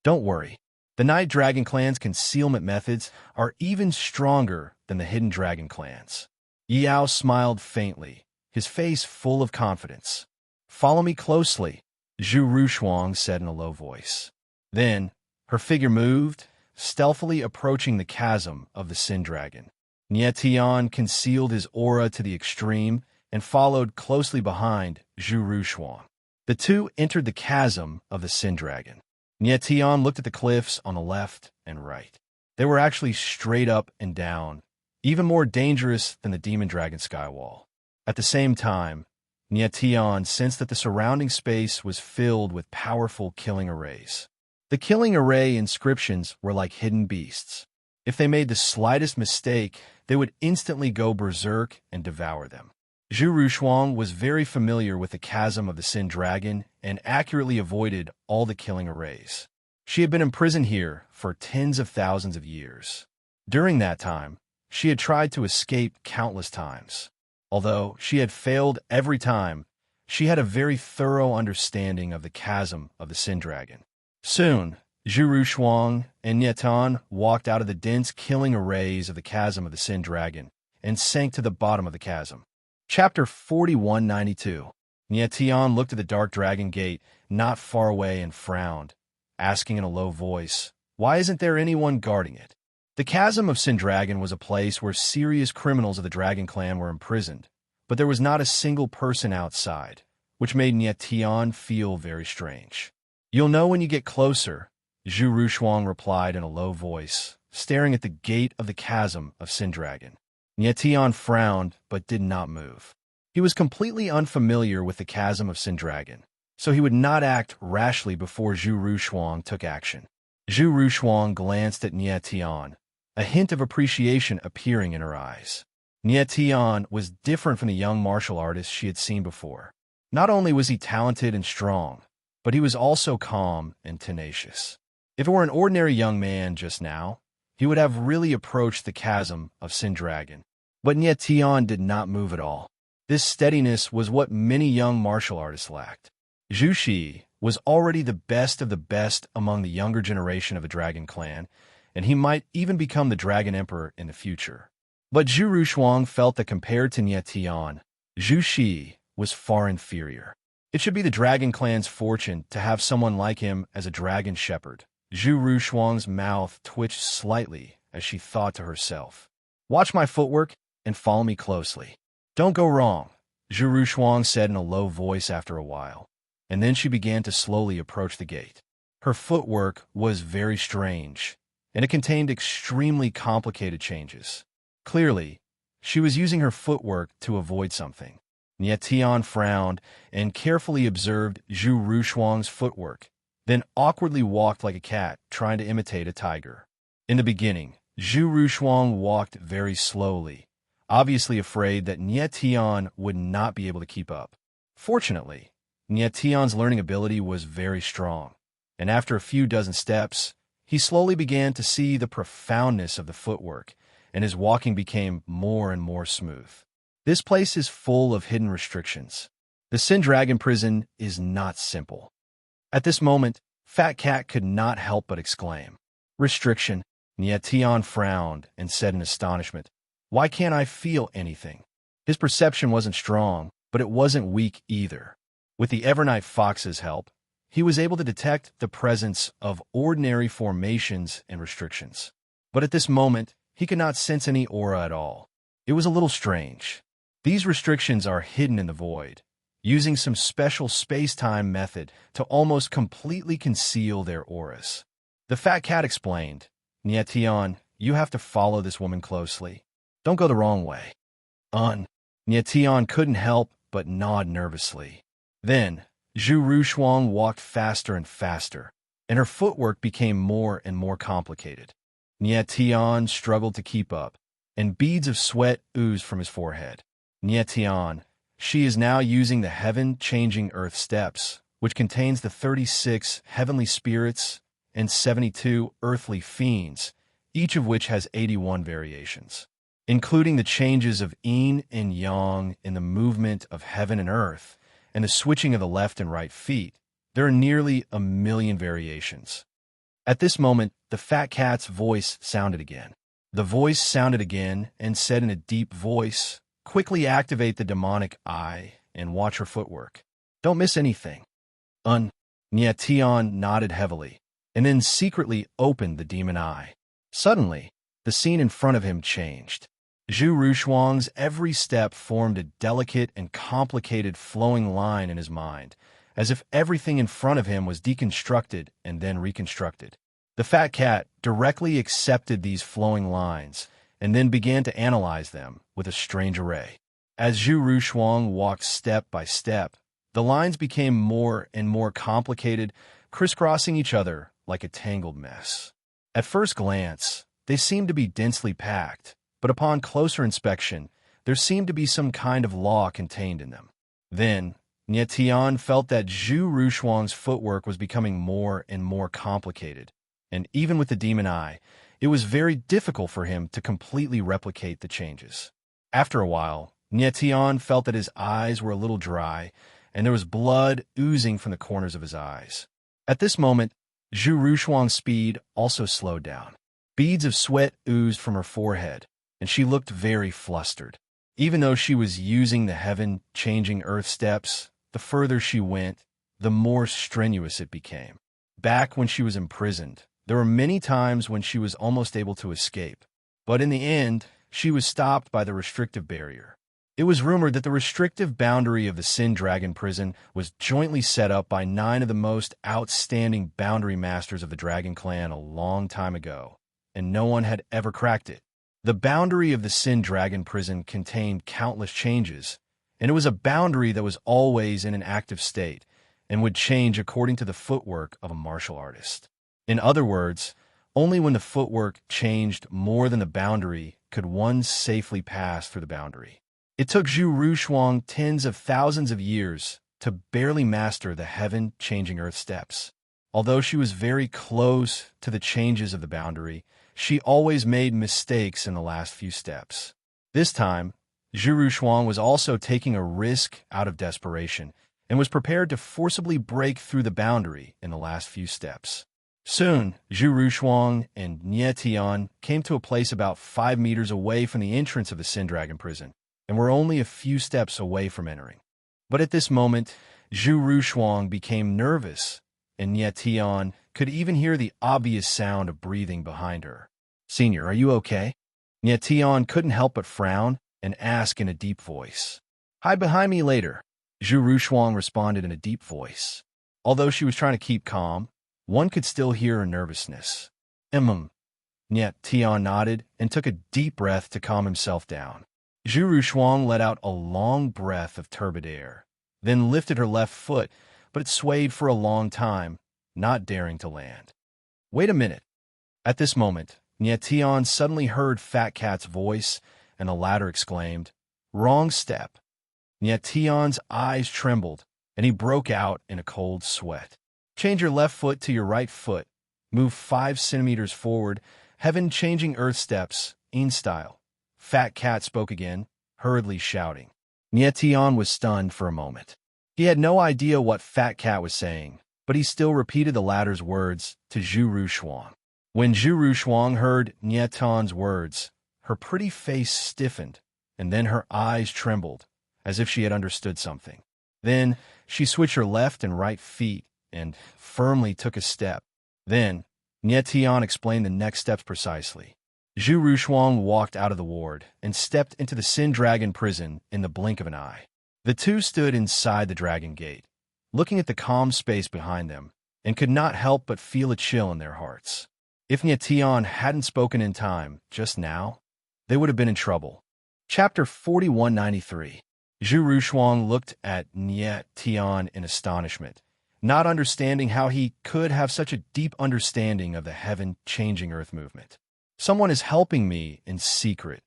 Don't worry. The Night Dragon Clan's concealment methods are even stronger than the Hidden Dragon Clan's. Yao smiled faintly, his face full of confidence. Follow me closely, Zhu Rushuang said in a low voice. Then, her figure moved, stealthily approaching the chasm of the Sin Dragon. Nietian concealed his aura to the extreme and followed closely behind Zhu Rushuang. The two entered the chasm of the Sin Dragon. Nietian looked at the cliffs on the left and right. They were actually straight up and down, even more dangerous than the Demon Dragon skywall. At the same time, Nietian sensed that the surrounding space was filled with powerful killing arrays. The killing array inscriptions were like hidden beasts. If they made the slightest mistake, they would instantly go berserk and devour them. Zhu Rushuang was very familiar with the chasm of the Sin Dragon and accurately avoided all the killing arrays. She had been imprisoned here for tens of thousands of years. During that time, she had tried to escape countless times. Although she had failed every time, she had a very thorough understanding of the chasm of the Sin Dragon. Soon, Zhu Rushuang and Nietian walked out of the dense killing arrays of the chasm of the Sin Dragon and sank to the bottom of the chasm. Chapter 4192. Nietian looked at the dark dragon gate not far away and frowned, asking in a low voice, "Why isn't there anyone guarding it?" The chasm of Sin Dragon was a place where serious criminals of the Dragon Clan were imprisoned, but there was not a single person outside, which made Nietian feel very strange. "You'll know when you get closer," Zhu Rushuang replied in a low voice, staring at the gate of the chasm of Sin Dragon. Nietian frowned but did not move. He was completely unfamiliar with the chasm of Sin Dragon, so he would not act rashly before Zhu Rushuang took action. Zhu Rushuang glanced at Nietian, a hint of appreciation appearing in her eyes. Nietian was different from the young martial artist she had seen before. Not only was he talented and strong, but he was also calm and tenacious. If it were an ordinary young man just now, he would have really approached the chasm of Sin Dragon. But Nietian did not move at all. This steadiness was what many young martial artists lacked. Zhu Shi was already the best of the best among the younger generation of the Dragon Clan, and he might even become the Dragon Emperor in the future. But Zhu Rushuang felt that compared to Nietian, Zhu Shi was far inferior. It should be the Dragon Clan's fortune to have someone like him as a dragon shepherd. Zhu Rushuang's mouth twitched slightly as she thought to herself, "Watch my footwork and follow me closely. Don't go wrong," Zhu Rushuang said in a low voice after a while, and then she began to slowly approach the gate. Her footwork was very strange, and it contained extremely complicated changes. Clearly, she was using her footwork to avoid something. Nietian frowned and carefully observed Zhu Rushuang's footwork, then awkwardly walked like a cat, trying to imitate a tiger. In the beginning, Zhu Rushuang walked very slowly, obviously afraid that Nietian would not be able to keep up. Fortunately, Nietian's learning ability was very strong, and after a few dozen steps, he slowly began to see the profoundness of the footwork, and his walking became more and more smooth. This place is full of hidden restrictions. The Sin Dragon prison is not simple. At this moment, Fat Cat could not help but exclaim, "Restriction." Nietian frowned and said in astonishment, "Why can't I feel anything?" His perception wasn't strong, but it wasn't weak either. With the Evernight Fox's help, he was able to detect the presence of ordinary formations and restrictions. But at this moment, he could not sense any aura at all. It was a little strange. These restrictions are hidden in the void, using some special space-time method to almost completely conceal their auras. The Fat Cat explained, "Nietian, you have to follow this woman closely. Don't go the wrong way." Nietian couldn't help but nod nervously. Then, Zhu Rushuang walked faster and faster, and her footwork became more and more complicated. Nietian struggled to keep up, and beads of sweat oozed from his forehead. Nietian, she is now using the heaven-changing earth steps, which contains the 36 heavenly spirits and 72 earthly fiends, each of which has 81 variations. including the changes of yin and yang in the movement of heaven and earth, and the switching of the left and right feet. There are nearly 1,000,000 variations. At this moment, the fat cat's voice sounded again. The voice sounded again and said in a deep voice, "Quickly activate the demonic eye and watch her footwork. Don't miss anything." Nyetian nodded heavily, and then secretly opened the demon eye. Suddenly, the scene in front of him changed. Zhu Rushuang's every step formed a delicate and complicated flowing line in his mind, as if everything in front of him was deconstructed and then reconstructed. The fat cat directly accepted these flowing lines and then began to analyze them with a strange array. As Zhu Rushuang walked step by step, the lines became more and more complicated, crisscrossing each other like a tangled mess. At first glance, they seemed to be densely packed, but upon closer inspection, there seemed to be some kind of law contained in them. Then, Nyetian felt that Zhu Rushuang's footwork was becoming more and more complicated, and even with the demon eye, it was very difficult for him to completely replicate the changes. After a while, Nyetian felt that his eyes were a little dry, and there was blood oozing from the corners of his eyes. At this moment, Zhu Rushuang's speed also slowed down. Beads of sweat oozed from her forehead, and she looked very flustered. Even though she was using the heaven-changing earth steps, the further she went, the more strenuous it became. Back when she was imprisoned, there were many times when she was almost able to escape, but in the end, she was stopped by the restrictive barrier. It was rumored that the restrictive boundary of the Sin Dragon prison was jointly set up by 9 of the most outstanding boundary masters of the Dragon Clan a long time ago, and no one had ever cracked it. The boundary of the Sin Dragon prison contained countless changes, and it was a boundary that was always in an active state and would change according to the footwork of a martial artist. In other words, only when the footwork changed more than the boundary could one safely pass through the boundary. It took Zhu Rushuang tens of thousands of years to barely master the heaven-changing earth steps. Although she was very close to the changes of the boundary, she always made mistakes in the last few steps. This time, Zhu Rushuang was also taking a risk out of desperation and was prepared to forcibly break through the boundary in the last few steps. Soon, Zhu Rushuang and Nyetian came to a place about 5 meters away from the entrance of the Sin Dragon prison, and were only a few steps away from entering. But at this moment, Zhu Rushuang became nervous, and Nyetian could even hear the obvious sound of breathing behind her. "Senior, are you okay?" Nyetian couldn't help but frown and ask in a deep voice. "Hide behind me later," Zhu Rushuang responded in a deep voice. Although she was trying to keep calm, one could still hear her nervousness. Nyetian nodded and took a deep breath to calm himself down. Zhu Rushuang let out a long breath of turbid air, then lifted her left foot, but it swayed for a long time, not daring to land. "Wait a minute." At this moment, Nyetian suddenly heard Fat Cat's voice, and the latter exclaimed, "Wrong step." Nyetian's eyes trembled, and he broke out in a cold sweat. "Change your left foot to your right foot. Move 5 centimeters forward, heaven-changing earth steps, in style." Fat Cat spoke again, hurriedly shouting. Nyetian was stunned for a moment. He had no idea what Fat Cat was saying, but he still repeated the latter's words to Zhu Rushuang. When Zhu Rushuang heard Nyetian's words, her pretty face stiffened, and then her eyes trembled, as if she had understood something. Then she switched her left and right feet and firmly took a step. Then Nyetian explained the next steps precisely. Zhu Rushuang walked out of the ward and stepped into the Sin Dragon prison in the blink of an eye. The two stood inside the Dragon Gate, looking at the calm space behind them, and could not help but feel a chill in their hearts. If Nyetian hadn't spoken in time, just now, they would have been in trouble. Chapter 4193. Zhu Rushuang looked at Nyetian in astonishment, not understanding how he could have such a deep understanding of the heaven-changing earth movement. "Someone is helping me in secret,"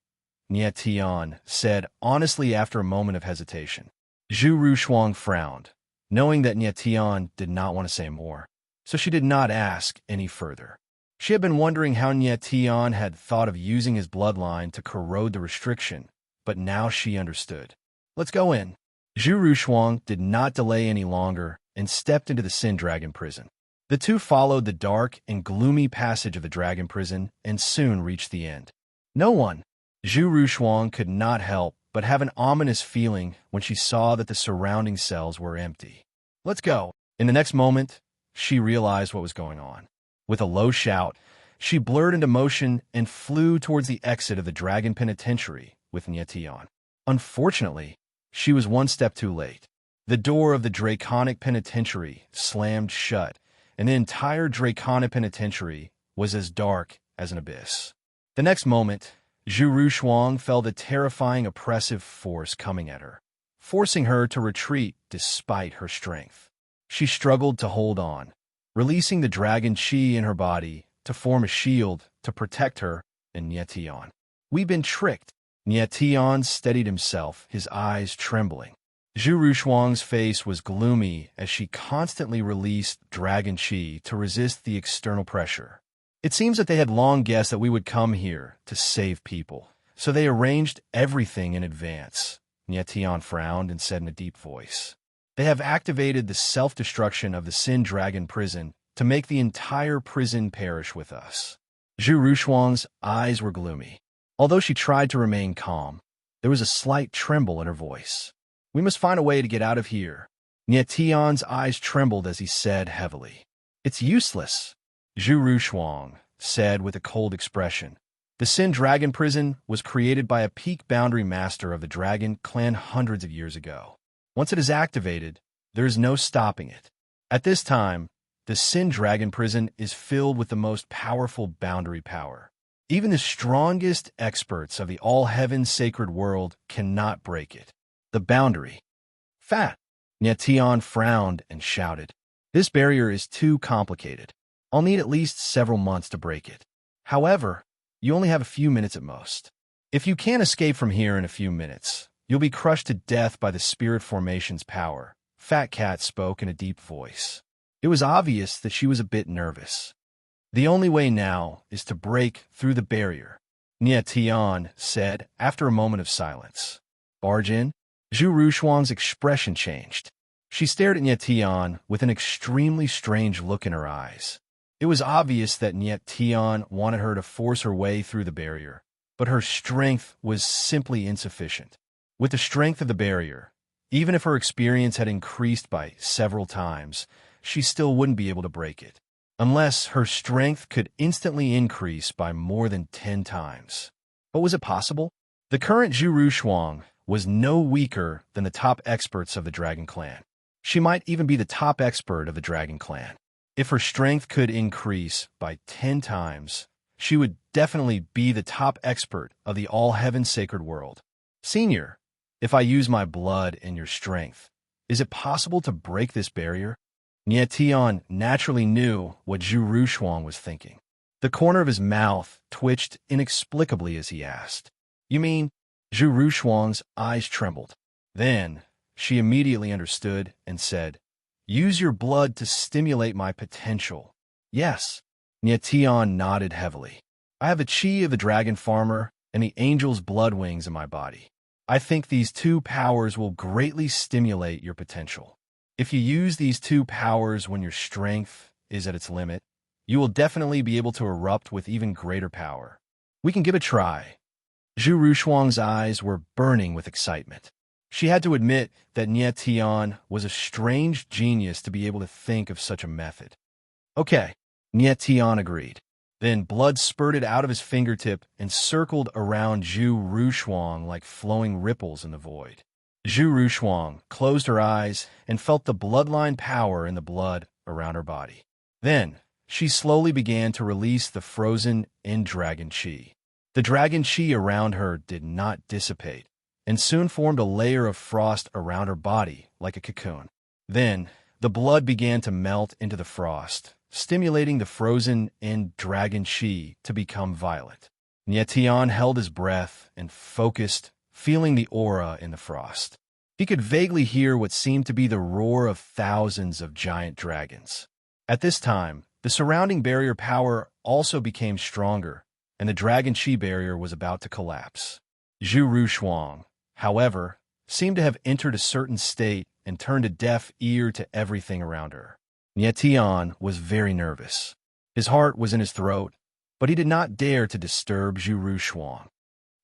Nyetian said honestly after a moment of hesitation. Zhu Rushuang frowned, knowing that Nyetian did not want to say more, so she did not ask any further. She had been wondering how Nyetian had thought of using his bloodline to corrode the restriction, but now she understood. Let's go in. Zhu Rushuang did not delay any longer and stepped into the Sin Dragon prison. The two followed the dark and gloomy passage of the dragon prison and soon reached the end. No one. Zhu Rushuang could not help but have an ominous feeling when she saw that the surrounding cells were empty. Let's go. In the next moment, she realized what was going on. With a low shout, she blurred into motion and flew towards the exit of the Dragon Penitentiary with Nyetian. Unfortunately, she was one step too late. The door of the Draconic Penitentiary slammed shut, and the entire Draconic Penitentiary was as dark as an abyss. The next moment, Zhu Rushuang felt a terrifying oppressive force coming at her, forcing her to retreat despite her strength. She struggled to hold on, releasing the dragon chi in her body to form a shield to protect her and Nyetian. We've been tricked. Nyetian steadied himself, his eyes trembling. Zhu Rushuang's face was gloomy as she constantly released dragon chi to resist the external pressure. It seems that they had long guessed that we would come here to save people, so they arranged everything in advance. Nyetian frowned and said in a deep voice, "They have activated the self-destruction of the Sin Dragon prison to make the entire prison perish with us." Zhu Rushuang's eyes were gloomy. Although she tried to remain calm, there was a slight tremble in her voice. "We must find a way to get out of here." Nyetian's eyes trembled as he said heavily, "It's useless." Zhu Rushuang said with a cold expression, "The Sin Dragon prison was created by a peak boundary master of the Dragon clan hundreds of years ago. Once it is activated, there is no stopping it. At this time, the Sin Dragon prison is filled with the most powerful boundary power. Even the strongest experts of the all-heaven sacred world cannot break it. The boundary." "Fat!" Nyetian frowned and shouted, "This barrier is too complicated. I'll need at least several months to break it. However, you only have a few minutes at most. If you can't escape from here in a few minutes, you'll be crushed to death by the spirit formation's power." Fat Cat spoke in a deep voice. It was obvious that she was a bit nervous. "The only way now is to break through the barrier," Nyetian said after a moment of silence. "Barge in?" Zhu Rushuang's expression changed. She stared at Nyetian with an extremely strange look in her eyes. It was obvious that Nyetian wanted her to force her way through the barrier, but her strength was simply insufficient. With the strength of the barrier, even if her experience had increased by several times, she still wouldn't be able to break it, unless her strength could instantly increase by more than 10 times. But was it possible? The current Zhu Rushuang was no weaker than the top experts of the Dragon Clan. She might even be the top expert of the Dragon Clan. If her strength could increase by 10 times, she would definitely be the top expert of the all-heaven sacred world. "Senior, if I use my blood and your strength, is it possible to break this barrier?" Nyetian naturally knew what Zhu Rushuang was thinking. The corner of his mouth twitched inexplicably as he asked, "You mean?" Zhu Rushuang's eyes trembled. Then she immediately understood and said, "Use your blood to stimulate my potential." "Yes." Nyetian nodded heavily. "I have the chi of the dragon farmer and the angel's blood wings in my body. I think these two powers will greatly stimulate your potential. If you use these two powers when your strength is at its limit, you will definitely be able to erupt with even greater power. We can give it a try." Zhu Rushuang's eyes were burning with excitement. She had to admit that Nyetian was a strange genius to be able to think of such a method. "Okay," Nyetian agreed. Then blood spurted out of his fingertip and circled around Zhu Rushuang like flowing ripples in the void. Zhu Rushuang closed her eyes and felt the bloodline power in the blood around her body. Then she slowly began to release the frozen dragon chi. The dragon chi around her did not dissipate, and soon formed a layer of frost around her body like a cocoon. Then the blood began to melt into the frost, stimulating the frozen dragon chi to become violet. Nyetian held his breath and focused, feeling the aura in the frost. He could vaguely hear what seemed to be the roar of thousands of giant dragons. At this time, the The surrounding barrier power also became stronger, and the Dragon Chi barrier was about to collapse. Zhu Rushuang, however, seemed to have entered a certain state and turned a deaf ear to everything around her. Nie Tian was very nervous. His heart was in his throat, but he did not dare to disturb Zhu Rushuang.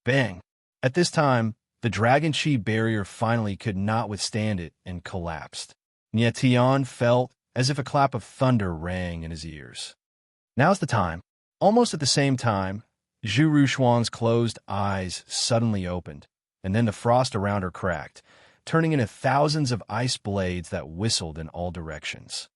Bang! At this time, the Dragon Chi barrier finally could not withstand it and collapsed. Nie Tian felt as if a clap of thunder rang in his ears. Now's the time. Almost at the same time, Zhu Rushuang's closed eyes suddenly opened, and then the frost around her cracked, turning into thousands of ice blades that whistled in all directions.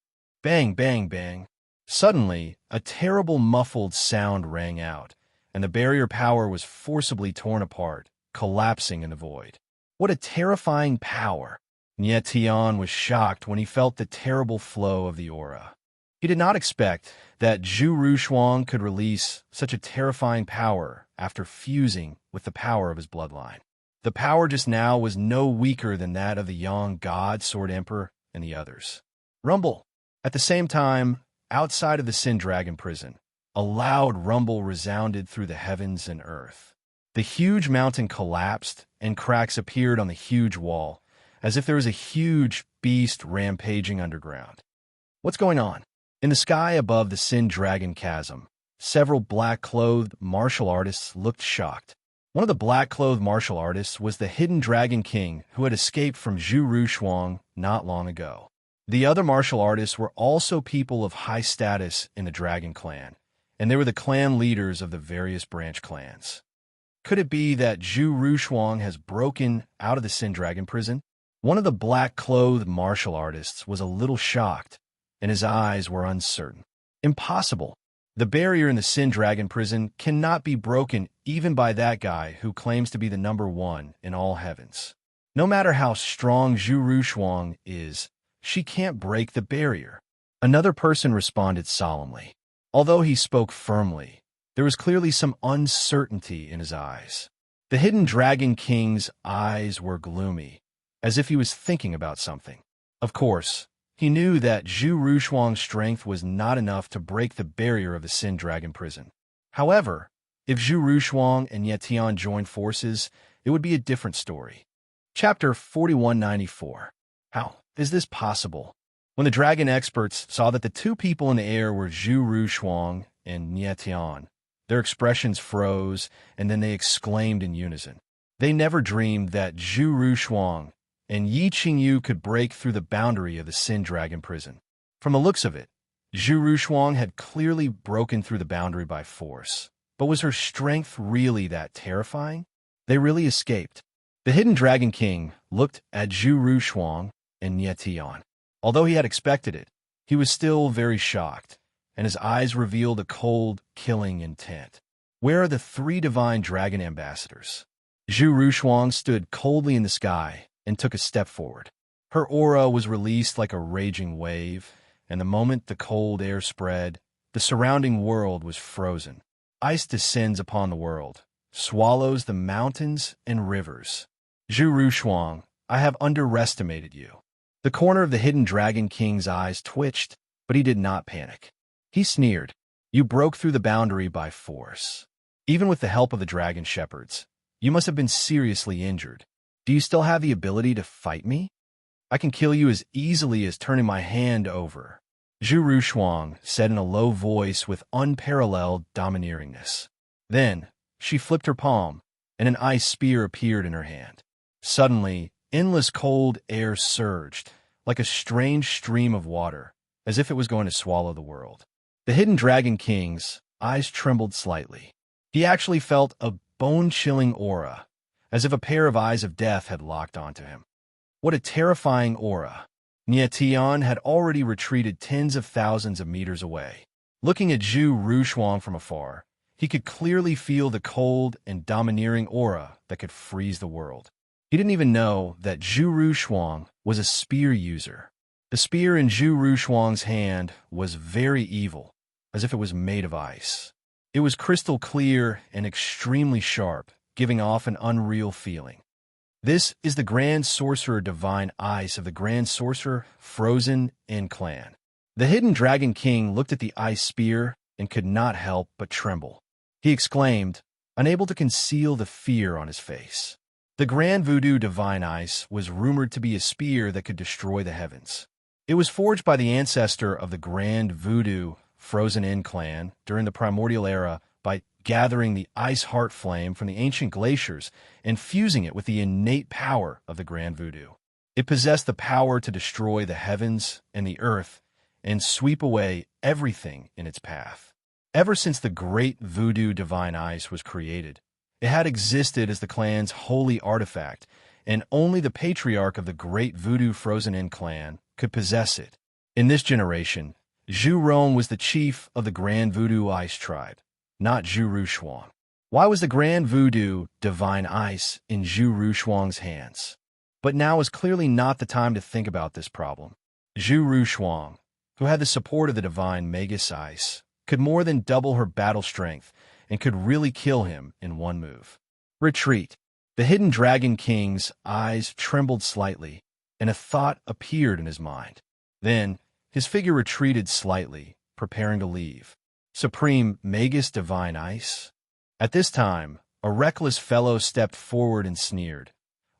Bang, bang, bang. Suddenly, a terrible muffled sound rang out, and the barrier power was forcibly torn apart, collapsing in the void. What a terrifying power! Nie Tian was shocked when he felt the terrible flow of the aura. He did not expect that Zhu Rushuang could release such a terrifying power after fusing with the power of his bloodline. The power just now was no weaker than that of the Yang God, Sword Emperor, and the others. Rumble! At the same time, outside of the Sin Dragon prison, a loud rumble resounded through the heavens and earth. The huge mountain collapsed, and cracks appeared on the huge wall, as if there was a huge beast rampaging underground. What's going on? In the sky above the Sin Dragon chasm, several black-clothed martial artists looked shocked. One of the black-clothed martial artists was the Hidden Dragon King who had escaped from Zhu Rushuang not long ago. The other martial artists were also people of high status in the Dragon Clan, and they were the clan leaders of the various branch clans. Could it be that Zhu Rushuang has broken out of the Sin Dragon prison? One of the black-clothed martial artists was a little shocked, and his eyes were uncertain. Impossible. The barrier in the Sin Dragon prison cannot be broken even by that guy who claims to be the #1 in all heavens. No matter how strong Zhu Rushuang is, she can't break the barrier. Another person responded solemnly. Although he spoke firmly, there was clearly some uncertainty in his eyes. The Hidden Dragon King's eyes were gloomy, as if he was thinking about something. Of course, he knew that Zhu Rushuang's strength was not enough to break the barrier of the Sin Dragon prison. However, if Zhu Rushuang and Nie Tian joined forces, it would be a different story. Chapter 4194. How is this possible? When the dragon experts saw that the two people in the air were Zhu Rushuang and Nie Tian, their expressions froze, and then they exclaimed in unison. They never dreamed that Zhu Rushuang and Yi Qingyu could break through the boundary of the Sin Dragon prison. From the looks of it, Zhu Rushuang had clearly broken through the boundary by force. But was her strength really that terrifying? They really escaped. The Hidden Dragon King looked at Zhu Rushuang and Nie Tian. Although he had expected it, he was still very shocked, and his eyes revealed a cold, killing intent. Where are the 3 divine dragon ambassadors? Zhu Rushuang stood coldly in the sky and took a step forward. Her aura was released like a raging wave, and the moment the cold air spread, the surrounding world was frozen. Ice descends upon the world, swallows the mountains and rivers. Zhu Rushuang, I have underestimated you. The corner of the Hidden Dragon King's eyes twitched, but he did not panic. He sneered. You broke through the boundary by force. Even with the help of the dragon shepherds, you must have been seriously injured. Do you still have the ability to fight me? I can kill you as easily as turning my hand over. Zhu Rushuang said in a low voice with unparalleled domineeringness. Then, she flipped her palm, and an ice spear appeared in her hand. Suddenly, endless cold air surged, like a strange stream of water, as if it was going to swallow the world. The Hidden Dragon King's eyes trembled slightly. He actually felt a bone-chilling aura, as if a pair of eyes of death had locked onto him. What a terrifying aura. Nie Tian had already retreated tens of thousands of meters away. Looking at Zhu Rushuang from afar, he could clearly feel the cold and domineering aura that could freeze the world. He didn't even know that Zhu Rushuang was a spear user. The spear in Zhu Rushuang's hand was very evil, as if it was made of ice. It was crystal clear and extremely sharp, giving off an unreal feeling. This is the Grand Sorcerer Divine Ice of the Grand Sorcerer, Frozen, and Clan. The hidden Dragon King looked at the ice spear and could not help but tremble. He exclaimed, unable to conceal the fear on his face. The Grand Voodoo Divine Ice was rumored to be a spear that could destroy the heavens. It was forged by the ancestor of the Grand Voodoo Frozen In clan during the primordial era by gathering the ice heart flame from the ancient glaciers and fusing it with the innate power of the Grand Voodoo. It possessed the power to destroy the heavens and the earth and sweep away everything in its path. Ever since the Great Voodoo Divine Ice was created, it had existed as the clan's holy artifact, and only the patriarch of the Great Voodoo Frozen In clan could possess it. In this generation, Zhu Rong was the chief of the Grand Voodoo Ice tribe, not Zhu Rushuang. Why was the Grand Voodoo Divine Ice in Zhu Rushuang's hands? But now was clearly not the time to think about this problem. Zhu Rushuang, who had the support of the Divine Magus Ice, could more than double her battle strength and could really kill him in one move. Retreat. The hidden Dragon King's eyes trembled slightly, and a thought appeared in his mind. Then, his figure retreated slightly, preparing to leave. Supreme Magus Divine Ice? At this time, a reckless fellow stepped forward and sneered.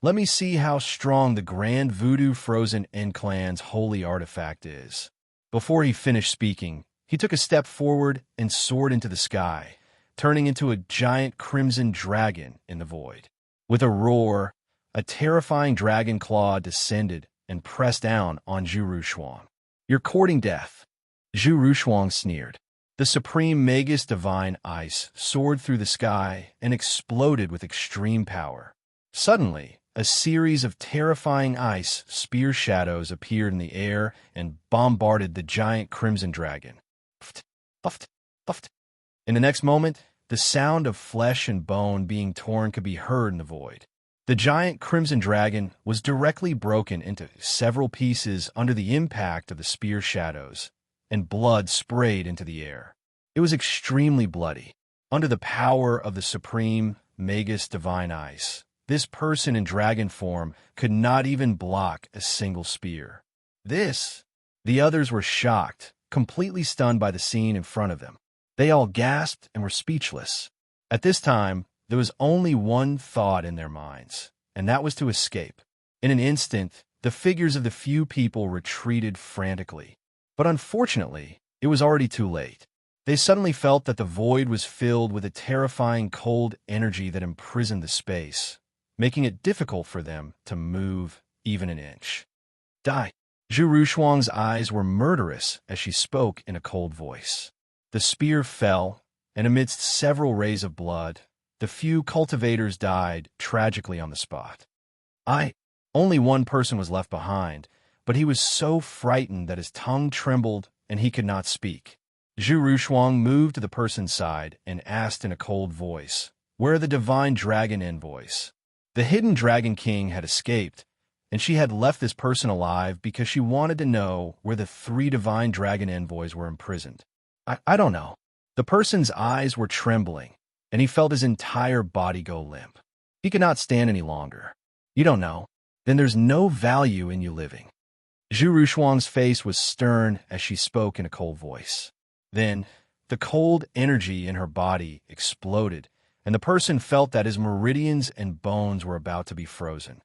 Let me see how strong the Grand Voodoo Frozen In clan's holy artifact is. Before he finished speaking, he took a step forward and soared into the sky, turning into a giant crimson dragon in the void. With a roar, a terrifying dragon claw descended and pressed down on Zhu Rushuang. You're courting death. Zhu Rushuang sneered. The supreme Magus Divine Ice soared through the sky and exploded with extreme power. Suddenly, a series of terrifying ice spear shadows appeared in the air and bombarded the giant crimson dragon. Puft, puft, puft. In the next moment, the sound of flesh and bone being torn could be heard in the void. The giant crimson dragon was directly broken into several pieces under the impact of the spear shadows, and blood sprayed into the air. It was extremely bloody. Under the power of the supreme Magus Divine Ice, this person in dragon form could not even block a single spear. The others were shocked, completely stunned by the scene in front of them. They all gasped and were speechless. At this time, there was only one thought in their minds, and that was to escape. In an instant, the figures of the few people retreated frantically. But unfortunately, it was already too late. They suddenly felt that the void was filled with a terrifying cold energy that imprisoned the space, making it difficult for them to move even an inch. Die! Zhu Rushuang's eyes were murderous as she spoke in a cold voice. The spear fell, and amidst several rays of blood, the few cultivators died tragically on the spot. Only one person was left behind, but he was so frightened that his tongue trembled and he could not speak. Zhu Rushuang moved to the person's side and asked in a cold voice, "Where are the divine dragon envoys?" The hidden Dragon King had escaped, and she had left this person alive because she wanted to know where the 3 divine dragon envoys were imprisoned. I don't know. The person's eyes were trembling, and he felt his entire body go limp. He could not stand any longer. You don't know? Then there's no value in you living. Zhu Rushuang's face was stern as she spoke in a cold voice. Then, the cold energy in her body exploded, and the person felt that his meridians and bones were about to be frozen.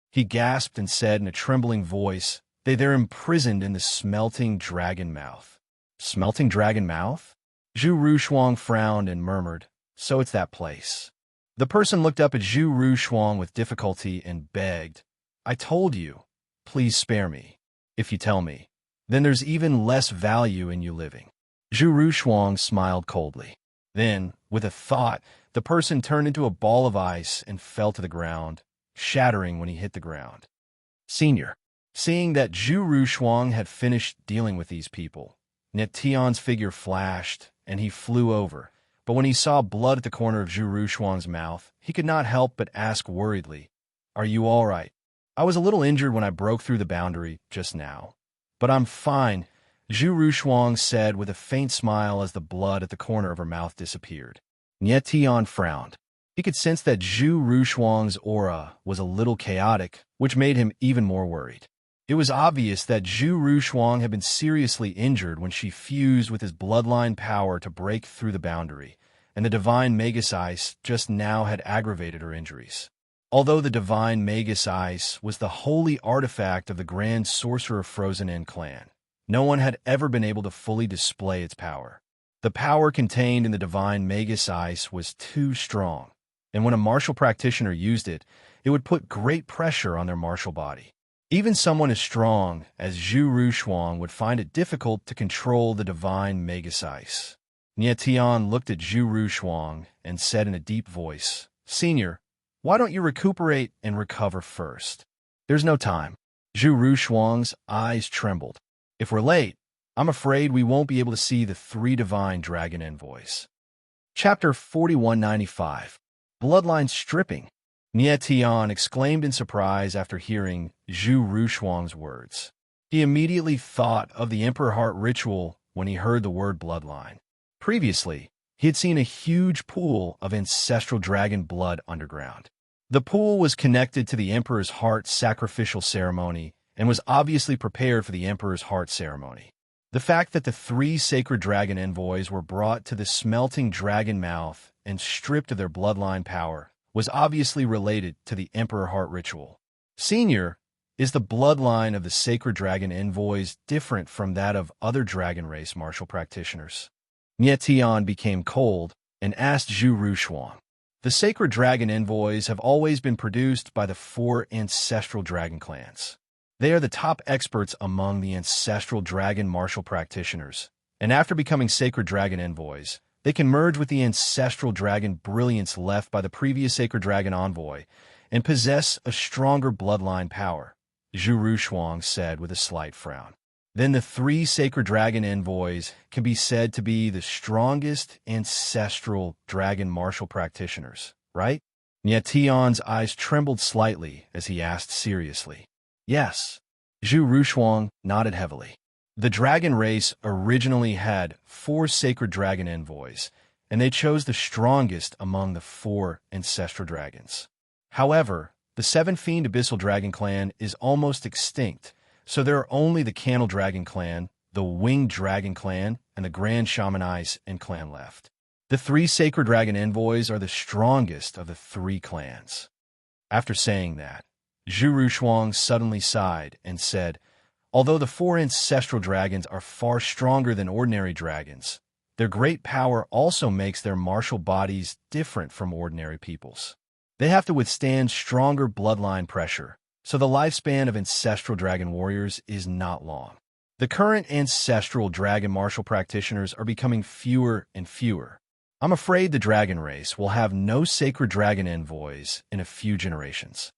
He gasped and said in a trembling voice, they're imprisoned in the smelting dragon mouth. Smelting dragon mouth? Zhu Rushuang frowned and murmured, so it's that place. The person looked up at Zhu Rushuang with difficulty and begged, I told you, please spare me. If you tell me, then there's even less value in you living. Zhu Rushuang smiled coldly. Then, with a thought, the person turned into a ball of ice and fell to the ground, shattering when he hit the ground. Senior. Seeing that Zhu Rushuang had finished dealing with these people, Neption's figure flashed, and he flew over. But when he saw blood at the corner of Zhu Rushuang's mouth, he could not help but ask worriedly, Are you all right? I was a little injured when I broke through the boundary just now. But I'm fine, Zhu Rushuang said with a faint smile as the blood at the corner of her mouth disappeared. Neption frowned. He could sense that Zhu Rushuang's aura was a little chaotic, which made him even more worried. It was obvious that Zhu Rushuang had been seriously injured when she fused with his bloodline power to break through the boundary, and the divine Magus Ice just now had aggravated her injuries. Although the divine Magus Ice was the holy artifact of the Grand Sorcerer Frozen End clan, no one had ever been able to fully display its power. The power contained in the divine Magus Ice was too strong, and when a martial practitioner used it, it would put great pressure on their martial body. Even someone as strong as Zhu Rushuang would find it difficult to control the divine Magus Ice. Nietian looked at Zhu Rushuang and said in a deep voice, "Senior, why don't you recuperate and recover first? There's no time." Zhu Rushuang's eyes trembled. "If we're late, I'm afraid we won't be able to see the 3 divine dragon envoys." Chapter 4195. Bloodline Stripping. Nietian exclaimed in surprise after hearing Zhu Rushuang's words. He immediately thought of the Emperor Heart ritual when he heard the word bloodline. Previously, he had seen a huge pool of ancestral dragon blood underground. The pool was connected to the Emperor's Heart sacrificial ceremony and was obviously prepared for the Emperor's Heart ceremony. The fact that the 3 sacred dragon envoys were brought to the smelting dragon mouth and stripped of their bloodline power was obviously related to the Emperor Heart ritual. "Senior, is the bloodline of the sacred dragon envoys different from that of other dragon race martial practitioners?" Nietian became cold and asked Zhu Rushuang. The sacred dragon envoys have always been produced by the 4 ancestral dragon clans. They are the top experts among the ancestral dragon martial practitioners, and after becoming sacred dragon envoys, they can merge with the ancestral dragon brilliance left by the previous sacred dragon envoy and possess a stronger bloodline power, Zhu Rushuang said with a slight frown. Then the 3 sacred dragon envoys can be said to be the strongest ancestral dragon martial practitioners, right? Nietian's eyes trembled slightly as he asked seriously. "Yes." Zhu Rushuang nodded heavily. The dragon race originally had 4 sacred dragon envoys, and they chose the strongest among the 4 ancestral dragons. However, the 7 Fiend Abyssal Dragon clan is almost extinct, so there are only the Candle Dragon clan, the Winged Dragon clan, and the Grand Shaman Ice and clan left. The 3 sacred dragon envoys are the strongest of the 3 clans. After saying that, Zhu Rushuang suddenly sighed and said, "Although the 4 ancestral dragons are far stronger than ordinary dragons, their great power also makes their martial bodies different from ordinary people's. They have to withstand stronger bloodline pressure, so the lifespan of ancestral dragon warriors is not long. The current ancestral dragon martial practitioners are becoming fewer and fewer. I'm afraid the dragon race will have no sacred dragon envoys in a few generations."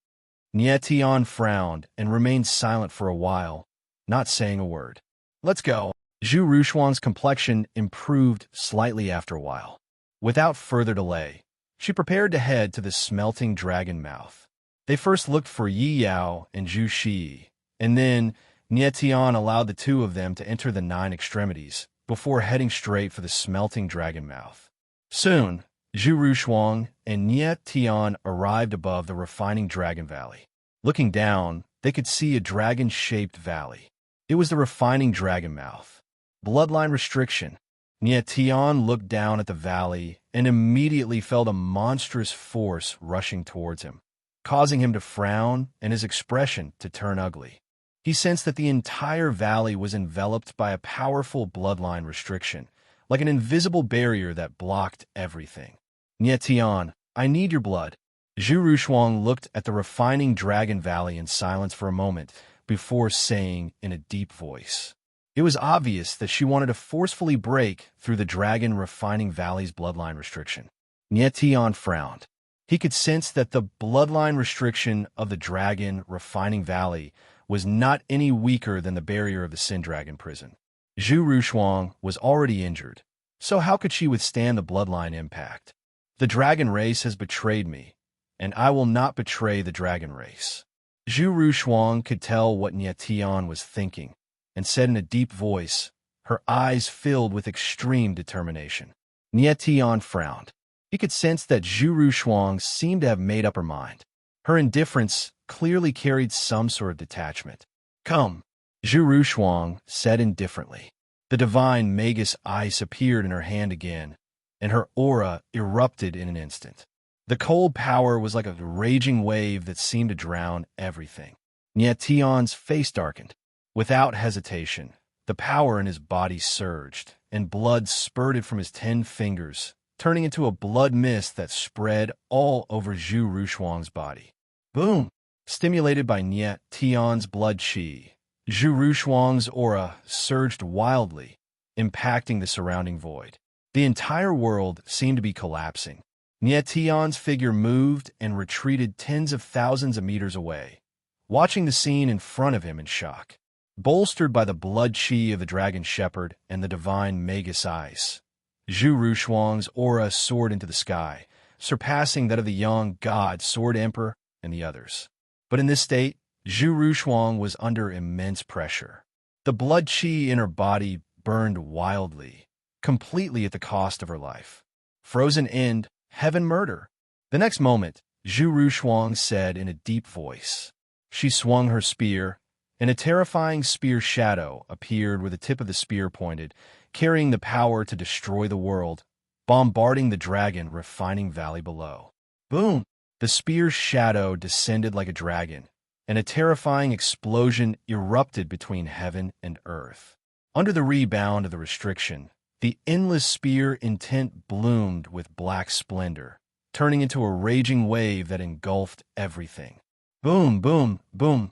Nietian frowned and remained silent for a while, not saying a word. "Let's go." Zhu Rushuang's complexion improved slightly after a while. Without further delay, she prepared to head to the smelting dragon mouth. They first looked for Yi Yao and Zhu Shi, and then Nietian allowed the 2 of them to enter the 9 extremities before heading straight for the smelting dragon mouth. Soon, Zhu Rushuang and Nietian arrived above the refining dragon valley. Looking down, they could see a dragon-shaped valley. It was the refining dragon mouth. Bloodline restriction. Nietian looked down at the valley and immediately felt a monstrous force rushing towards him, causing him to frown and his expression to turn ugly. He sensed that the entire valley was enveloped by a powerful bloodline restriction, like an invisible barrier that blocked everything. "Nietian, I need your blood." Zhu Rushuang looked at the refining dragon valley in silence for a moment before saying in a deep voice. It was obvious that she wanted to forcefully break through the dragon refining valley's bloodline restriction. Nietian frowned. He could sense that the bloodline restriction of the dragon refining valley was not any weaker than the barrier of the Sin Dragon prison. Zhu Rushuang was already injured, so how could she withstand the bloodline impact? "The dragon race has betrayed me, and I will not betray the dragon race." Zhu Rushuang could tell what Nietian was thinking, and said in a deep voice, her eyes filled with extreme determination. Nietian frowned. He could sense that Zhu Rushuang seemed to have made up her mind. Her indifference clearly carried some sort of detachment. Come, Zhu Rushuang said indifferently. The divine magus ice appeared in her hand again, and her aura erupted in an instant. The cold power was like a raging wave that seemed to drown everything. Nye Tian's face darkened. Without hesitation, the power in his body surged, and blood spurted from his 10 fingers, turning into a blood mist that spread all over Zhu Rushuang's body. Boom! Stimulated by Nye Tian's blood qi, Zhu Rushuang's aura surged wildly, impacting the surrounding void. The entire world seemed to be collapsing. Nye Tian's figure moved and retreated tens of thousands of meters away, watching the scene in front of him in shock. Bolstered by the blood qi of the dragon shepherd and the divine magus ice, Zhu Rushuang's aura soared into the sky, surpassing that of the young god Sword Emperor and the others. But in this state, Zhu Rushuang was under immense pressure. The blood qi in her body burned wildly, completely at the cost of her life. Frozen end, heaven murder. The next moment, Zhu Rushuang said in a deep voice. She swung her spear, and a terrifying spear shadow appeared where the tip of the spear pointed, carrying the power to destroy the world, bombarding the dragon refining valley below. Boom! The spear's shadow descended like a dragon, and a terrifying explosion erupted between heaven and earth. Under the rebound of the restriction, the endless spear intent bloomed with black splendor, turning into a raging wave that engulfed everything. Boom, boom, boom.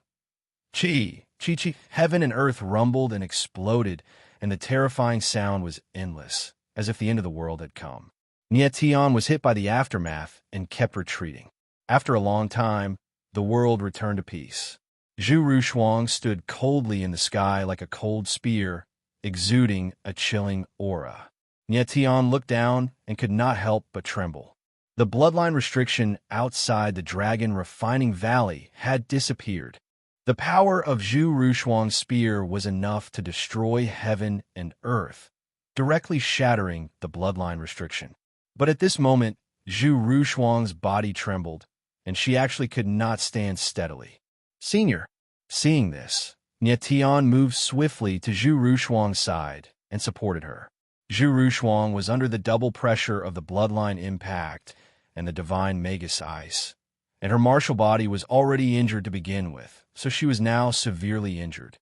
Chi, chi, chi. Heaven and earth rumbled and exploded, and the terrifying sound was endless, as if the end of the world had come. Nye Tian was hit by the aftermath and kept retreating. After a long time, the world returned to peace. Zhu Rushuang stood coldly in the sky like a cold spear, exuding a chilling aura. Nye Tian looked down and could not help but tremble. The bloodline restriction outside the dragon refining valley had disappeared. The power of Zhu Rushuang's spear was enough to destroy heaven and earth, directly shattering the bloodline restriction. But at this moment, Zhu Rushuang's body trembled, and she actually could not stand steadily. Senior, seeing this, Nye Tian moved swiftly to Zhu Rushuang's side and supported her. Zhu Rushuang was under the double pressure of the bloodline impact and the divine magus ice, and her martial body was already injured to begin with, so she was now severely injured.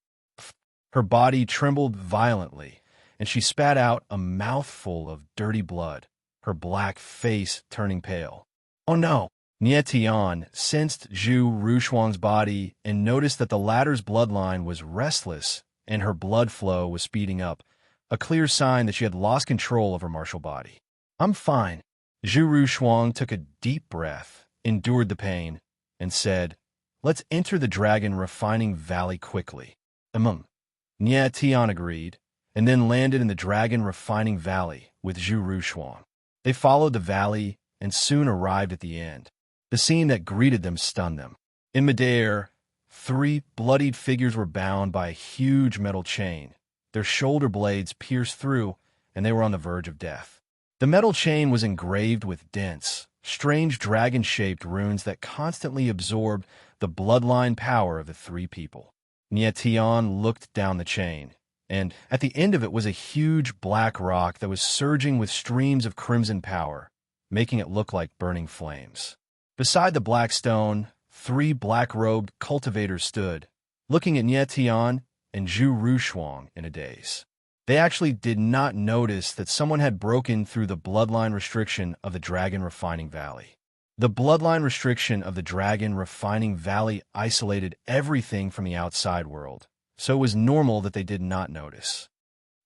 Her body trembled violently, and she spat out a mouthful of dirty blood, her black face turning pale. Oh no! Nye Tian sensed Zhu Rushuang's body and noticed that the latter's bloodline was restless and her blood flow was speeding up, a clear sign that she had lost control of her martial body. I'm fine. Zhu Rushuang took a deep breath, endured the pain, and said, Let's enter the dragon refining valley quickly. Nye Tian agreed, and then landed in the dragon refining valley with Zhu Rushuang. They followed the valley and soon arrived at the end. The scene that greeted them stunned them. In midair, 3 bloodied figures were bound by a huge metal chain. Their shoulder blades pierced through, and they were on the verge of death. The metal chain was engraved with dense, strange dragon-shaped runes that constantly absorbed the bloodline power of the 3 people. Nye Tian looked down the chain, and at the end of it was a huge black rock that was surging with streams of crimson power, making it look like burning flames. Beside the black stone, 3 black-robed cultivators stood, looking at Nye Tian and Zhu Rushuang in a daze. They actually did not notice that someone had broken through the bloodline restriction of the Dragon Refining Valley. The bloodline restriction of the Dragon Refining Valley isolated everything from the outside world, so it was normal that they did not notice.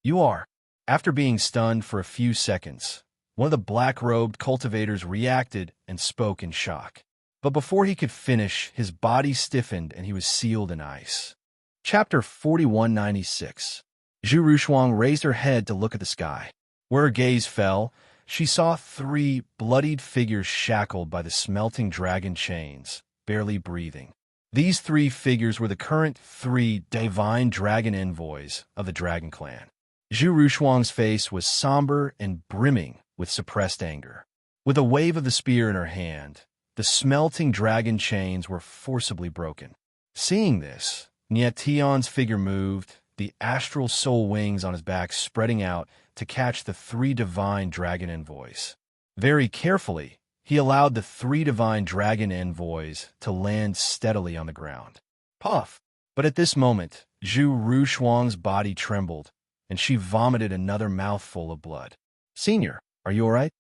You are. After being stunned for a few seconds, one of the black-robed cultivators reacted and spoke in shock. But before he could finish, his body stiffened and he was sealed in ice. Chapter 4196. Zhu Rushuang raised her head to look at the sky. Where her gaze fell, she saw 3 bloodied figures shackled by the smelting dragon chains, barely breathing. These 3 figures were the current 3 divine dragon envoys of the Dragon Clan. Zhu Rushuang's face was somber and brimming with suppressed anger. With a wave of the spear in her hand, the smelting dragon chains were forcibly broken. Seeing this, Nietion's figure moved, the astral soul wings on his back spreading out to catch the three divine dragon envoys. Very carefully, he allowed the three divine dragon envoys to land steadily on the ground. Puff! But at this moment, Zhu Rushuang's body trembled, and she vomited another mouthful of blood. "Senior, are you all right?"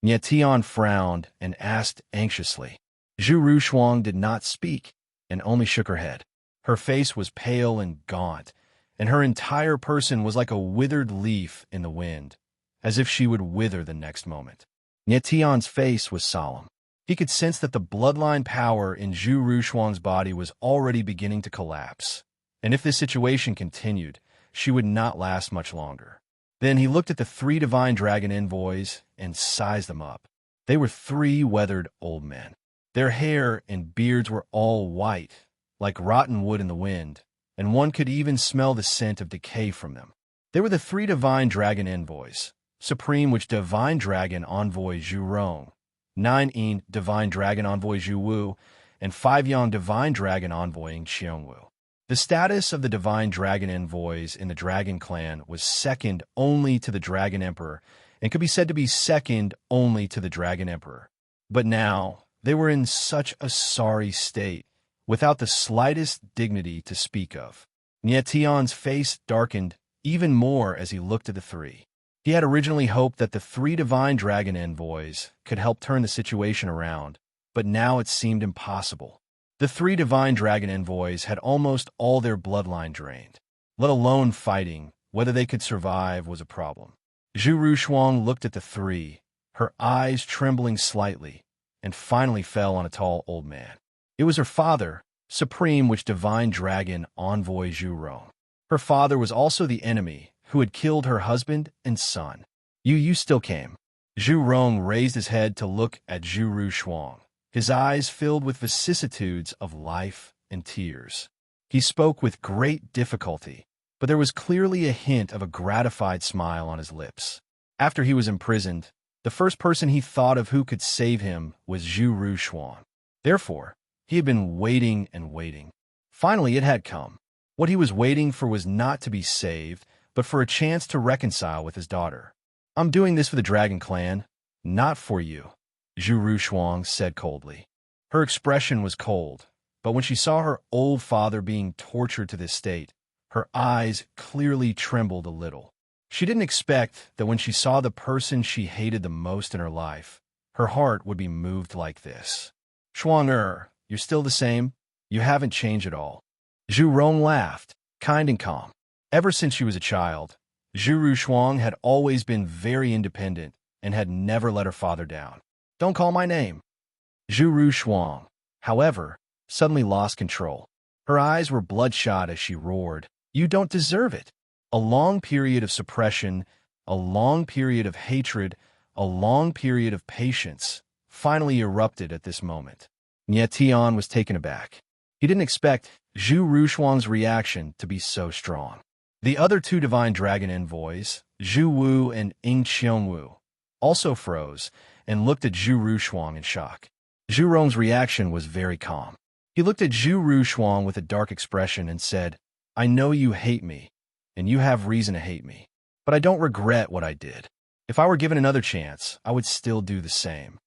Nietion frowned and asked anxiously. Zhu Rushuang did not speak and only shook her head. Her face was pale and gaunt, and her entire person was like a withered leaf in the wind, as if she would wither the next moment. Nietion's face was solemn. He could sense that the bloodline power in Zhu Rushuang's body was already beginning to collapse, and if this situation continued, she would not last much longer. Then he looked at the three divine dragon envoys and sized them up. They were three weathered old men. Their hair and beards were all white, like rotten wood in the wind, and one could even smell the scent of decay from them. They were the three divine dragon envoys, supreme which divine dragon envoy Zhu Rong, 9 divine dragon envoy Zhu Wu, and 5 divine dragon envoying Qiong Wu. The status of the divine dragon envoys in the dragon clan was second only to the dragon emperor and could be said to be second only to the dragon emperor. But now, they were in such a sorry state, without the slightest dignity to speak of. Nietion's face darkened even more as he looked at the three. He had originally hoped that the three divine dragon envoys could help turn the situation around, but now it seemed impossible. The three divine dragon envoys had almost all their bloodline drained. Let alone fighting, whether they could survive was a problem. Zhu Rushuang looked at the three, her eyes trembling slightly, and finally fell on a tall old man. It was her father, supreme which divine dragon envoy Zhu Rong. Her father was also the enemy who had killed her husband and son. You still came. Zhu Rong raised his head to look at Zhu Rushuang, his eyes filled with vicissitudes of life and tears. He spoke with great difficulty, but there was clearly a hint of a gratified smile on his lips. After he was imprisoned, the first person he thought of who could save him was Zhu Rushuang. Therefore, he had been waiting and waiting. Finally, it had come. What he was waiting for was not to be saved, but for a chance to reconcile with his daughter. "I'm doing this for the Dragon Clan, not for you," Zhu Rushuang said coldly. Her expression was cold, but when she saw her old father being tortured to this state, her eyes clearly trembled a little. She didn't expect that when she saw the person she hated the most in her life, her heart would be moved like this. "Shuang you're still the same. You haven't changed at all." Zhu Rong laughed, kind and calm. Ever since she was a child, Zhu Rushuang had always been very independent and had never let her father down. "Don't call my name." Zhu Rushuang, however, suddenly lost control. Her eyes were bloodshot as she roared, "You don't deserve it." A long period of suppression, a long period of hatred, a long period of patience finally erupted at this moment. Nietion was taken aback. He didn't expect Zhu Rushuang's reaction to be so strong. The other two divine dragon envoys, Zhu Wu and Qiong Wu, also froze and looked at Zhu Rushuang in shock. Zhu Rong's reaction was very calm. He looked at Zhu Rushuang with a dark expression and said, "I know you hate me, and you have reason to hate me, but I don't regret what I did. If I were given another chance, I would still do the same."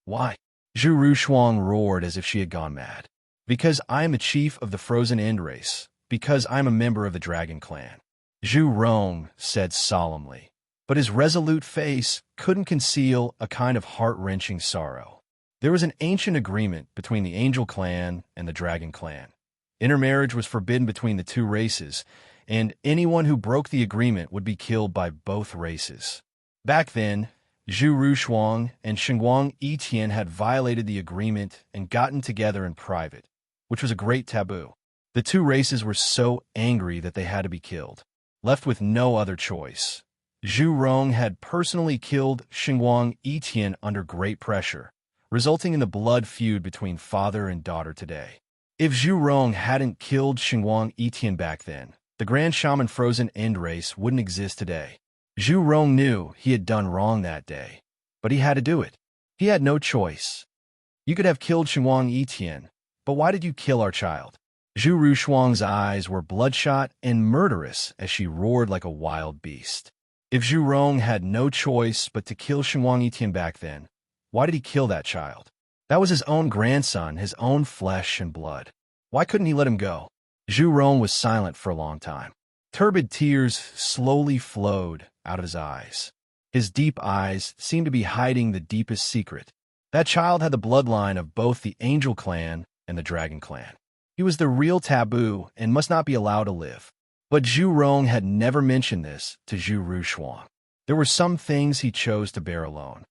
"Why?" Zhu Rushuang roared as if she had gone mad. "Because I am the chief of the Frozen End race, because I am a member of the Dragon Clan," Zhu Rong said solemnly, but his resolute face couldn't conceal a kind of heart-wrenching sorrow. There was an ancient agreement between the Angel Clan and the Dragon Clan. Intermarriage was forbidden between the two races, and anyone who broke the agreement would be killed by both races. Back then, Zhu Rushuang and Xinguang Yiqian had violated the agreement and gotten together in private, which was a great taboo. The two races were so angry that they had to be killed. Left with no other choice, Zhu Rong had personally killed Xinguang Yiqian under great pressure, resulting in the blood feud between father and daughter today. If Zhu Rong hadn't killed Xinguang Yiqian back then, the Grand Shaman Frozen End race wouldn't exist today. Zhu Rong knew he had done wrong that day, but he had to do it. He had no choice. "You could have killed Xinguang Yiqian, but why did you kill our child?" Zhu Rushuang's eyes were bloodshot and murderous as she roared like a wild beast. If Zhu Rong had no choice but to kill Shenhuang Yitian back then, why did he kill that child? That was his own grandson, his own flesh and blood. Why couldn't he let him go? Zhu Rong was silent for a long time. Turbid tears slowly flowed out of his eyes. His deep eyes seemed to be hiding the deepest secret. That child had the bloodline of both the Angel Clan and the Dragon Clan. He was the real taboo and must not be allowed to live. But Zhu Rong had never mentioned this to Zhu Rushuang. There were some things he chose to bear alone.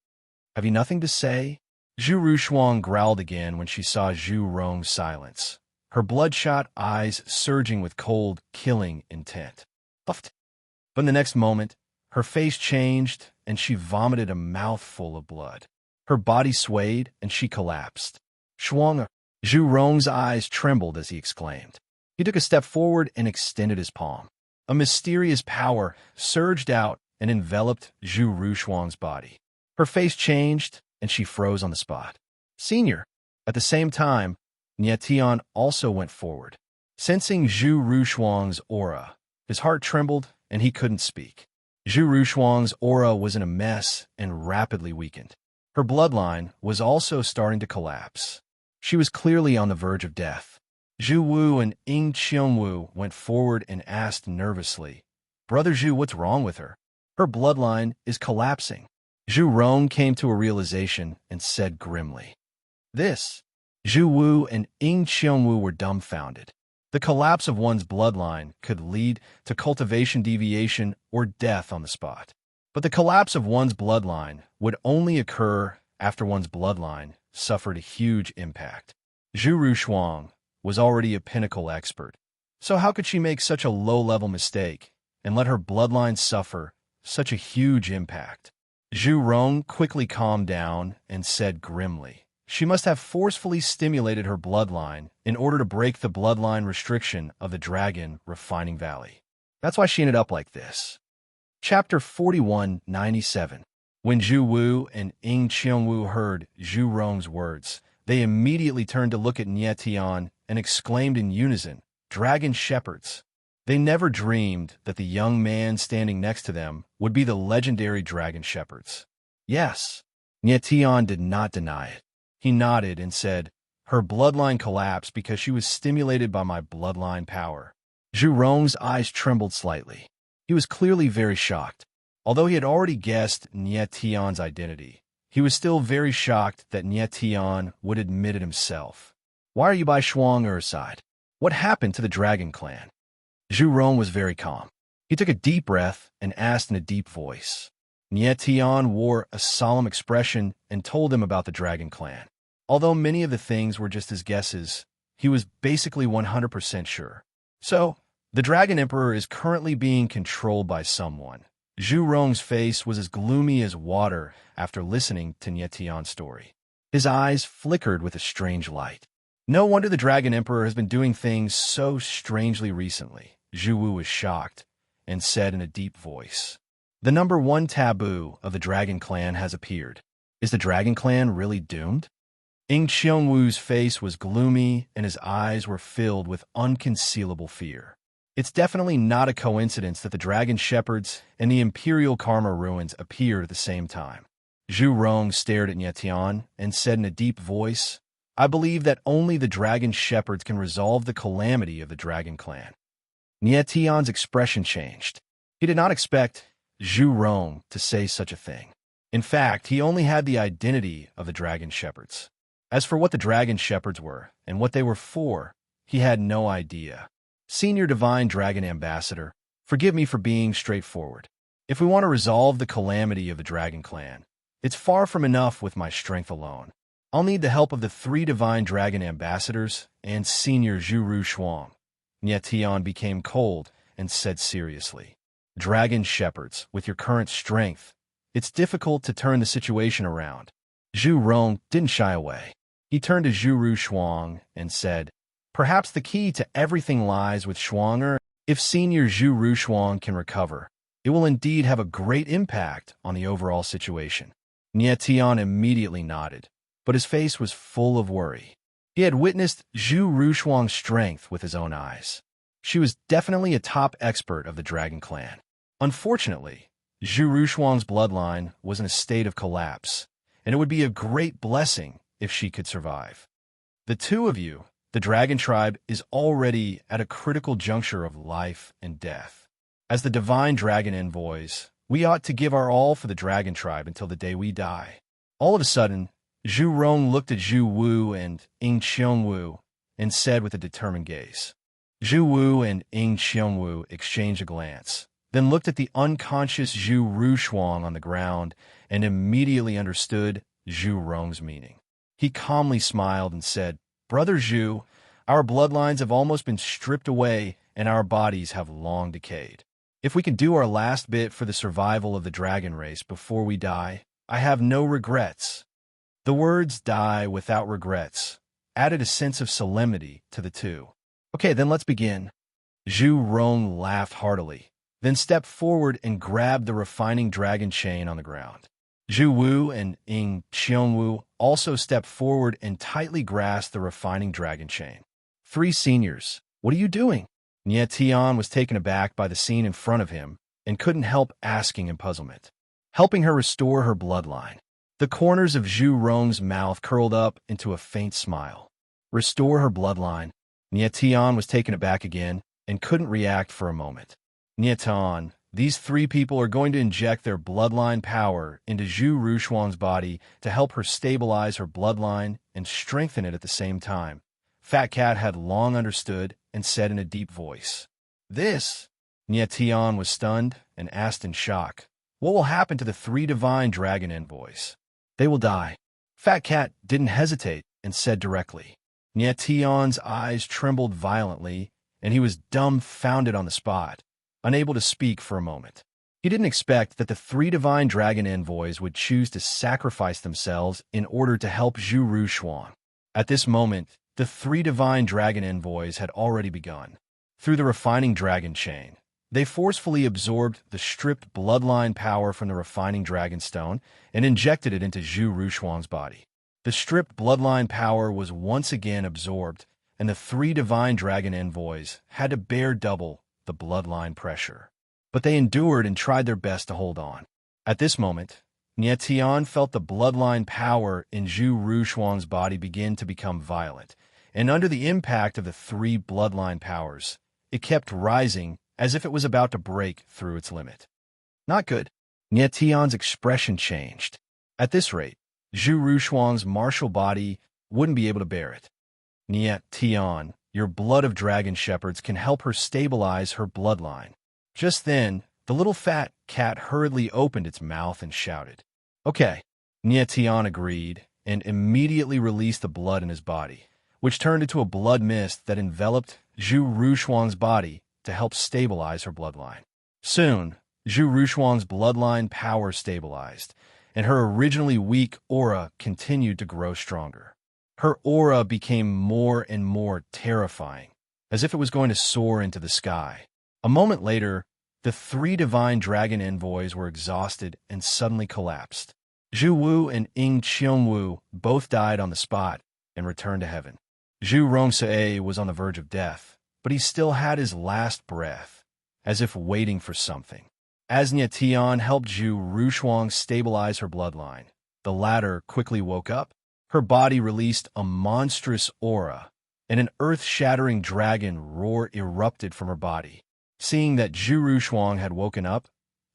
Have you nothing to say? Zhu Rushuang growled again when she saw Zhu Rong's silence, her bloodshot eyes surging with cold, killing intent. But in the next moment, her face changed and she vomited a mouthful of blood. Her body swayed and she collapsed. Zhu Rong's eyes trembled as he exclaimed. He took a step forward and extended his palm. A mysterious power surged out and enveloped Zhu Rushuang's body. Her face changed and she froze on the spot. Senior. At the same time, Nietian also went forward. Sensing Zhu Rushuang's aura, his heart trembled and he couldn't speak. Zhu Rushuang's aura was in a mess and rapidly weakened. Her bloodline was also starting to collapse. She was clearly on the verge of death. Zhu Wu and Ying Qiongwu went forward and asked nervously, "Brother Zhu, what's wrong with her? Her bloodline is collapsing." Zhu Rong came to a realization and said grimly, "This." Zhu Wu and Ying Qiongwu were dumbfounded. The collapse of one's bloodline could lead to cultivation deviation or death on the spot. But the collapse of one's bloodline would only occur after one's bloodline suffered a huge impact. Zhu Rushuang was already a pinnacle expert, so how could she make such a low-level mistake and let her bloodline suffer such a huge impact? Zhu Rong quickly calmed down and said grimly, she must have forcefully stimulated her bloodline in order to break the bloodline restriction of the Dragon Refining Valley. That's why she ended up like this. Chapter 4197. When Zhu Wu and Ying Qiongwu heard Zhu Rong's words, they immediately turned to look at Nietian and exclaimed in unison, "Dragon Shepherds!" They never dreamed that the young man standing next to them would be the legendary Dragon Shepherds. Yes, Nietian did not deny it. He nodded and said, "Her bloodline collapsed because she was stimulated by my bloodline power." Zhu Rong's eyes trembled slightly. He was clearly very shocked. Although he had already guessed Nietian's identity, he was still very shocked that Nietian would admit it himself. "Why are you by Shuang'er's side? What happened to the Dragon Clan?" Zhu Rong was very calm. He took a deep breath and asked in a deep voice. Nietian wore a solemn expression and told him about the Dragon Clan. Although many of the things were just his guesses, he was basically 100% sure. So, the Dragon Emperor is currently being controlled by someone. Zhu Rong's face was as gloomy as water after listening to Nietian's story. His eyes flickered with a strange light. No wonder the Dragon Emperor has been doing things so strangely recently. Zhu Wu was shocked and said in a deep voice, "The number one taboo of the Dragon Clan has appeared. Is the Dragon Clan really doomed?" Ying Qiongwu's face was gloomy and his eyes were filled with unconcealable fear. It's definitely not a coincidence that the Dragon Shepherds and the Imperial Karma Ruins appeared at the same time. Zhu Rong stared at Nietian and said in a deep voice, "I believe that only the Dragon Shepherds can resolve the calamity of the Dragon Clan." Nietian's expression changed. He did not expect Zhu Rong to say such a thing. In fact, he only had the identity of the Dragon Shepherds. As for what the Dragon Shepherds were and what they were for, he had no idea. Senior Divine Dragon Ambassador, forgive me for being straightforward. If we want to resolve the calamity of the Dragon Clan, it's far from enough with my strength alone. I'll need the help of the 3 Divine Dragon Ambassadors and Senior Zhu Rushuang. Nietian became cold and said seriously, "Dragon Shepherds, with your current strength, it's difficult to turn the situation around." Zhu Rong didn't shy away. He turned to Zhu Rushuang and said, "Perhaps the key to everything lies with Shuang'er. If Senior Zhu Rushuang can recover, it will indeed have a great impact on the overall situation." Nietian immediately nodded, but his face was full of worry. He had witnessed Zhu Rushuang's strength with his own eyes. She was definitely a top expert of the Dragon Clan. Unfortunately, Zhu Rushuang's bloodline was in a state of collapse, and it would be a great blessing if she could survive. The two of you, the Dragon Tribe, is already at a critical juncture of life and death. As the Divine Dragon Envoys, we ought to give our all for the Dragon Tribe until the day we die. All of a sudden, Zhu Rong looked at Zhu Wu and Ying Qiongwu and said with a determined gaze. Zhu Wu and Ying Qiongwu exchanged a glance, then looked at the unconscious Zhu Rushuang on the ground and immediately understood Zhu Rong's meaning. He calmly smiled and said, "Brother Zhu, our bloodlines have almost been stripped away and our bodies have long decayed. If we can do our last bit for the survival of the dragon race before we die, I have no regrets." The words "die without regrets" added a sense of solemnity to the two. "Okay, then let's begin." Zhu Rong laughed heartily, then stepped forward and grabbed the refining dragon chain on the ground. Zhu Wu and Ying Qiongwu also stepped forward and tightly grasped the refining dragon chain. "Three seniors, what are you doing?" Nie Tian was taken aback by the scene in front of him and couldn't help asking in puzzlement. "Helping her restore her bloodline." The corners of Zhu Rong's mouth curled up into a faint smile. Restore her bloodline. Nie Tian was taken aback again and couldn't react for a moment. "Nie Tian, these three people are going to inject their bloodline power into Zhu Rushuang's body to help her stabilize her bloodline and strengthen it at the same time." Fat Cat had long understood and said in a deep voice. "This?" Nie Tian was stunned and asked in shock, "What will happen to the three divine dragon envoys?" "They will die." Fat Cat didn't hesitate and said directly. Nie Tian's eyes trembled violently, and he was dumbfounded on the spot, unable to speak for a moment. He didn't expect that the three divine dragon envoys would choose to sacrifice themselves in order to help Zhu Rushuang. At this moment, the three divine dragon envoys had already begun. Through the refining dragon chain, they forcefully absorbed the stripped bloodline power from the refining dragon stone and injected it into Zhu Rushuang's body. The stripped bloodline power was once again absorbed, and the three divine dragon envoys had to bear double the bloodline pressure. But they endured and tried their best to hold on. At this moment, Nie Tian felt the bloodline power in Zhu Rushuang's body begin to become violent, and under the impact of the three bloodline powers, it kept rising as if it was about to break through its limit. Not good. Nie Tian's expression changed. At this rate, Zhu Rushuang's martial body wouldn't be able to bear it. "Nie Tian, your blood of dragon shepherds can help her stabilize her bloodline." Just then, the little fat cat hurriedly opened its mouth and shouted. "Okay." Nie Tian agreed and immediately released the blood in his body, which turned into a blood mist that enveloped Zhu Rushuang's body to help stabilize her bloodline. Soon, Zhu Rushuang's bloodline power stabilized, and her originally weak aura continued to grow stronger. Her aura became more and more terrifying, as if it was going to soar into the sky. A moment later, the three divine dragon envoys were exhausted and suddenly collapsed. Zhu Wu and Ying Qiongwu both died on the spot and returned to heaven. Zhu Rongse was on the verge of death, but he still had his last breath, as if waiting for something. As Nie Tian helped Zhu Rushuang stabilize her bloodline, the latter quickly woke up. Her body released a monstrous aura, and an earth-shattering dragon roar erupted from her body. Seeing that Zhu Rushuang had woken up,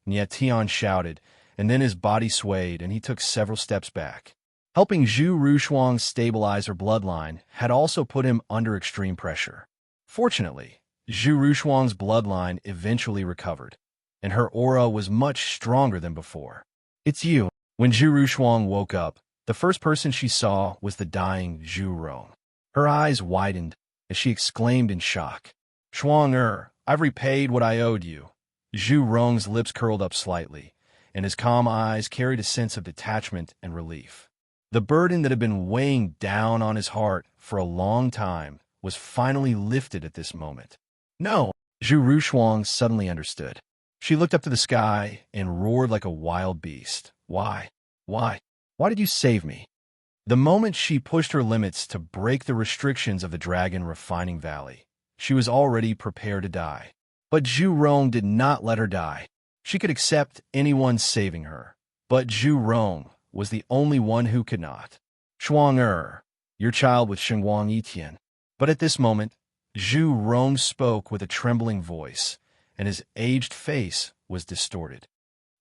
Nie Tian shouted, and then his body swayed and he took several steps back. Helping Zhu Rushuang stabilize her bloodline had also put him under extreme pressure. Fortunately, Zhu Rushuang's bloodline eventually recovered, and her aura was much stronger than before. "It's you." When Zhu Rushuang woke up, the first person she saw was the dying Zhu Rong. Her eyes widened as she exclaimed in shock, "Shuang, I've repaid what I owed you." Zhu Rong's lips curled up slightly, and his calm eyes carried a sense of detachment and relief. The burden that had been weighing down on his heart for a long time was finally lifted at this moment. "No!" Zhu Rushuang suddenly understood. She looked up to the sky and roared like a wild beast. Why did you save me?" The moment she pushed her limits to break the restrictions of the dragon refining valley, she was already prepared to die. But Zhu Rong did not let her die. She could accept anyone saving her, but Zhu Rong was the only one who could not. Shuang your child with Shengwang Yitian. But at this moment, Zhu Rong spoke with a trembling voice, and his aged face was distorted.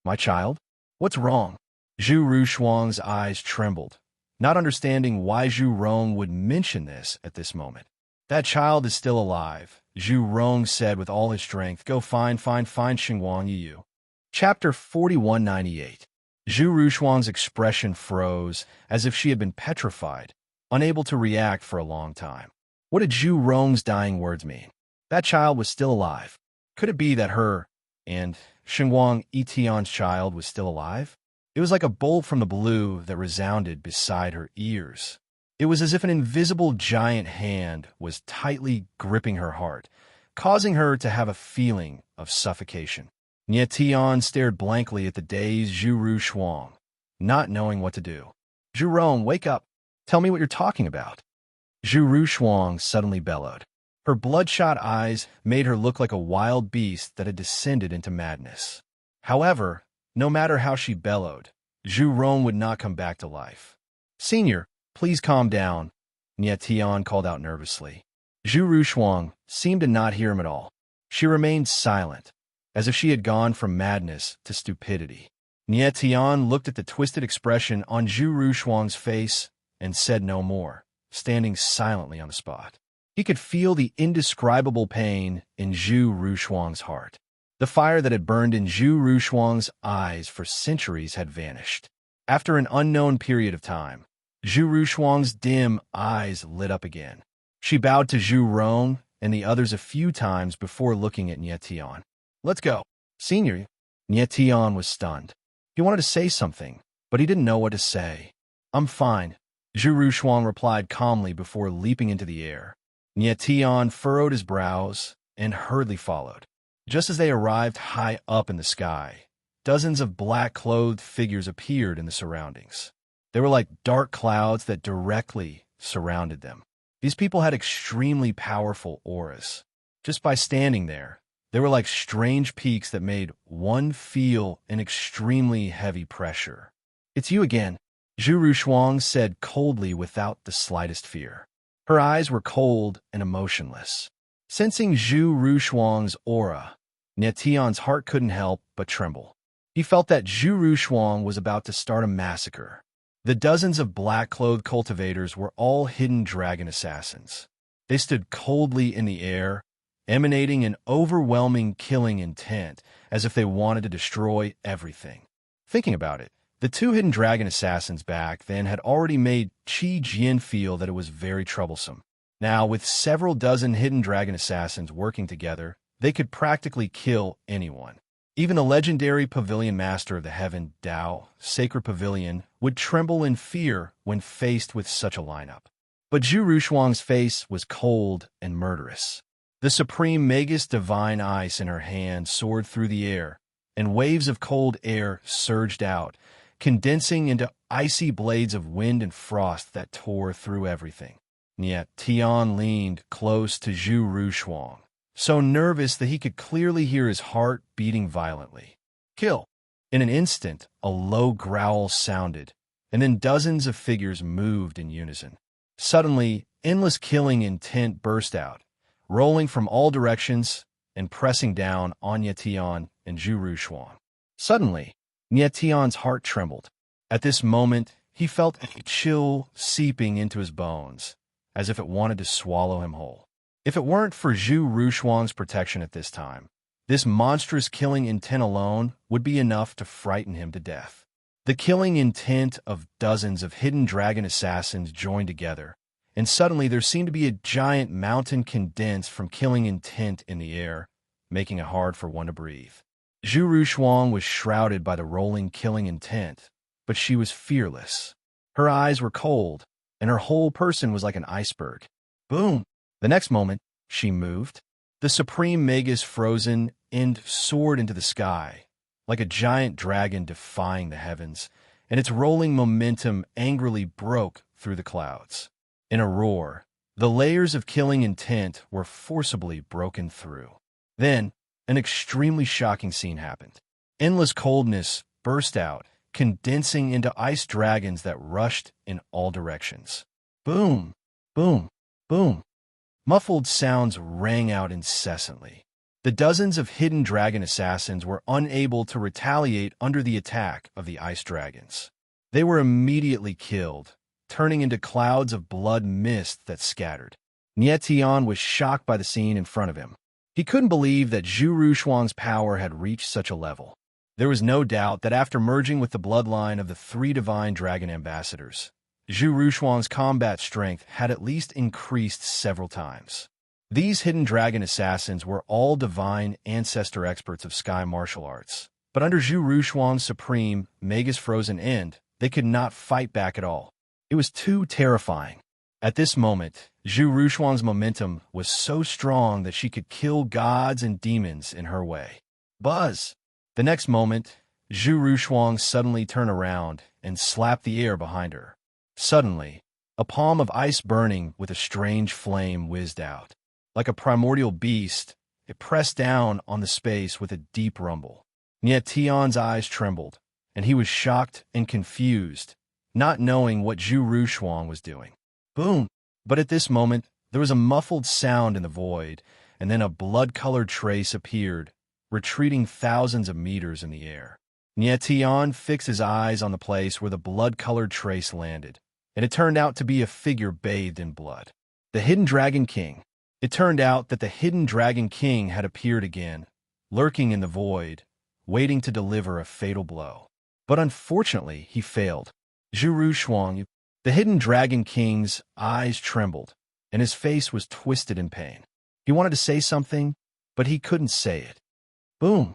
My child? What's wrong? Zhu Rushuang's eyes trembled, not understanding why Zhu Rong would mention this at this moment. That child is still alive, Zhu Rong said with all his strength. Go find Shengwang Yu. Chapter 4198. Zhu Rushuang's expression froze, as if she had been petrified, unable to react for a long time. What did Zhu Rong's dying words mean? That child was still alive. Could it be that her and Shengwang Yitian's child was still alive? It was like a bolt from the blue that resounded beside her ears. It was as if an invisible giant hand was tightly gripping her heart, causing her to have a feeling of suffocation. Nie Tian stared blankly at the dazed Zhu Rushuang, not knowing what to do. Zhu Rong, wake up. Tell me what you're talking about. Zhu Rushuang suddenly bellowed. Her bloodshot eyes made her look like a wild beast that had descended into madness. However, no matter how she bellowed, Zhu Rong would not come back to life. Senior, please calm down, Nie Tian called out nervously. Zhu Rushuang seemed to not hear him at all. She remained silent, as if she had gone from madness to stupidity. Nie Tian looked at the twisted expression on Zhu Rushuang's face and said no more, standing silently on the spot. He could feel the indescribable pain in Zhu Rushuang's heart. The fire that had burned in Zhu Rushuang's eyes for centuries had vanished. After an unknown period of time, Zhu Rushuang's dim eyes lit up again. She bowed to Zhu Rong and the others a few times before looking at Nie Tian. Let's go. Senior. Nie Tian was stunned. He wanted to say something, but he didn't know what to say. I'm fine, Zhu Rushuang replied calmly before leaping into the air. Nie Tian furrowed his brows and hurriedly followed. Just as they arrived high up in the sky, dozens of black-clothed figures appeared in the surroundings. They were like dark clouds that directly surrounded them. These people had extremely powerful auras. Just by standing there, they were like strange peaks that made one feel an extremely heavy pressure. It's you again, Zhu Rushuang said coldly without the slightest fear. Her eyes were cold and emotionless. Sensing Zhu Rushuang's aura, Nie Tian's heart couldn't help but tremble. He felt that Zhu Rushuang was about to start a massacre. The dozens of black-clothed cultivators were all hidden dragon assassins. They stood coldly in the air, emanating an overwhelming killing intent, as if they wanted to destroy everything. Thinking about it, the two hidden dragon assassins back then had already made Qi Jian feel that it was very troublesome. Now, with several dozen hidden dragon assassins working together, they could practically kill anyone. Even the legendary pavilion master of the Heaven Dao, Sacred Pavilion, would tremble in fear when faced with such a lineup. But Zhu Rushuang's face was cold and murderous. The supreme Magus divine ice in her hand soared through the air, and waves of cold air surged out, condensing into icy blades of wind and frost that tore through everything. Yet Tian leaned close to Zhu Rushuang, so nervous that he could clearly hear his heart beating violently. Kill! In an instant, a low growl sounded, and then dozens of figures moved in unison. Suddenly, endless killing intent burst out, rolling from all directions and pressing down on Nie Tian and Zhu Rushuang. Suddenly, Nie Tian's heart trembled. At this moment, he felt a chill seeping into his bones, as if it wanted to swallow him whole. If it weren't for Zhu Rushuang's protection at this time, this monstrous killing intent alone would be enough to frighten him to death. The killing intent of dozens of hidden dragon assassins joined together, and suddenly there seemed to be a giant mountain condensed from killing intent in the air, making it hard for one to breathe. Zhu Rushuang was shrouded by the rolling killing intent, but she was fearless. Her eyes were cold, and her whole person was like an iceberg. Boom! The next moment, she moved. The supreme Magus frozen and soared into the sky, like a giant dragon defying the heavens, and its rolling momentum angrily broke through the clouds. In a roar, the layers of killing intent were forcibly broken through. Then, an extremely shocking scene happened. Endless coldness burst out, condensing into ice dragons that rushed in all directions. Boom, boom, boom. Muffled sounds rang out incessantly. The dozens of hidden dragon assassins were unable to retaliate under the attack of the ice dragons. They were immediately killed, turning into clouds of blood mist that scattered. Nietian was shocked by the scene in front of him. He couldn't believe that Zhu Rushuang's power had reached such a level. There was no doubt that after merging with the bloodline of the three divine dragon ambassadors, Zhu Rushuang's combat strength had at least increased several times. These hidden dragon assassins were all divine ancestor experts of sky martial arts, but under Zhu Rushuang's supreme, Magus Frozen End, they could not fight back at all. It was too terrifying. At this moment, Zhu Rushuang's momentum was so strong that she could kill gods and demons in her way. Buzz! The next moment, Zhu Rushuang suddenly turned around and slapped the air behind her. Suddenly, a palm of ice burning with a strange flame whizzed out. Like a primordial beast, it pressed down on the space with a deep rumble. Nietian's eyes trembled, and he was shocked and confused, not knowing what Zhu Rushuang was doing. Boom! But at this moment, there was a muffled sound in the void, and then a blood-colored trace appeared, retreating thousands of meters in the air. Nietian fixed his eyes on the place where the blood-colored trace landed, and it turned out to be a figure bathed in blood. The Hidden Dragon King. It turned out that the Hidden Dragon King had appeared again, lurking in the void, waiting to deliver a fatal blow. But unfortunately, he failed. Zhu Rushuang, the Hidden Dragon King's eyes trembled, and his face was twisted in pain. He wanted to say something, but he couldn't say it. Boom!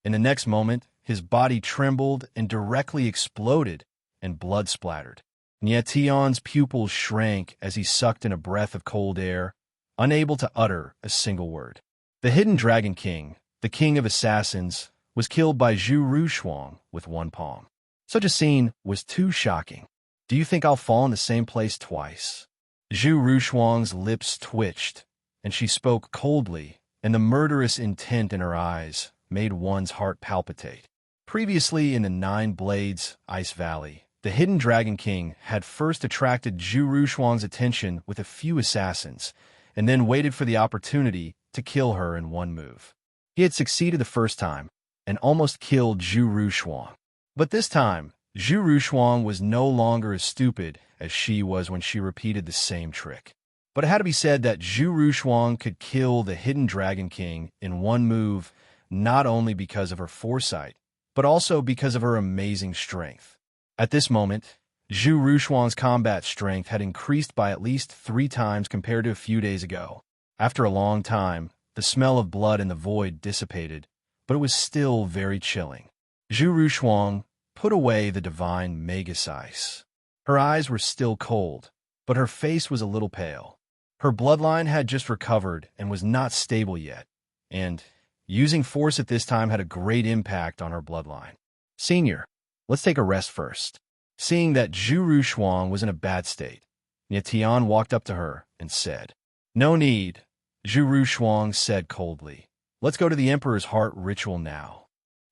In the next moment, his body trembled and directly exploded, and blood splattered. Nietian's pupils shrank as he sucked in a breath of cold air, unable to utter a single word. The Hidden Dragon King, the King of Assassins, was killed by Zhu Rushuang with one palm. Such a scene was too shocking. Do you think I'll fall in the same place twice? Zhu Rushuang's lips twitched, and she spoke coldly, and the murderous intent in her eyes made one's heart palpitate. Previously in the Nine Blades Ice Valley, the Hidden Dragon King had first attracted Zhu Rushuang's attention with a few assassins, and then waited for the opportunity to kill her in one move. He had succeeded the first time, and almost killed Zhu Rushuang. But this time, Zhu Rushuang was no longer as stupid as she was when she repeated the same trick. But it had to be said that Zhu Rushuang could kill the Hidden Dragon King in one move, not only because of her foresight, but also because of her amazing strength. At this moment, Zhu Rushuang's combat strength had increased by at least 3 times compared to a few days ago. After a long time, the smell of blood in the void dissipated, but it was still very chilling. Zhu Rushuang put away the divine Magus ice. Her eyes were still cold, but her face was a little pale. Her bloodline had just recovered and was not stable yet, and using force at this time had a great impact on her bloodline. Senior, let's take a rest first. Seeing that Zhu Rushuang was in a bad state, Nietian walked up to her and said, "No need," Zhu Rushuang said coldly. "Let's go to the Emperor's Heart ritual now."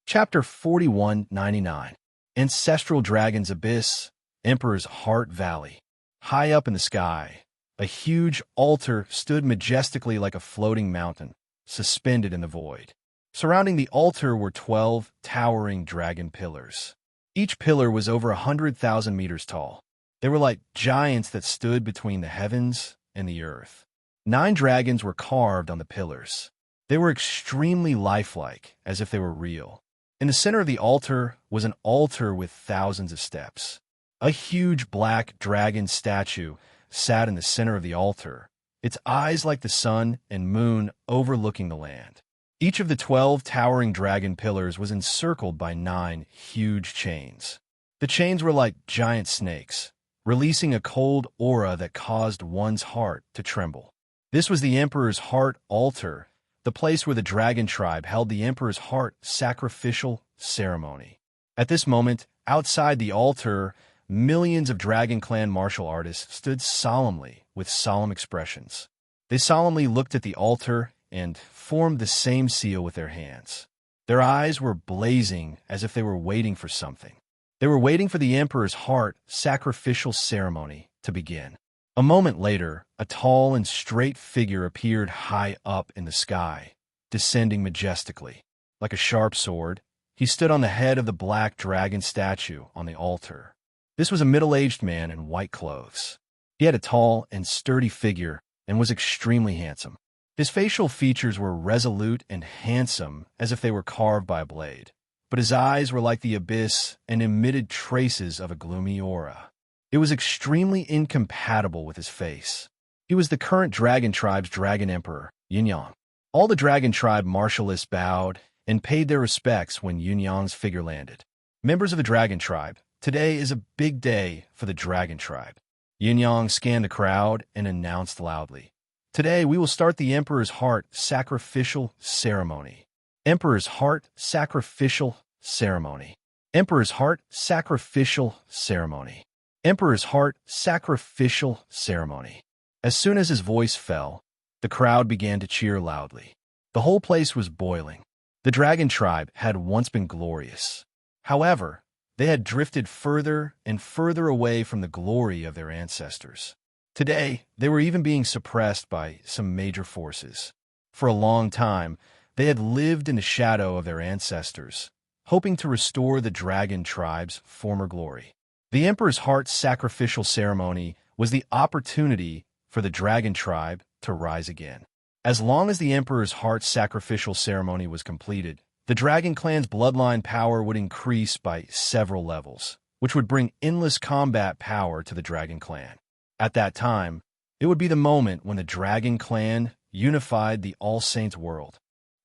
Chapter 4199. Ancestral Dragon's Abyss, Emperor's Heart Valley. High up in the sky, a huge altar stood majestically like a floating mountain, suspended in the void. Surrounding the altar were 12 towering dragon pillars. Each pillar was over 100,000 meters tall. They were like giants that stood between the heavens and the earth. 9 dragons were carved on the pillars. They were extremely lifelike, as if they were real. In the center of the altar was an altar with thousands of steps. A huge black dragon statue sat in the center of the altar, its eyes like the sun and moon overlooking the land. Each of the 12 towering dragon pillars was encircled by 9 huge chains. The chains were like giant snakes, releasing a cold aura that caused one's heart to tremble. This was the Emperor's Heart altar, the place where the dragon tribe held the Emperor's Heart sacrificial ceremony. At this moment, outside the altar, millions of Dragon Clan martial artists stood solemnly with solemn expressions. They solemnly looked at the altar and formed the same seal with their hands. Their eyes were blazing as if they were waiting for something. They were waiting for the Emperor's heart sacrificial ceremony to begin. A moment later, a tall and straight figure appeared high up in the sky, descending majestically. Like a sharp sword, he stood on the head of the black dragon statue on the altar. This was a middle-aged man in white clothes. He had a tall and sturdy figure and was extremely handsome. His facial features were resolute and handsome as if they were carved by a blade, but his eyes were like the abyss and emitted traces of a gloomy aura. It was extremely incompatible with his face. He was the current Dragon Tribe's Dragon Emperor, Yunyang. All the Dragon Tribe martialists bowed and paid their respects when Yunyang's figure landed. Members of the Dragon Tribe, today is a big day for the Dragon Tribe. Yunyang scanned the crowd and announced loudly, "Today we will start the Emperor's Heart Sacrificial Ceremony. Emperor's Heart Sacrificial Ceremony. Emperor's Heart Sacrificial Ceremony. Emperor's Heart Sacrificial Ceremony." As soon as his voice fell, the crowd began to cheer loudly. The whole place was boiling. The Dragon Tribe had once been glorious. However, they had drifted further and further away from the glory of their ancestors. Today, they were even being suppressed by some major forces. For a long time, they had lived in the shadow of their ancestors, hoping to restore the Dragon Tribe's former glory. The Emperor's Heart Sacrificial Ceremony was the opportunity for the Dragon Tribe to rise again. As long as the Emperor's Heart Sacrificial Ceremony was completed, the Dragon Clan's bloodline power would increase by several levels, which would bring endless combat power to the Dragon Clan. At that time, it would be the moment when the Dragon Clan unified the All Saints world.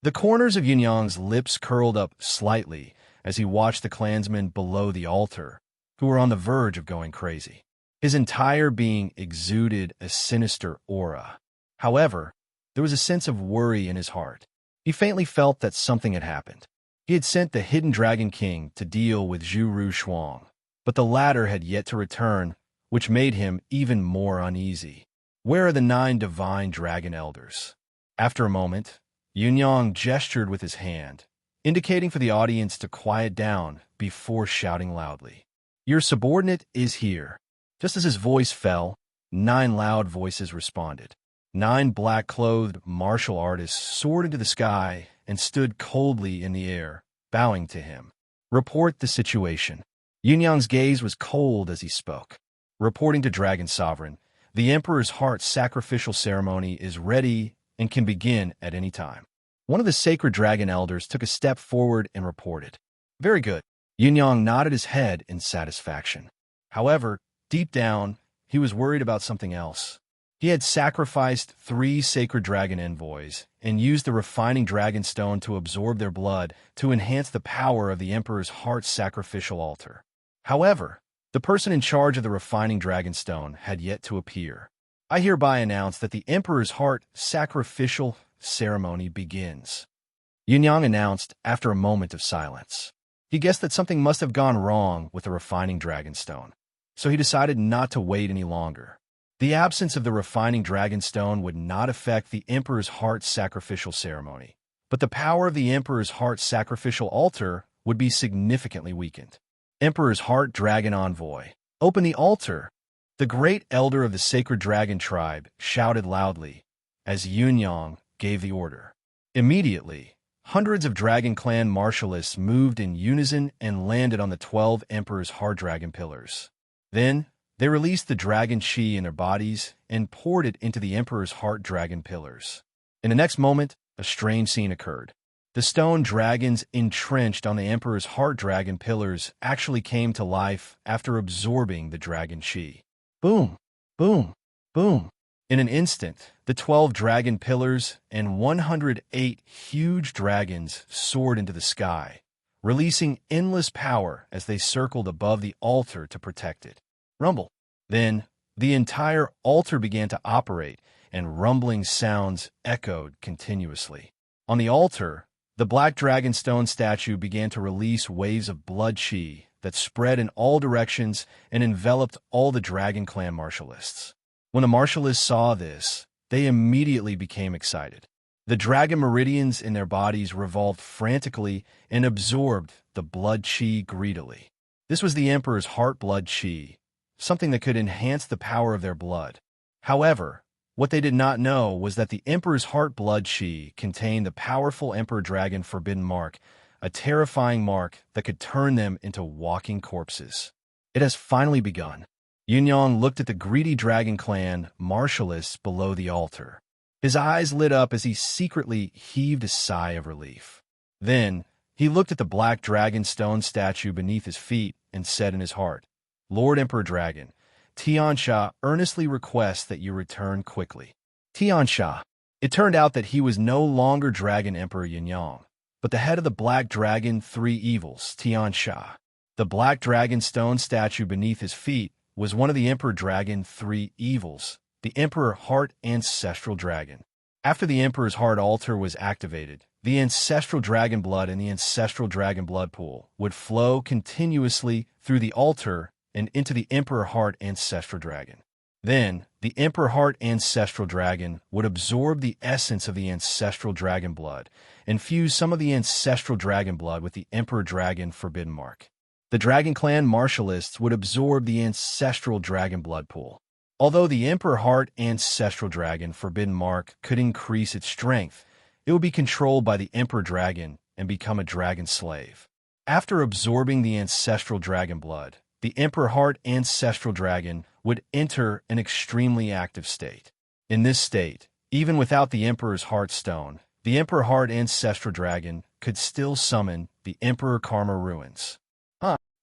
The corners of Yunyang's lips curled up slightly as he watched the clansmen below the altar, who were on the verge of going crazy. His entire being exuded a sinister aura. However, there was a sense of worry in his heart. He faintly felt that something had happened. He had sent the Hidden Dragon King to deal with Zhu Ru Shuang, but the latter had yet to return, which made him even more uneasy. Where are the 9 divine dragon elders? After a moment, Yunyang gestured with his hand, indicating for the audience to quiet down before shouting loudly. "Your subordinate is here." Just as his voice fell, 9 loud voices responded. 9 black-clothed martial artists soared into the sky and stood coldly in the air, bowing to him. "Report the situation." Yunyang's gaze was cold as he spoke. "Reporting to Dragon Sovereign, the Emperor's Heart Sacrificial Ceremony is ready and can begin at any time." One of the sacred dragon elders took a step forward and reported. "Very good." Yunyang nodded his head in satisfaction. However, deep down, he was worried about something else. He had sacrificed 3 sacred dragon envoys and used the refining dragon stone to absorb their blood to enhance the power of the Emperor's Heart Sacrificial altar. However, the person in charge of the refining dragon stone had yet to appear. "I hereby announce that the Emperor's Heart Sacrificial Ceremony begins," Yunyang announced after a moment of silence. He guessed that something must have gone wrong with the refining dragon stone, so he decided not to wait any longer. The absence of the refining dragon stone would not affect the Emperor's Heart Sacrificial Ceremony, but the power of the Emperor's Heart Sacrificial altar would be significantly weakened. Emperor's Heart Dragon Envoy, open the altar! The great elder of the Sacred Dragon Tribe shouted loudly as Yunyang gave the order. Immediately, hundreds of Dragon Clan martialists moved in unison and landed on the 12 Emperor's Heart Dragon pillars. Then, they released the dragon chi in their bodies and poured it into the Emperor's Heart Dragon pillars. In the next moment, a strange scene occurred. The stone dragons entrenched on the Emperor's Heart Dragon pillars actually came to life after absorbing the dragon chi. Boom! Boom! Boom! In an instant, the 12 dragon pillars and 108 huge dragons soared into the sky, releasing endless power as they circled above the altar to protect it. Rumble. Then, the entire altar began to operate, and rumbling sounds echoed continuously. On the altar, the black dragon stone statue began to release waves of blood chi that spread in all directions and enveloped all the Dragon Clan martialists. When the martialists saw this, they immediately became excited. The dragon meridians in their bodies revolved frantically and absorbed the blood chi greedily. This was the Emperor's heart-blood chi, something that could enhance the power of their blood. However, what they did not know was that the Emperor's heart-blood chi contained the powerful Emperor Dragon Forbidden Mark, a terrifying mark that could turn them into walking corpses. It has finally begun. Yunyang looked at the greedy Dragon Clan martialists below the altar. His eyes lit up as he secretly heaved a sigh of relief. Then, he looked at the black dragon stone statue beneath his feet and said in his heart, "Lord Emperor Dragon, Tiansha earnestly requests that you return quickly." Tiansha. It turned out that he was no longer Dragon Emperor Yunyang, but the head of the Black Dragon Three Evils, Tiansha. The black dragon stone statue beneath his feet was one of the Emperor Dragon Three Evils, the Emperor Heart Ancestral Dragon. After the Emperor's Heart Altar was activated, the Ancestral Dragon Blood in the Ancestral Dragon Blood Pool would flow continuously through the altar and into the Emperor Heart Ancestral Dragon. Then, the Emperor Heart Ancestral Dragon would absorb the essence of the Ancestral Dragon Blood and fuse some of the Ancestral Dragon Blood with the Emperor Dragon Forbidden Mark. The Dragon Clan martialists would absorb the Ancestral Dragon Blood Pool. Although the Emperor Heart Ancestral Dragon Forbidden Mark could increase its strength, it would be controlled by the Emperor Dragon and become a dragon slave. After absorbing the Ancestral Dragon Blood, the Emperor Heart Ancestral Dragon would enter an extremely active state. In this state, even without the Emperor's Heart Stone, the Emperor Heart Ancestral Dragon could still summon the Emperor Karma Ruins.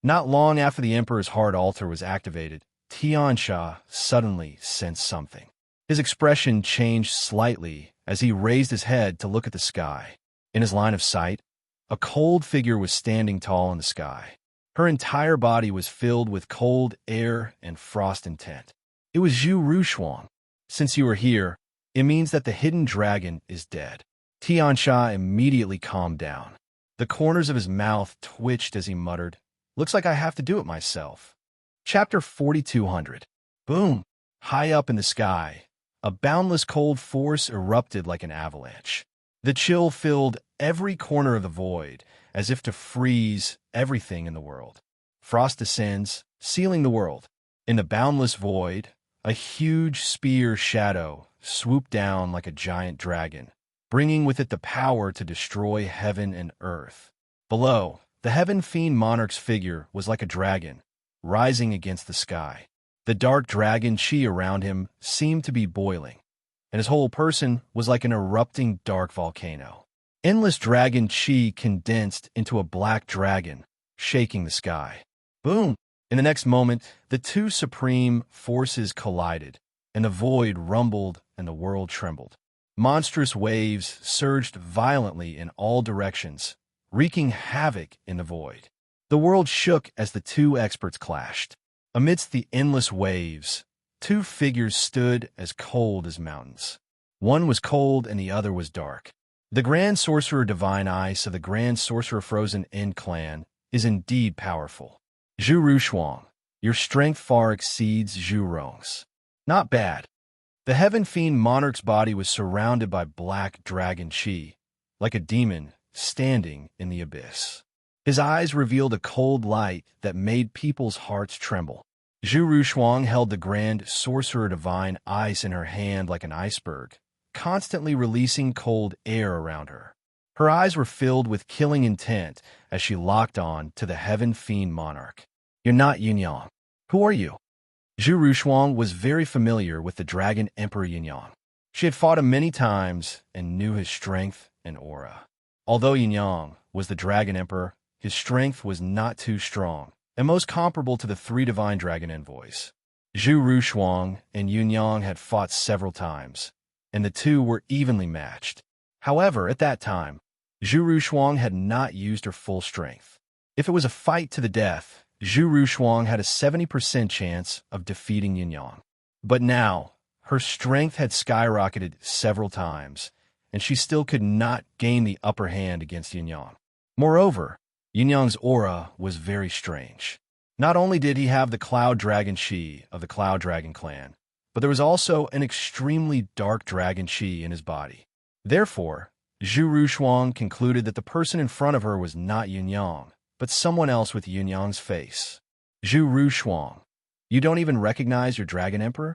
Not long after the Emperor's Heart Altar was activated, Tiansha suddenly sensed something. His expression changed slightly as he raised his head to look at the sky. In his line of sight, a cold figure was standing tall in the sky. Her entire body was filled with cold air and frost intent. It was Zhu Rushuang. "Since you are here, it means that the hidden dragon is dead." Tiansha immediately calmed down. The corners of his mouth twitched as he muttered, "Looks like I have to do it myself." Chapter 4200. Boom! High up in the sky, a boundless cold force erupted like an avalanche. The chill filled every corner of the void, as if to freeze everything in the world. Frost descends, sealing the world. In the boundless void, a huge spear shadow swooped down like a giant dragon, bringing with it the power to destroy heaven and earth. Below, the Heaven Fiend Monarch's figure was like a dragon, rising against the sky. The dark dragon chi around him seemed to be boiling, and his whole person was like an erupting dark volcano. Endless dragon chi condensed into a black dragon, shaking the sky. Boom! In the next moment, the two supreme forces collided, and the void rumbled and the world trembled. Monstrous waves surged violently in all directions, wreaking havoc in the void. The world shook as the two experts clashed. Amidst the endless waves, two figures stood as cold as mountains. One was cold and the other was dark. The Grand Sorcerer Divine Ice of the Grand Sorcerer Frozen End Clan is indeed powerful. Zhu Rushuang, your strength far exceeds Zhu Rong's. Not bad. The Heaven Fiend Monarch's body was surrounded by black dragon chi, like a demon standing in the abyss. His eyes revealed a cold light that made people's hearts tremble. Zhu Rushuang held the Grand Sorcerer Divine Ice in her hand like an iceberg, constantly releasing cold air around her. Her eyes were filled with killing intent as she locked on to the Heaven Fiend Monarch. "You're not Yunyang. Who are you?" Zhu Rushuang was very familiar with the Dragon Emperor Yunyang. She had fought him many times and knew his strength and aura. Although Yunyang was the Dragon Emperor, his strength was not too strong, and most comparable to the three Divine Dragon Envoys. Zhu Rushuang and Yunyang had fought several times, and the two were evenly matched. However, at that time, Zhu Rushuang had not used her full strength. If it was a fight to the death, Zhu Rushuang had a 70% chance of defeating Yunyang. But now, her strength had skyrocketed several times, and she still could not gain the upper hand against Yunyang. Moreover, Yunyang's aura was very strange. Not only did he have the Cloud Dragon Chi of the Cloud Dragon clan, but there was also an extremely dark dragon chi in his body. Therefore, Zhu Rushuang concluded that the person in front of her was not Yunyang, but someone else with Yunyang's face. Zhu Rushuang, you don't even recognize your Dragon Emperor?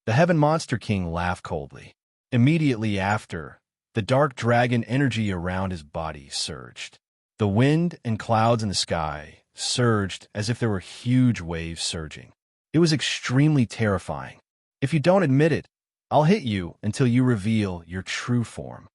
The Heaven Monster King laughed coldly. Immediately after, the dark dragon energy around his body surged. The wind and clouds in the sky surged as if there were huge waves surging. It was extremely terrifying. If you don't admit it, I'll hit you until you reveal your true form.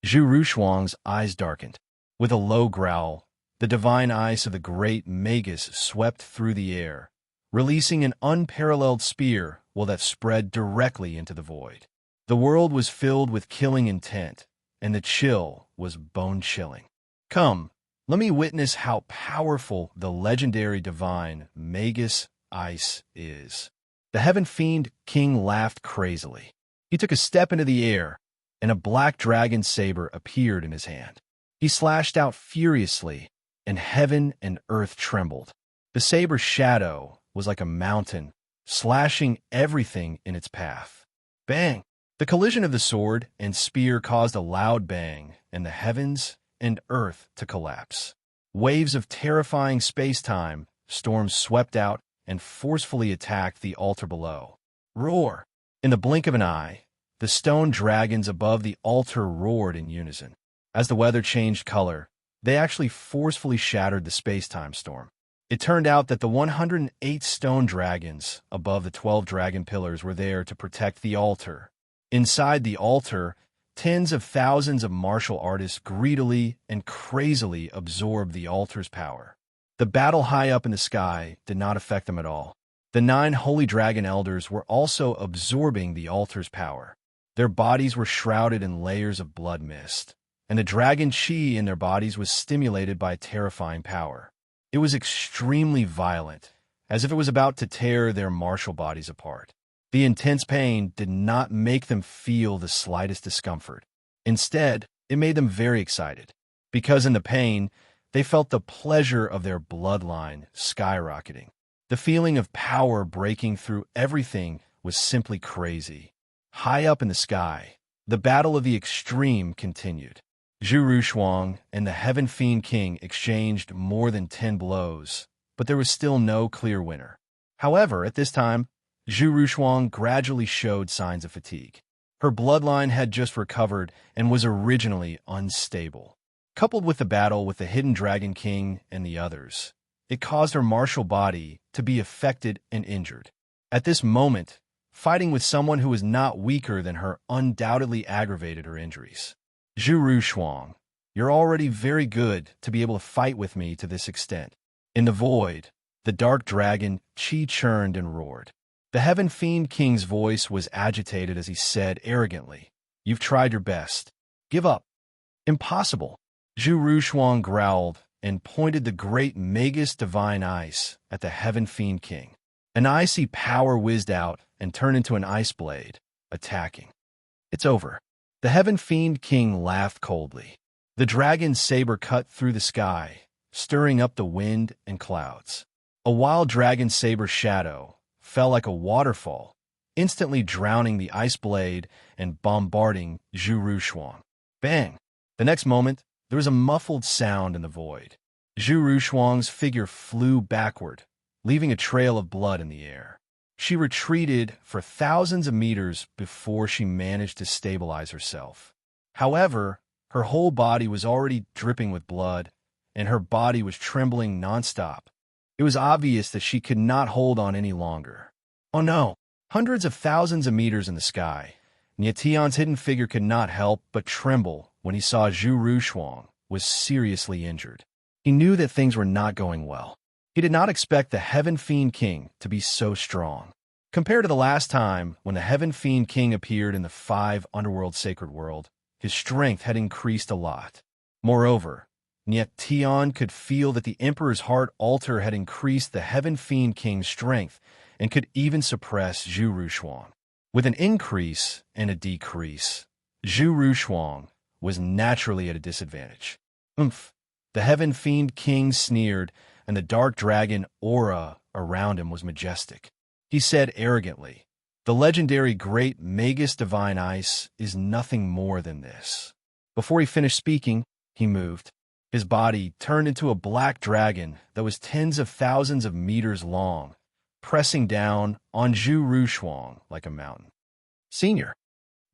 Zhu Rushuang's eyes darkened. With a low growl, the divine ice of the great Magus swept through the air, releasing an unparalleled spear that spread directly into the void. The world was filled with killing intent, and the chill was bone-chilling. Come, let me witness how powerful the legendary divine Magus ice is. The Heaven Fiend King laughed crazily. He took a step into the air, and a black dragon saber appeared in his hand. He slashed out furiously, and heaven and earth trembled. The saber's shadow was like a mountain, slashing everything in its path. Bang! The collision of the sword and spear caused a loud bang, and the heavens and earth to collapse. Waves of terrifying space-time storms swept out and forcefully attacked the altar below. Roar! In the blink of an eye, the stone dragons above the altar roared in unison. As the weather changed color, they actually forcefully shattered the space-time storm. It turned out that the 108 stone dragons above the 12 dragon pillars were there to protect the altar. Inside the altar, tens of thousands of martial artists greedily and crazily absorbed the altar's power. The battle high up in the sky did not affect them at all. The 9 holy dragon elders were also absorbing the altar's power. Their bodies were shrouded in layers of blood mist, and the dragon chi in their bodies was stimulated by terrifying power. It was extremely violent, as if it was about to tear their martial bodies apart. The intense pain did not make them feel the slightest discomfort. Instead, it made them very excited, because in the pain, they felt the pleasure of their bloodline skyrocketing. The feeling of power breaking through everything was simply crazy. High up in the sky, the battle of the extreme continued. Zhu Rushuang and the Heaven Fiend King exchanged more than 10 blows, but there was still no clear winner. However, at this time, Zhu Rushuang gradually showed signs of fatigue. Her bloodline had just recovered and was originally unstable. Coupled with the battle with the Hidden Dragon King and the others, it caused her martial body to be affected and injured. At this moment, fighting with someone who was not weaker than her undoubtedly aggravated her injuries. Zhu Rushuang, you're already very good to be able to fight with me to this extent. In the void, the dark dragon Chi churned and roared. The Heaven Fiend King's voice was agitated as he said arrogantly, "You've tried your best. Give up." "Impossible." Zhu Rushuang growled and pointed the great Magus divine ice at the Heaven Fiend King. An icy power whizzed out and turned into an ice blade, attacking. "It's over." The Heaven Fiend King laughed coldly. The dragon's saber cut through the sky, stirring up the wind and clouds. A wild dragon saber shadow fell like a waterfall, instantly drowning the ice blade and bombarding Zhu Rushuang. Bang! The next moment, there was a muffled sound in the void. Zhu Rushuang's figure flew backward, leaving a trail of blood in the air. She retreated for thousands of meters before she managed to stabilize herself. However, her whole body was already dripping with blood, and her body was trembling nonstop. It was obvious that she could not hold on any longer. Oh no! Hundreds of thousands of meters in the sky, Nietian's hidden figure could not help but tremble when he saw Zhu Rushuang was seriously injured. He knew that things were not going well. He did not expect the Heaven Fiend King to be so strong. Compared to the last time when the Heaven Fiend King appeared in the 5 Underworld Sacred World, his strength had increased a lot. Moreover, Nietian could feel that the Emperor's Heart Altar had increased the Heaven Fiend King's strength and could even suppress Zhu Rushuang. With an increase and a decrease, Zhu Rushuang was naturally at a disadvantage. Oomph! The Heaven Fiend King sneered, and the dark dragon aura around him was majestic. He said arrogantly, "The legendary great Magus Divine Ice is nothing more than this." Before he finished speaking, he moved. His body turned into a black dragon that was tens of thousands of meters long, pressing down on Zhu Rushuang like a mountain. Senior.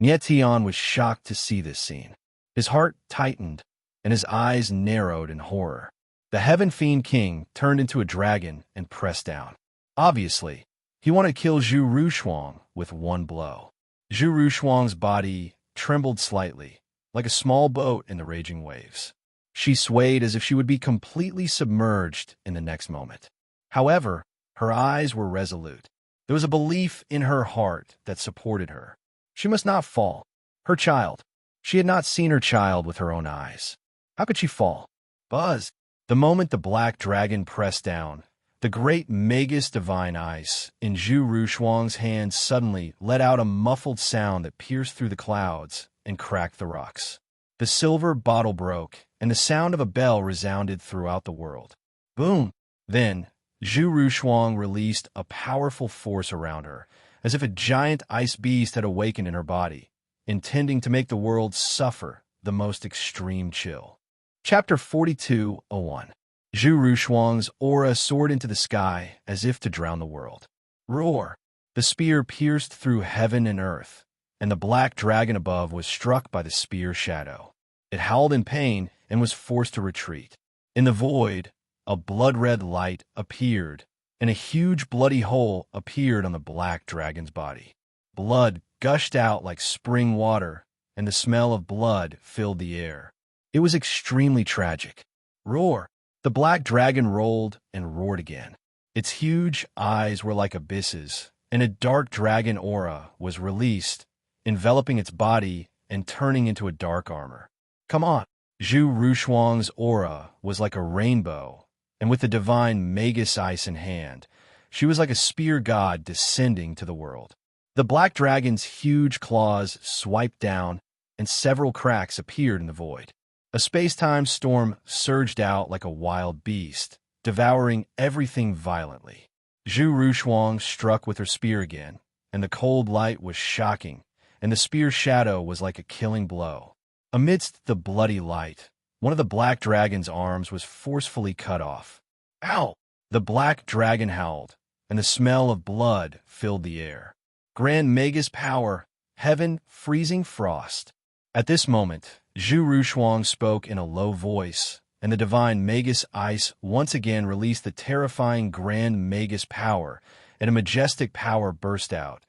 Nietian was shocked to see this scene. His heart tightened, and his eyes narrowed in horror. The Heaven Fiend King turned into a dragon and pressed down. Obviously, he wanted to kill Zhu Rushuang with one blow. Zhu Rushuang's body trembled slightly, like a small boat in the raging waves. She swayed as if she would be completely submerged in the next moment. However, her eyes were resolute. There was a belief in her heart that supported her. She must not fall. Her child. She had not seen her child with her own eyes. How could she fall? Buzz. The moment the black dragon pressed down, the great Magus Divine Ice in Zhu Rushuang's hand suddenly let out a muffled sound that pierced through the clouds and cracked the rocks. The silver bottle broke, and the sound of a bell resounded throughout the world. Boom! Then, Zhu Rushuang released a powerful force around her, as if a giant ice beast had awakened in her body, intending to make the world suffer the most extreme chill. Chapter 42:01. Zhu Rushuang's aura soared into the sky as if to drown the world. Roar! The spear pierced through heaven and earth, and the black dragon above was struck by the spear's shadow. It howled in pain and was forced to retreat. In the void, a blood-red light appeared, and a huge bloody hole appeared on the black dragon's body. Blood gushed out like spring water, and the smell of blood filled the air. It was extremely tragic. Roar! The black dragon rolled and roared again. Its huge eyes were like abysses, and a dark dragon aura was released, enveloping its body and turning into a dark armor. Come on! Zhu Rushuang's aura was like a rainbow, and with the divine Magus Ice in hand, she was like a spear god descending to the world. The black dragon's huge claws swiped down, and several cracks appeared in the void. A space-time storm surged out like a wild beast, devouring everything violently. Zhu Rushuang struck with her spear again, and the cold light was shocking, and the spear's shadow was like a killing blow. Amidst the bloody light, one of the black dragon's arms was forcefully cut off. Ow! The black dragon howled, and the smell of blood filled the air. Grand Magus power, heaven, freezing frost. At this moment, Zhu Rushuang spoke in a low voice, and the divine Magus Ice once again released the terrifying Grand Magus power, and a majestic power burst out,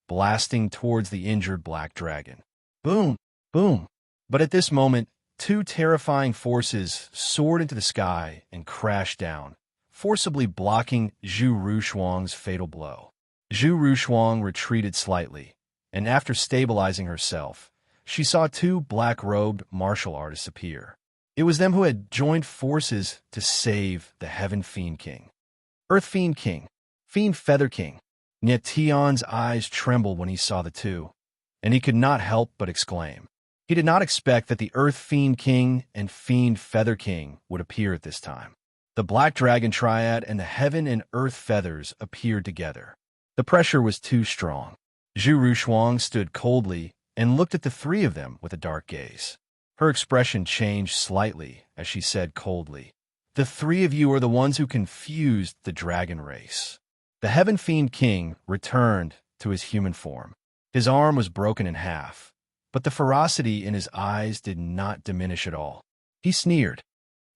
blasting towards the injured black dragon. Boom! Boom! But at this moment, two terrifying forces soared into the sky and crashed down, forcibly blocking Zhu Rushuang's fatal blow. Zhu Rushuang retreated slightly, and after stabilizing herself, she saw two black-robed martial artists appear. It was them who had joined forces to save the Heaven Fiend King. Earth Fiend King, Fiend Feather King. Nietian's eyes trembled when he saw the two, and he could not help but exclaim. He did not expect that the Earth Fiend King and Fiend Feather King would appear at this time. The Black Dragon Triad and the Heaven and Earth Feathers appeared together. The pressure was too strong. Zhu Rushuang stood coldly and looked at the three of them with a dark gaze. Her expression changed slightly as she said coldly, "The three of you are the ones who confused the dragon race." The Heaven Fiend King returned to his human form. His arm was broken in half, but the ferocity in his eyes did not diminish at all. He sneered.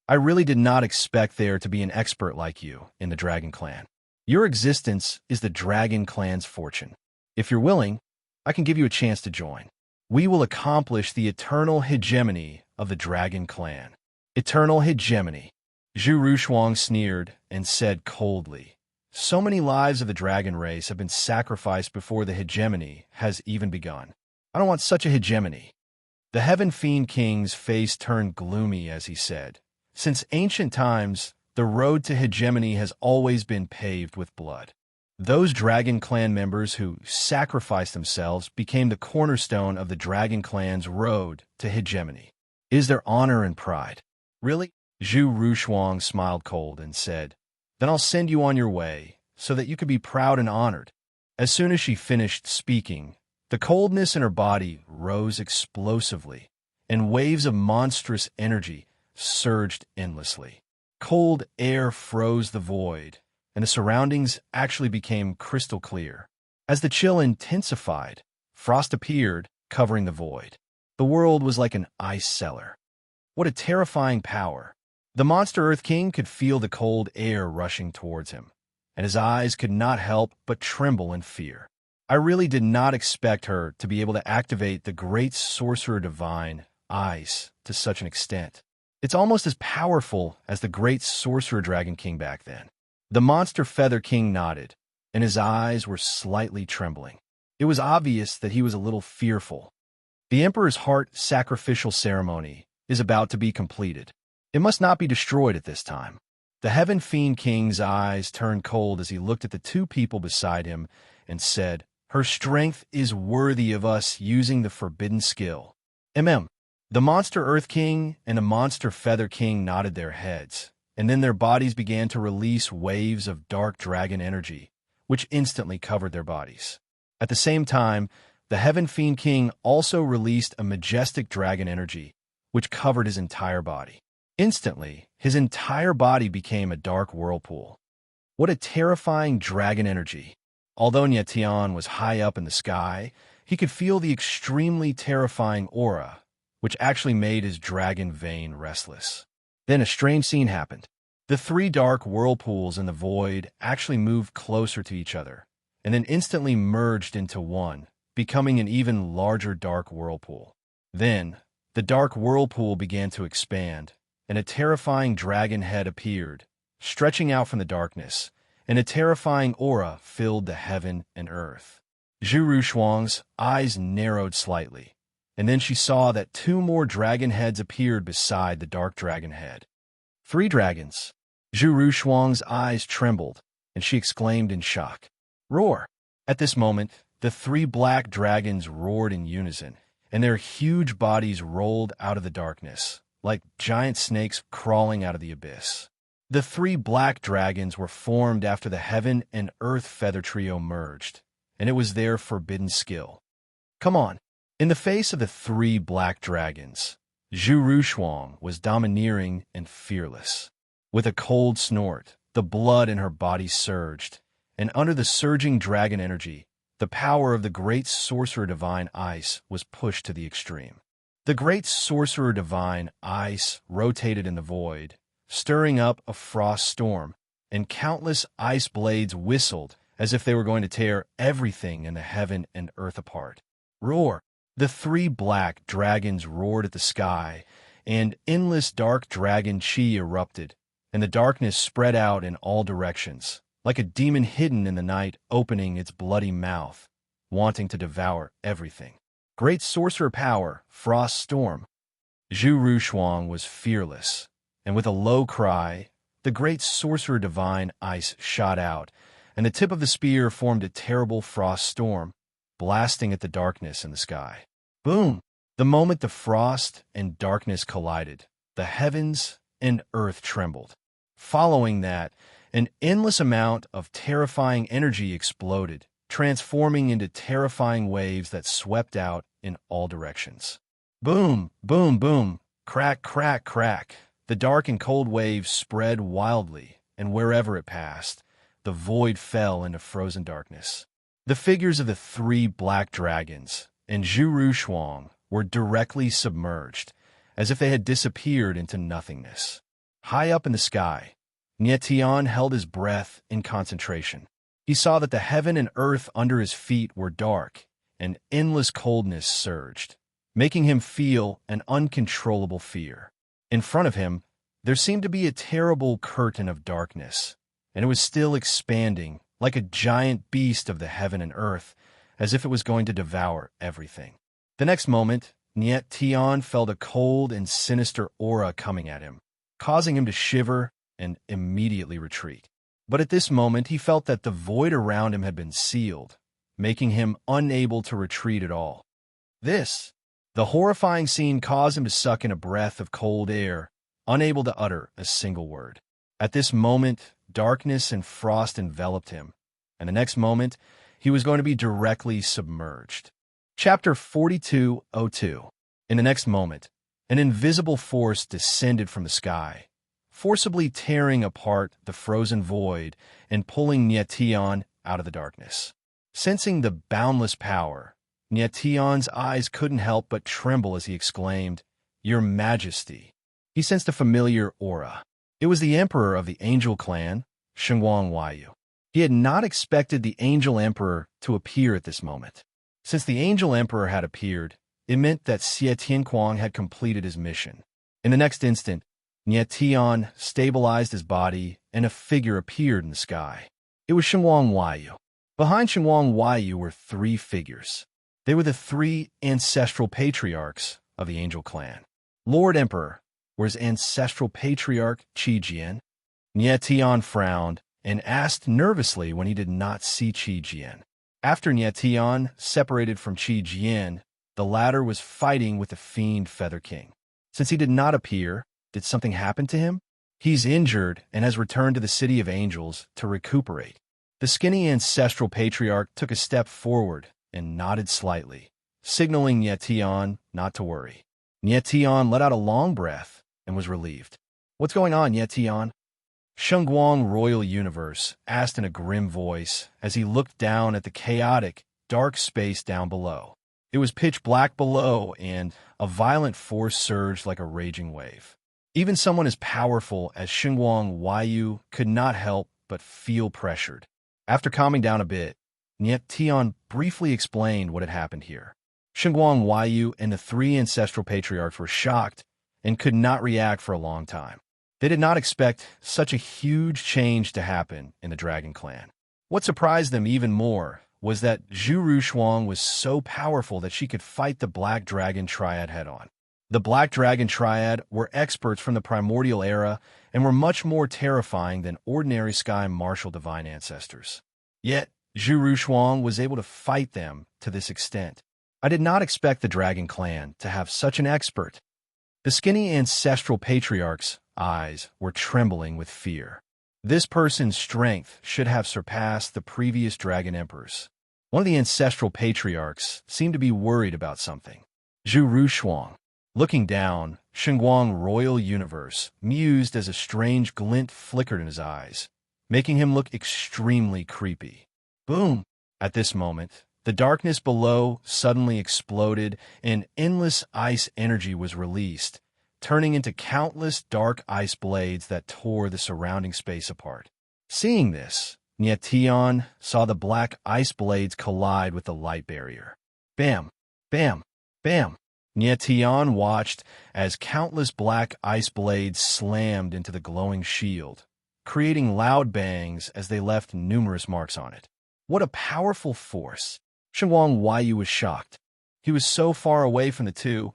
"I really did not expect there to be an expert like you in the Dragon Clan. Your existence is the Dragon Clan's fortune. If you're willing, I can give you a chance to join. We will accomplish the eternal hegemony of the Dragon Clan." Eternal hegemony. Zhu Rushuang sneered and said coldly, "So many lives of the dragon race have been sacrificed before the hegemony has even begun. I don't want such a hegemony." The Heaven Fiend King's face turned gloomy as he said, "Since ancient times, the road to hegemony has always been paved with blood. Those Dragon Clan members who sacrificed themselves became the cornerstone of the Dragon Clan's road to hegemony. It is their honor and pride." "Really?" Zhu Rushuang smiled cold and said, "Then I'll send you on your way, so that you can be proud and honored." As soon as she finished speaking, the coldness in her body rose explosively, and waves of monstrous energy surged endlessly. Cold air froze the void, and the surroundings actually became crystal clear. As the chill intensified, frost appeared, covering the void. The world was like an ice cellar. What a terrifying power! The monster Earth King could feel the cold air rushing towards him, and his eyes could not help but tremble in fear. I really did not expect her to be able to activate the great sorcerer divine, ice, to such an extent. It's almost as powerful as the great sorcerer dragon king back then. The monster feather king nodded, and his eyes were slightly trembling. It was obvious that he was a little fearful. The Emperor's heart sacrificial ceremony is about to be completed. It must not be destroyed at this time. The Heaven Fiend King's eyes turned cold as he looked at the two people beside him and said, "Her strength is worthy of us using the forbidden skill." The Monster Earth King and the Monster Feather King nodded their heads, and then their bodies began to release waves of dark dragon energy, which instantly covered their bodies. At the same time, the Heaven Fiend King also released a majestic dragon energy, which covered his entire body. Instantly, his entire body became a dark whirlpool. What a terrifying dragon energy! Although Nyetian was high up in the sky, he could feel the extremely terrifying aura, which actually made his dragon vein restless. Then a strange scene happened. The three dark whirlpools in the void actually moved closer to each other, and then instantly merged into one, becoming an even larger dark whirlpool. Then, the dark whirlpool began to expand, and a terrifying dragon head appeared, stretching out from the darkness, and a terrifying aura filled the heaven and earth. Zhu Rushuang's eyes narrowed slightly, and then she saw that two more dragon heads appeared beside the dark dragon head. Three dragons. Zhu Rushuang's eyes trembled, and she exclaimed in shock, "Roar!" At this moment, the three black dragons roared in unison, and their huge bodies rolled out of the darkness, like giant snakes crawling out of the abyss. The three black dragons were formed after the heaven and earth feather trio merged, and it was their forbidden skill. Come on! In the face of the three black dragons, Zhu Rushuang was domineering and fearless. With a cold snort, the blood in her body surged, and under the surging dragon energy, the power of the great sorcerer divine ice was pushed to the extreme. The great sorcerer divine ice rotated in the void, stirring up a frost storm, and countless ice blades whistled as if they were going to tear everything in the heaven and earth apart. Roar! The three black dragons roared at the sky, and endless dark dragon chi erupted, and the darkness spread out in all directions, like a demon hidden in the night opening its bloody mouth, wanting to devour everything. Great sorcerer power, frost storm. Zhu Rushuang was fearless, and with a low cry, the great sorcerer divine ice shot out, and the tip of the spear formed a terrible frost storm, blasting at the darkness in the sky. Boom! The moment the frost and darkness collided, the heavens and earth trembled. Following that, an endless amount of terrifying energy exploded, transforming into terrifying waves that swept out in all directions. Boom, boom, boom, crack, crack, crack. The dark and cold waves spread wildly, and wherever it passed, the void fell into frozen darkness. The figures of the three black dragons and Zhu Rushuang were directly submerged, as if they had disappeared into nothingness. High up in the sky, Nyetian held his breath in concentration. He saw that the heaven and earth under his feet were dark, and endless coldness surged, making him feel an uncontrollable fear. In front of him, there seemed to be a terrible curtain of darkness, and it was still expanding like a giant beast of the heaven and earth, as if it was going to devour everything. The next moment, Nyetian felt a cold and sinister aura coming at him, causing him to shiver and immediately retreat. But at this moment, he felt that the void around him had been sealed, making him unable to retreat at all. The horrifying scene caused him to suck in a breath of cold air unable to utter a single word. At this moment, darkness and frost enveloped him, and the next moment, he was going to be directly submerged. Chapter 42:02. In the next moment, an invisible force descended from the sky, forcibly tearing apart the frozen void and pulling Nietion out of the darkness. Sensing the boundless power, Nietion's eyes couldn't help but tremble as he exclaimed, "Your Majesty." He sensed a familiar aura. It was the Emperor of the Angel Clan, Shengwang Huaiyu. He had not expected the Angel Emperor to appear at this moment. Since the Angel Emperor had appeared, it meant that Xie Tianquang had completed his mission. In the next instant, Nietion stabilized his body and a figure appeared in the sky. It was Shengwang Huaiyu. Behind Shengwang Huaiyu were three figures. They were the three ancestral patriarchs of the Angel Clan. Lord Emperor was ancestral patriarch Qi Jian. Nietion frowned and asked nervously when he did not see Qi Jian. After Nietion separated from Qi Jian, the latter was fighting with the fiend Feather King. Since he did not appear, did something happen to him? He's injured and has returned to the City of Angels to recuperate. The skinny ancestral patriarch took a step forward and nodded slightly, signaling Nietion not to worry. Nietion let out a long breath and was relieved. "What's going on, Nietion?" Shengguang Royal Universe asked in a grim voice as he looked down at the chaotic, dark space down below. It was pitch black below, and a violent force surged like a raging wave. Even someone as powerful as Shengguang Huaiyu could not help but feel pressured. After calming down a bit, Nietion briefly explained what had happened here. Shengguang Huaiyu and the three ancestral patriarchs were shocked and could not react for a long time. They did not expect such a huge change to happen in the Dragon Clan. What surprised them even more was that Zhu Rushuang was so powerful that she could fight the Black Dragon Triad head-on. The Black Dragon Triad were experts from the primordial era and were much more terrifying than ordinary sky martial divine ancestors. Yet, Zhu Rushuang was able to fight them to this extent. I did not expect the Dragon Clan to have such an expert. The skinny ancestral patriarch's eyes were trembling with fear. This person's strength should have surpassed the previous dragon emperors. One of the ancestral patriarchs seemed to be worried about something. Zhu Rushuang. Looking down, Shengguang Royal Universe mused as a strange glint flickered in his eyes, making him look extremely creepy. Boom! At this moment, the darkness below suddenly exploded and endless ice energy was released, turning into countless dark ice blades that tore the surrounding space apart. Seeing this, Nietion saw the black ice blades collide with the light barrier. Bam! Bam! Bam! Nietion watched as countless black ice blades slammed into the glowing shield, creating loud bangs as they left numerous marks on it. What a powerful force! Shengguang Huaiyu was shocked. He was so far away from the two,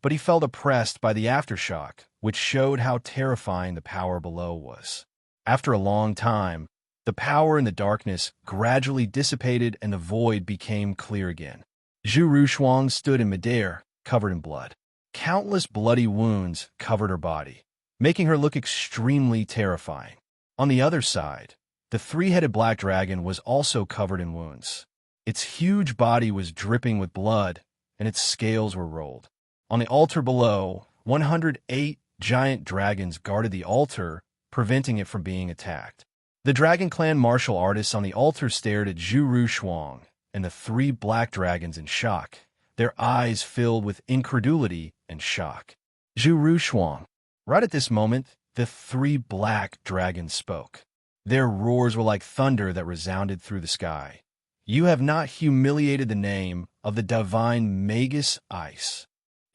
but he felt oppressed by the aftershock, which showed how terrifying the power below was. After a long time, the power in the darkness gradually dissipated and the void became clear again. Zhu Rushuang stood in midair, covered in blood. Countless bloody wounds covered her body, making her look extremely terrifying. On the other side, the three-headed black dragon was also covered in wounds. Its huge body was dripping with blood, and its scales were rolled. On the altar below, 108 giant dragons guarded the altar, preventing it from being attacked. The Dragon Clan martial artists on the altar stared at Zhu Rushuang and the three black dragons in shock, their eyes filled with incredulity and shock. Zhu Rushuang. Right at this moment, the three black dragons spoke. Their roars were like thunder that resounded through the sky. You have not humiliated the name of the divine Magus Ice.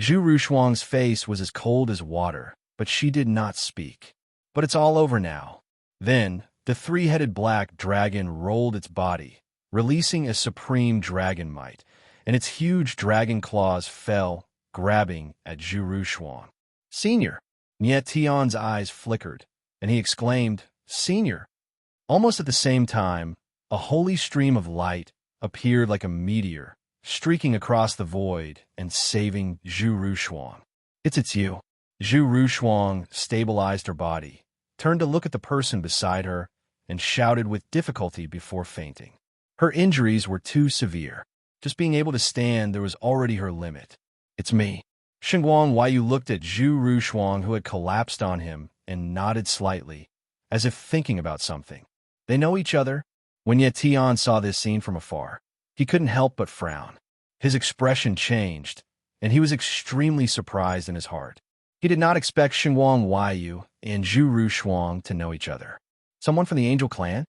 Zhu Rushuang's face was as cold as water, but she did not speak. But it's all over now. Then, the three-headed black dragon rolled its body, releasing a supreme dragon might, and its huge dragon claws fell, grabbing at Zhu Rushuang. Senior! Nietion's eyes flickered, and he exclaimed, Senior! Almost at the same time, a holy stream of light appeared like a meteor, streaking across the void and saving Zhu Rushuang. It's you. Zhu Rushuang stabilized her body, turned to look at the person beside her, and shouted with difficulty before fainting. Her injuries were too severe. Just being able to stand, there was already her limit. "It's me." Xinguang Huaiyu looked at Zhu Rushuang, who had collapsed on him, and nodded slightly, as if thinking about something. They know each other. When Ye Tian saw this scene from afar, he couldn't help but frown. His expression changed, and he was extremely surprised in his heart. He did not expect Xinguang Huaiyu and Zhu Rushuang to know each other. Someone from the Angel clan?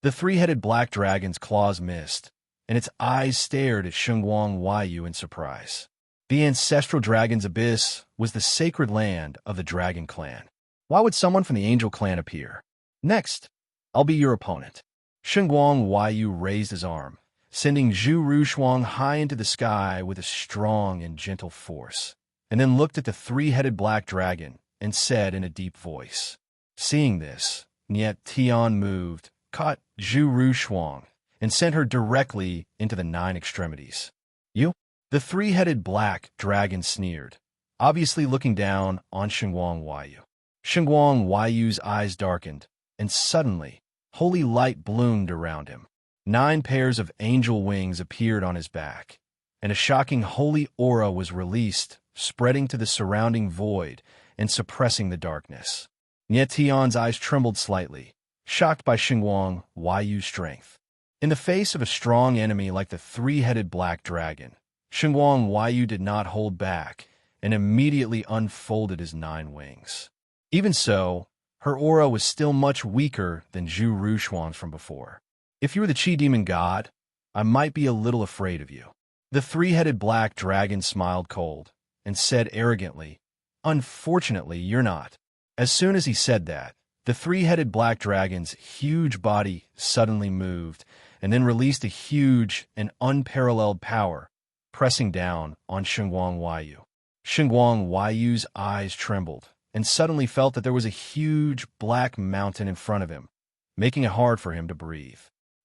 The three-headed black dragon's claws missed, and its eyes stared at Xinguang Huaiyu in surprise. The ancestral dragon's abyss was the sacred land of the dragon clan. Why would someone from the Angel clan appear? Next, I'll be your opponent. Xinguang Huaiyu raised his arm, sending Zhu Rushuang high into the sky with a strong and gentle force, and then looked at the three-headed black dragon and said in a deep voice. Seeing this, Nye Tian moved, caught Zhu Rushuang, and sent her directly into the nine extremities. You? The three-headed black dragon sneered, obviously looking down on Xinguang Huaiyu. Xinguang Huaiyu's eyes darkened, and suddenly, holy light bloomed around him. 9 pairs of angel wings appeared on his back, and a shocking holy aura was released, spreading to the surrounding void and suppressing the darkness. Nye Tian's eyes trembled slightly, shocked by Xinguang Huaiyu's strength. In the face of a strong enemy like the three-headed black dragon, Xinguang Huaiyu did not hold back and immediately unfolded his 9 wings. Even so, her aura was still much weaker than Zhu Rushuang's from before. If you were the Qi demon god, I might be a little afraid of you. The three-headed black dragon smiled cold and said arrogantly, Unfortunately, you're not. As soon as he said that, the three-headed black dragon's huge body suddenly moved and then released a huge and unparalleled power, pressing down on Xinguang Huaiyu. Xinguang Huaiyu's eyes trembled and suddenly felt that there was a huge black mountain in front of him, making it hard for him to breathe.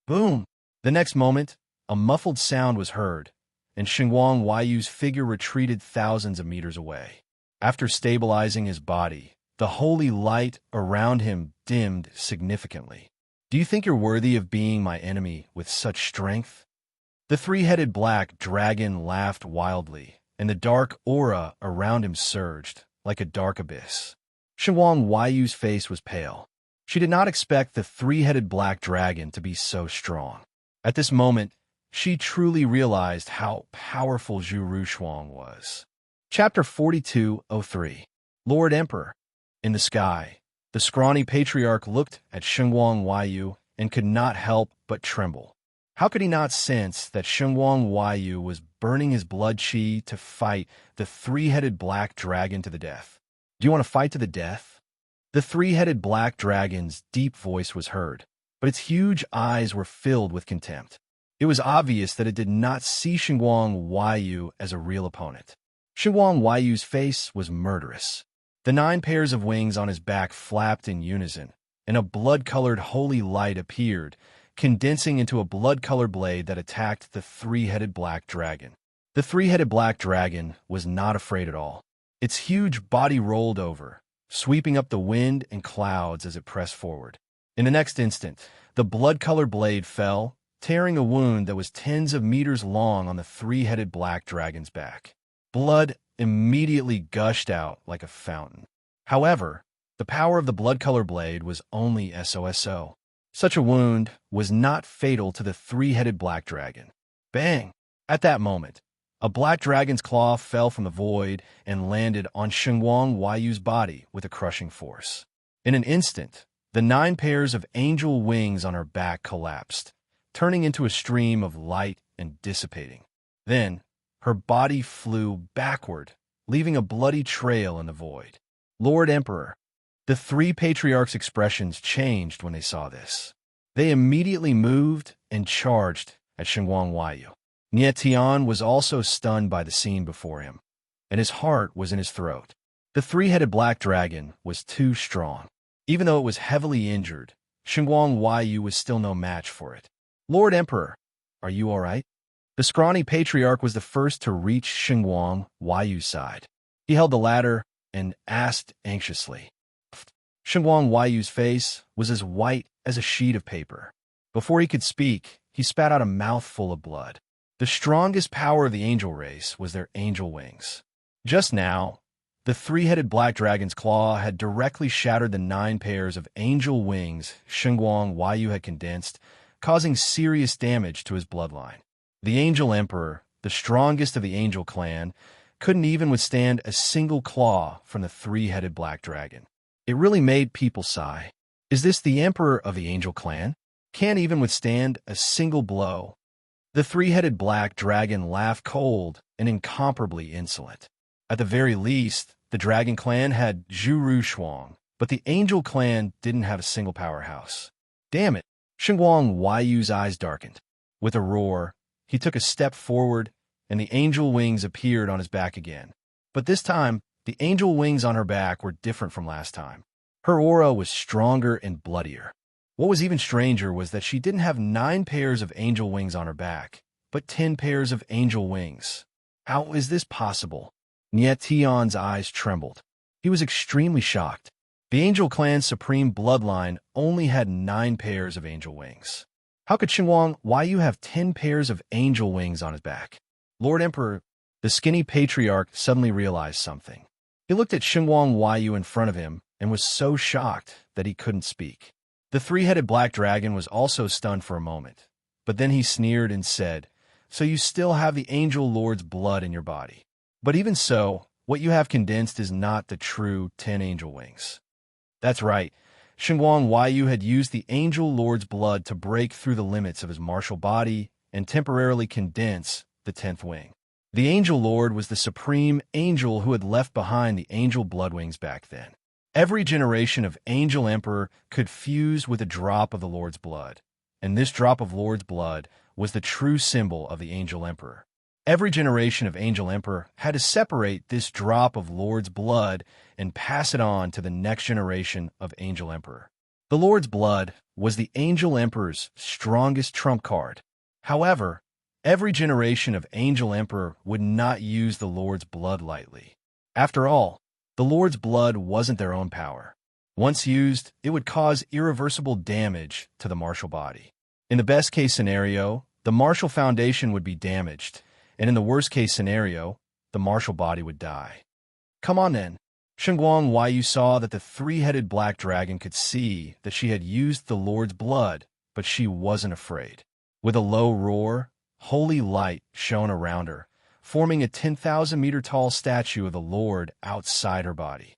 Boom! The next moment, a muffled sound was heard, and Xinguang Huaiyu's figure retreated thousands of meters away. After stabilizing his body, the holy light around him dimmed significantly. Do you think you're worthy of being my enemy with such strength? The three-headed black dragon laughed wildly, and the dark aura around him surged like a dark abyss. Xinguang Huaiyu's face was pale. She did not expect the three-headed black dragon to be so strong. At this moment, she truly realized how powerful Zhu Rushuang was. Chapter 42:03 Lord Emperor. In the sky, the scrawny patriarch looked at Xinguang Huaiyu and could not help but tremble. How could he not sense that Xinguang Huaiyu was burning his blood qi to fight the three-headed black dragon to the death? Do you want to fight to the death? The three-headed black dragon's deep voice was heard, but its huge eyes were filled with contempt. It was obvious that it did not see Xinguang Huaiyu as a real opponent. Xinguang Huaiyu's face was murderous. The 9 pairs of wings on his back flapped in unison, and a blood-colored holy light appeared, condensing into a blood-colored blade that attacked the three-headed black dragon. The three-headed black dragon was not afraid at all. Its huge body rolled over, sweeping up the wind and clouds as it pressed forward. In the next instant, the blood-colored blade fell, tearing a wound that was tens of meters long on the three-headed black dragon's back. Blood immediately gushed out like a fountain. However, the power of the blood-colored blade was only SOSO. Such a wound was not fatal to the three-headed black dragon. Bang! At that moment, a black dragon's claw fell from the void and landed on Xinguang Huaiyu's body with a crushing force. In an instant, the 9 pairs of angel wings on her back collapsed, turning into a stream of light and dissipating. Then, her body flew backward, leaving a bloody trail in the void. Lord Emperor. The 3 patriarchs' expressions changed when they saw this. They immediately moved and charged at Xinguang Huaiyu. Nye Tian was also stunned by the scene before him, and his heart was in his throat. The three-headed black dragon was too strong. Even though it was heavily injured, Xinguang Huaiyu was still no match for it. Lord Emperor, are you all right? The scrawny patriarch was the first to reach Xinguang Huaiyu's side. He held the ladder and asked anxiously. Shengwang Huayu's face was as white as a sheet of paper. Before he could speak, he spat out a mouthful of blood. The strongest power of the angel race was their angel wings. Just now, the three-headed black dragon's claw had directly shattered the 9 pairs of angel wings Shengwang Huayu had condensed, causing serious damage to his bloodline. The Angel Emperor, the strongest of the angel clan, couldn't even withstand a single claw from the three-headed black dragon. It really made people sigh. Is this the emperor of the angel clan? Can't even withstand a single blow. The three-headed black dragon laughed cold and incomparably insolent. At the very least, the dragon clan had Zhuru Shuang, but the angel clan didn't have a single powerhouse. Damn it! Shengwang Huayu's eyes darkened. With a roar, he took a step forward, and the angel wings appeared on his back again. But this time, the angel wings on her back were different from last time. Her aura was stronger and bloodier. What was even stranger was that she didn't have 9 pairs of angel wings on her back, but 10 pairs of angel wings. How is this possible? Nie Tian's eyes trembled. He was extremely shocked. The angel clan's supreme bloodline only had 9 pairs of angel wings. How could Shengwang Huayu have 10 pairs of angel wings on his back? Lord Emperor, the skinny patriarch suddenly realized something. He looked at Shengwang Huayu in front of him and was so shocked that he couldn't speak. The three-headed black dragon was also stunned for a moment, but then he sneered and said, "So you still have the angel lord's blood in your body. But even so, what you have condensed is not the true 10 angel wings." That's right. Shengwang Huayu had used the angel lord's blood to break through the limits of his martial body and temporarily condense the 10th wing. The angel lord was the supreme angel who had left behind the angel blood wings back then. Every generation of angel emperor could fuse with a drop of the Lord's blood, and this drop of Lord's blood was the true symbol of the angel emperor. Every generation of angel emperor had to separate this drop of Lord's blood and pass it on to the next generation of angel emperor. The Lord's blood was the angel emperor's strongest trump card. However, every generation of angel emperor would not use the Lord's blood lightly. After all, the Lord's blood wasn't their own power. Once used, it would cause irreversible damage to the martial body. In the best-case scenario, the martial foundation would be damaged, and in the worst-case scenario, the martial body would die. Come on then. Shengwang Huayu saw that the three-headed black dragon could see that she had used the Lord's blood, but she wasn't afraid. With a low roar, holy light shone around her, forming a 10,000-meter-tall statue of the Lord outside her body.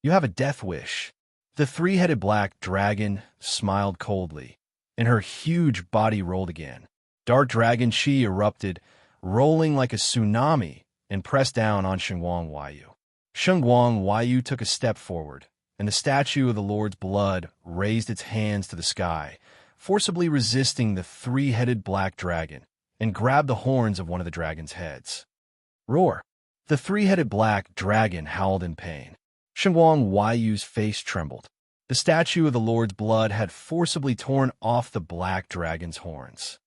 You have a death wish. The three-headed black dragon smiled coldly, and her huge body rolled again. Dark dragon chi erupted, rolling like a tsunami, and pressed down on Shengwang Huayu. Shengwang Huayu took a step forward, and the statue of the Lord's blood raised its hands to the sky, forcibly resisting the three-headed black dragon, and grabbed the horns of one of the dragon's heads. Roar! The three-headed black dragon howled in pain. Shengwang Huayu's face trembled. The statue of the Lord's blood had forcibly torn off the black dragon's horns.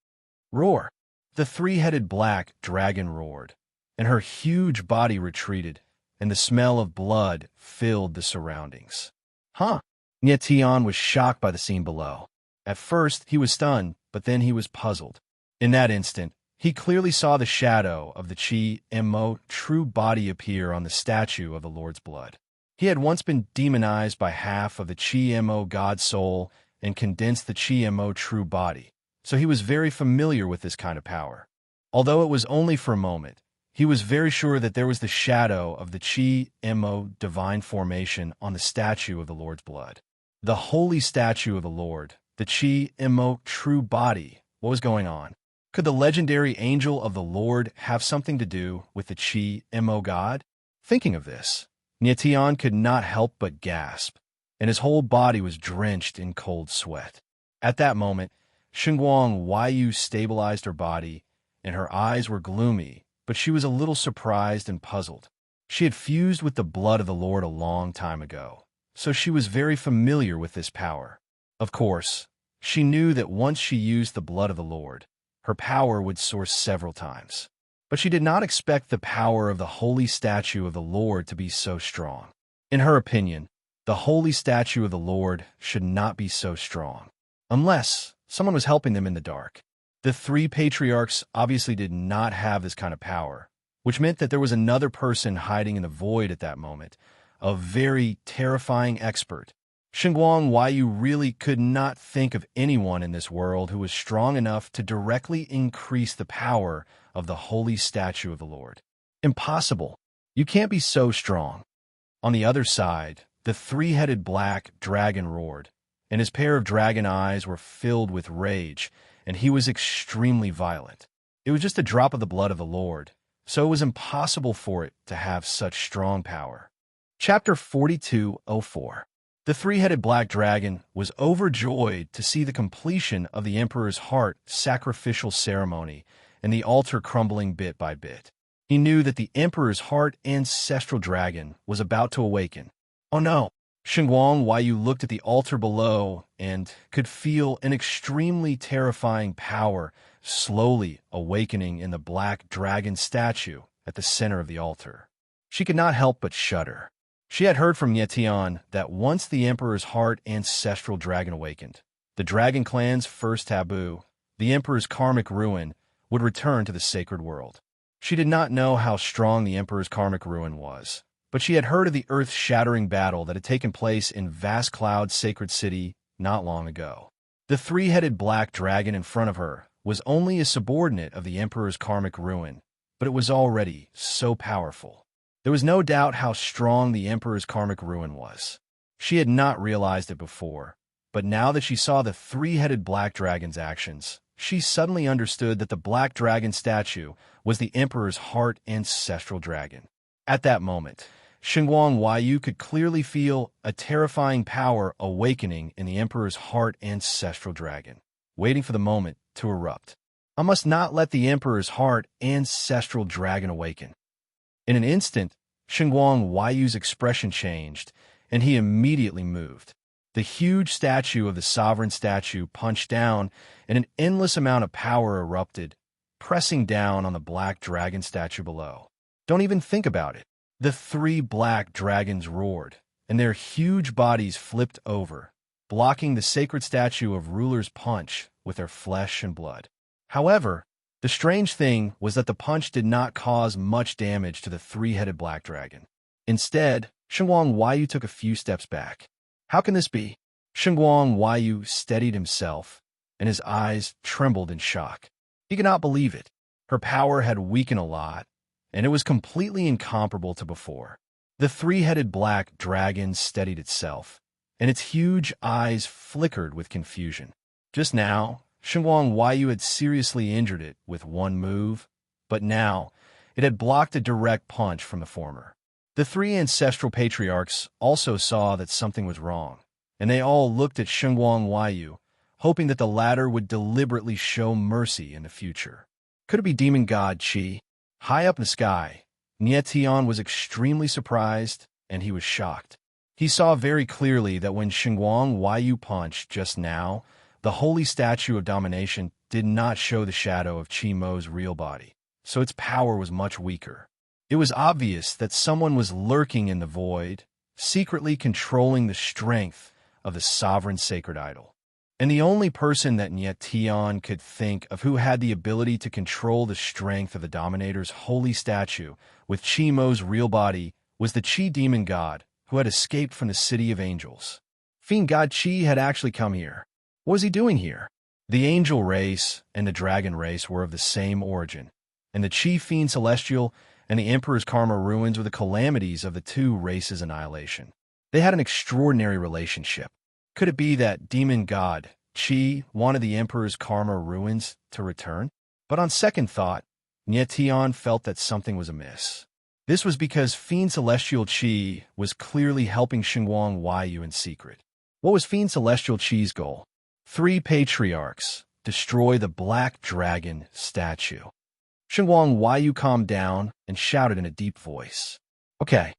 Roar! The three-headed black dragon roared, and her huge body retreated, and the smell of blood filled the surroundings. Huh? Nie Tian was shocked by the scene below. At first, he was stunned, but then he was puzzled. In that instant, he clearly saw the shadow of the Chi Mo true body appear on the statue of the Lord's blood. He had once been demonized by half of the Chi Mo God soul and condensed the Chi Mo true body, so he was very familiar with this kind of power. Although it was only for a moment, he was very sure that there was the shadow of the Chi Mo divine formation on the statue of the Lord's blood. The holy statue of the Lord, the Chi Mo true body. What was going on? Could the legendary angel of the Lord have something to do with the Chi Mo God? Thinking of this, Nie Tian could not help but gasp, and his whole body was drenched in cold sweat. At that moment, Shengwang Huayu stabilized her body, and her eyes were gloomy, but she was a little surprised and puzzled. She had fused with the blood of the Lord a long time ago, so she was very familiar with this power. Of course, she knew that once she used the blood of the Lord, her power would soar several times. But she did not expect the power of the holy statue of the Lord to be so strong. In her opinion, the holy statue of the Lord should not be so strong, unless someone was helping them in the dark. The three patriarchs obviously did not have this kind of power, which meant that there was another person hiding in the void at that moment, a very terrifying expert. Xinguang Huaiyu really could not think of anyone in this world who was strong enough to directly increase the power of the holy statue of the Lord. Impossible. You can't be so strong. On the other side, the three-headed black dragon roared, and his pair of dragon eyes were filled with rage, and he was extremely violent. It was just a drop of the blood of the Lord, so it was impossible for it to have such strong power. Chapter 42:04. The three-headed black dragon was overjoyed to see the completion of the Emperor's heart sacrificial ceremony and the altar crumbling bit by bit. He knew that the Emperor's heart ancestral dragon was about to awaken. Oh no! Xinguang Huaiyu looked at the altar below and could feel an extremely terrifying power slowly awakening in the black dragon statue at the center of the altar. She could not help but shudder. She had heard from Yetian that once the Emperor's heart ancestral dragon awakened, the dragon clan's first taboo, the Emperor's karmic ruin, would return to the sacred world. She did not know how strong the Emperor's karmic ruin was, but she had heard of the earth-shattering battle that had taken place in Vast Cloud's sacred city not long ago. The three-headed black dragon in front of her was only a subordinate of the Emperor's karmic ruin, but it was already so powerful. There was no doubt how strong the Emperor's karmic ruin was. She had not realized it before, but now that she saw the three-headed black dragon's actions, she suddenly understood that the black dragon statue was the Emperor's heart ancestral dragon. At that moment, Xinguang Huaiyu could clearly feel a terrifying power awakening in the Emperor's heart ancestral dragon, waiting for the moment to erupt. I must not let the Emperor's heart ancestral dragon awaken. In an instant, Xinguang Huaiyu's expression changed, and he immediately moved. The huge statue of the sovereign statue punched down, and an endless amount of power erupted, pressing down on the black dragon statue below. Don't even think about it. The three black dragons roared, and their huge bodies flipped over, blocking the sacred statue of ruler's punch with their flesh and blood. However, the strange thing was that the punch did not cause much damage to the three-headed black dragon. Instead, Xinguang Huaiyu took a few steps back. How can this be? Xinguang Huaiyu steadied himself, and his eyes trembled in shock. He could not believe it. Her power had weakened a lot, and it was completely incomparable to before. The three-headed black dragon steadied itself, and its huge eyes flickered with confusion. Just now, Xinguang Huaiyu had seriously injured it with one move, but now it had blocked a direct punch from the former. The three ancestral patriarchs also saw that something was wrong, and they all looked at Xinguang Huaiyu, hoping that the latter would deliberately show mercy in the future. Could it be demon god Qi? High up in the sky, Nietian was extremely surprised, and he was shocked. He saw very clearly that when Xinguang Huaiyu punched just now, the holy statue of domination did not show the shadow of Qi Mo's real body, so its power was much weaker. It was obvious that someone was lurking in the void, secretly controlling the strength of the sovereign sacred idol. And the only person that Nietian could think of who had the ability to control the strength of the Dominator's holy statue with Qi Mo's real body was the Qi demon god who had escaped from the City of Angels. Fiend god Qi had actually come here. What was he doing here? The angel race and the dragon race were of the same origin, and the Qi Fiend Celestial and the Emperor's Karma Ruins were the calamities of the two races' annihilation. They had an extraordinary relationship. Could it be that demon god Qi wanted the Emperor's Karma Ruins to return? But on second thought, Nietian felt that something was amiss. This was because Fiend Celestial Qi was clearly helping Xinguang Huaiyu in secret. What was Fiend Celestial Qi's goal? Three patriarchs destroy the black dragon statue. Xinguang Huaiyu calmed down and shouted in a deep voice. Okay.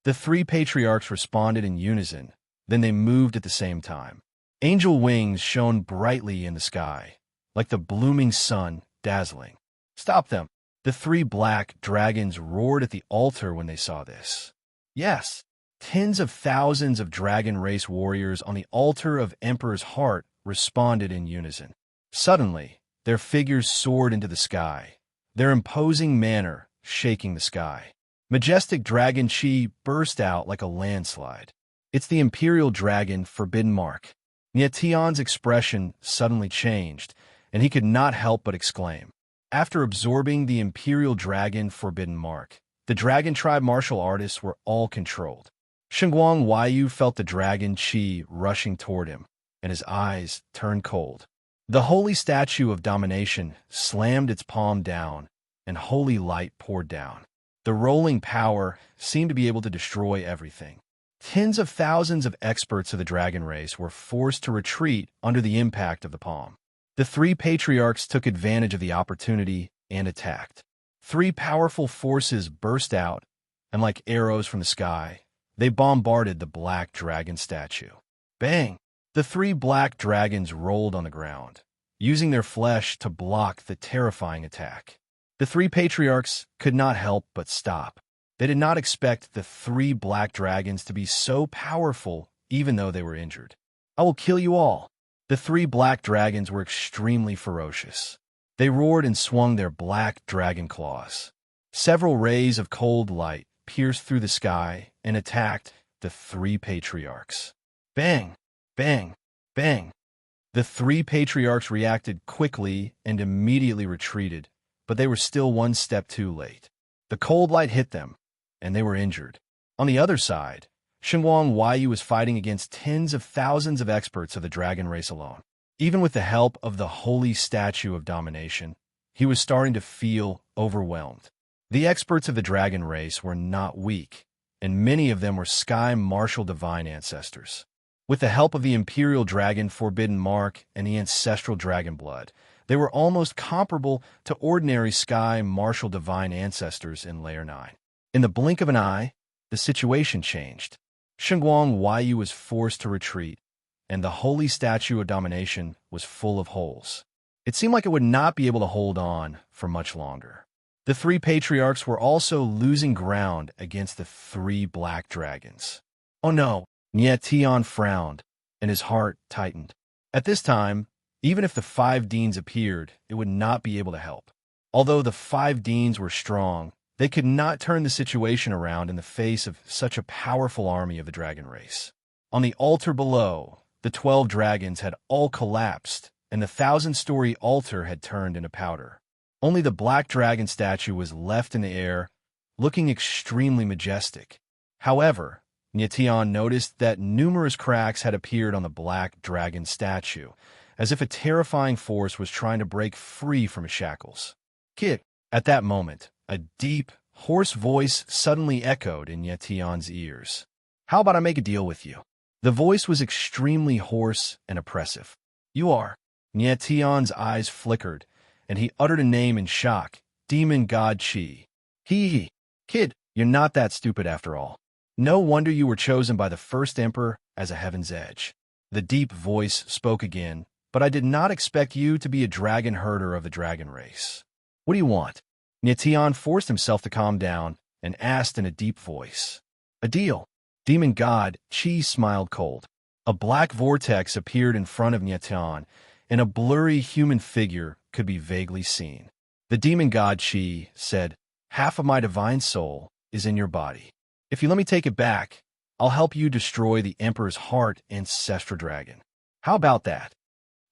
The three patriarchs responded in unison, then they moved at the same time. Angel wings shone brightly in the sky, like the blooming sun, dazzling. Stop them! The three black dragons roared at the altar when they saw this. Yes, Tens of thousands of dragon race warriors on the altar of Emperor's heart responded in unison. Suddenly, their figures soared into the sky, their imposing manner shaking the sky. Majestic dragon chi burst out like a landslide. It's the imperial dragon, Forbidden Mark. Nietian's expression suddenly changed, and he could not help but exclaim. After absorbing the imperial dragon, Forbidden Mark, the dragon tribe martial artists were all controlled. Shengguang Huaiyu felt the dragon chi rushing toward him, and his eyes turned cold. The holy statue of domination slammed its palm down, and holy light poured down. The rolling power seemed to be able to destroy everything. Tens of thousands of experts of the dragon race were forced to retreat under the impact of the palm. The three patriarchs took advantage of the opportunity and attacked. Three powerful forces burst out, and like arrows from the sky, they bombarded the black dragon statue. Bang! The three black dragons rolled on the ground, using their flesh to block the terrifying attack. The three patriarchs could not help but stop. They did not expect the three black dragons to be so powerful, even though they were injured. "I will kill you all." The three black dragons were extremely ferocious. They roared and swung their black dragon claws. Several rays of cold light pierced through the sky and attacked the three patriarchs. Bang! Bang! Bang! The three patriarchs reacted quickly and immediately retreated, but they were still one step too late. The cold light hit them, and they were injured. On the other side, Shengguang Huaiyu was fighting against tens of thousands of experts of the dragon race alone. Even with the help of the holy statue of domination, he was starting to feel overwhelmed. The experts of the dragon race were not weak, and many of them were sky martial divine ancestors. With the help of the imperial dragon Forbidden Mark and the ancestral dragon blood, they were almost comparable to ordinary sky martial divine ancestors in Layer 9. In the blink of an eye, the situation changed. Shengguang Huaiyu was forced to retreat, and the holy statue of domination was full of holes. It seemed like it would not be able to hold on for much longer. The three patriarchs were also losing ground against the three black dragons. "Oh no!" Nietian frowned, and his heart tightened. At this time, even if the five deans appeared, it would not be able to help. Although the five deans were strong, they could not turn the situation around in the face of such a powerful army of the dragon race. On the altar below, the 12 dragons had all collapsed, and the 1,000-story altar had turned into powder. Only the black dragon statue was left in the air, looking extremely majestic. However, Nietian noticed that numerous cracks had appeared on the black dragon statue, as if a terrifying force was trying to break free from its shackles. "Kid!" At that moment, a deep, hoarse voice suddenly echoed in Nietian's ears. "How about I make a deal with you?" The voice was extremely hoarse and oppressive. "You are." Nietian's eyes flickered, and he uttered a name in shock, Demon God Chi. Hee. "Kid, you're not that stupid after all. No wonder you were chosen by the first emperor as a Heaven's Edge." The deep voice spoke again, "But I did not expect you to be a dragon herder of the dragon race. What do you want?" Nietian forced himself to calm down and asked in a deep voice. "A deal." Demon God Chi smiled cold. A black vortex appeared in front of Nietian, and a blurry human figure could be vaguely seen. The demon God Chi said, "Half of my divine soul is in your body. If you let me take it back, I'll help you destroy the Emperor's heart ancestral dragon. How about that?"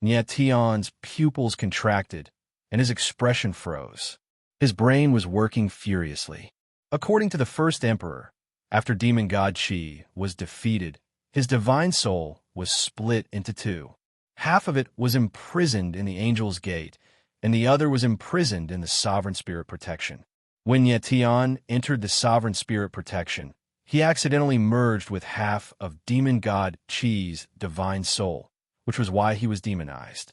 Nietian's pupils contracted, and his expression froze. His brain was working furiously. According to the first emperor, after Demon God Chi was defeated, his divine soul was split into two. Half of it was imprisoned in the Angel's Gate, and the other was imprisoned in the Sovereign Spirit Protection. When Nietian entered the Sovereign Spirit Protection, he accidentally merged with half of Demon God Chi's divine soul, which was why he was demonized.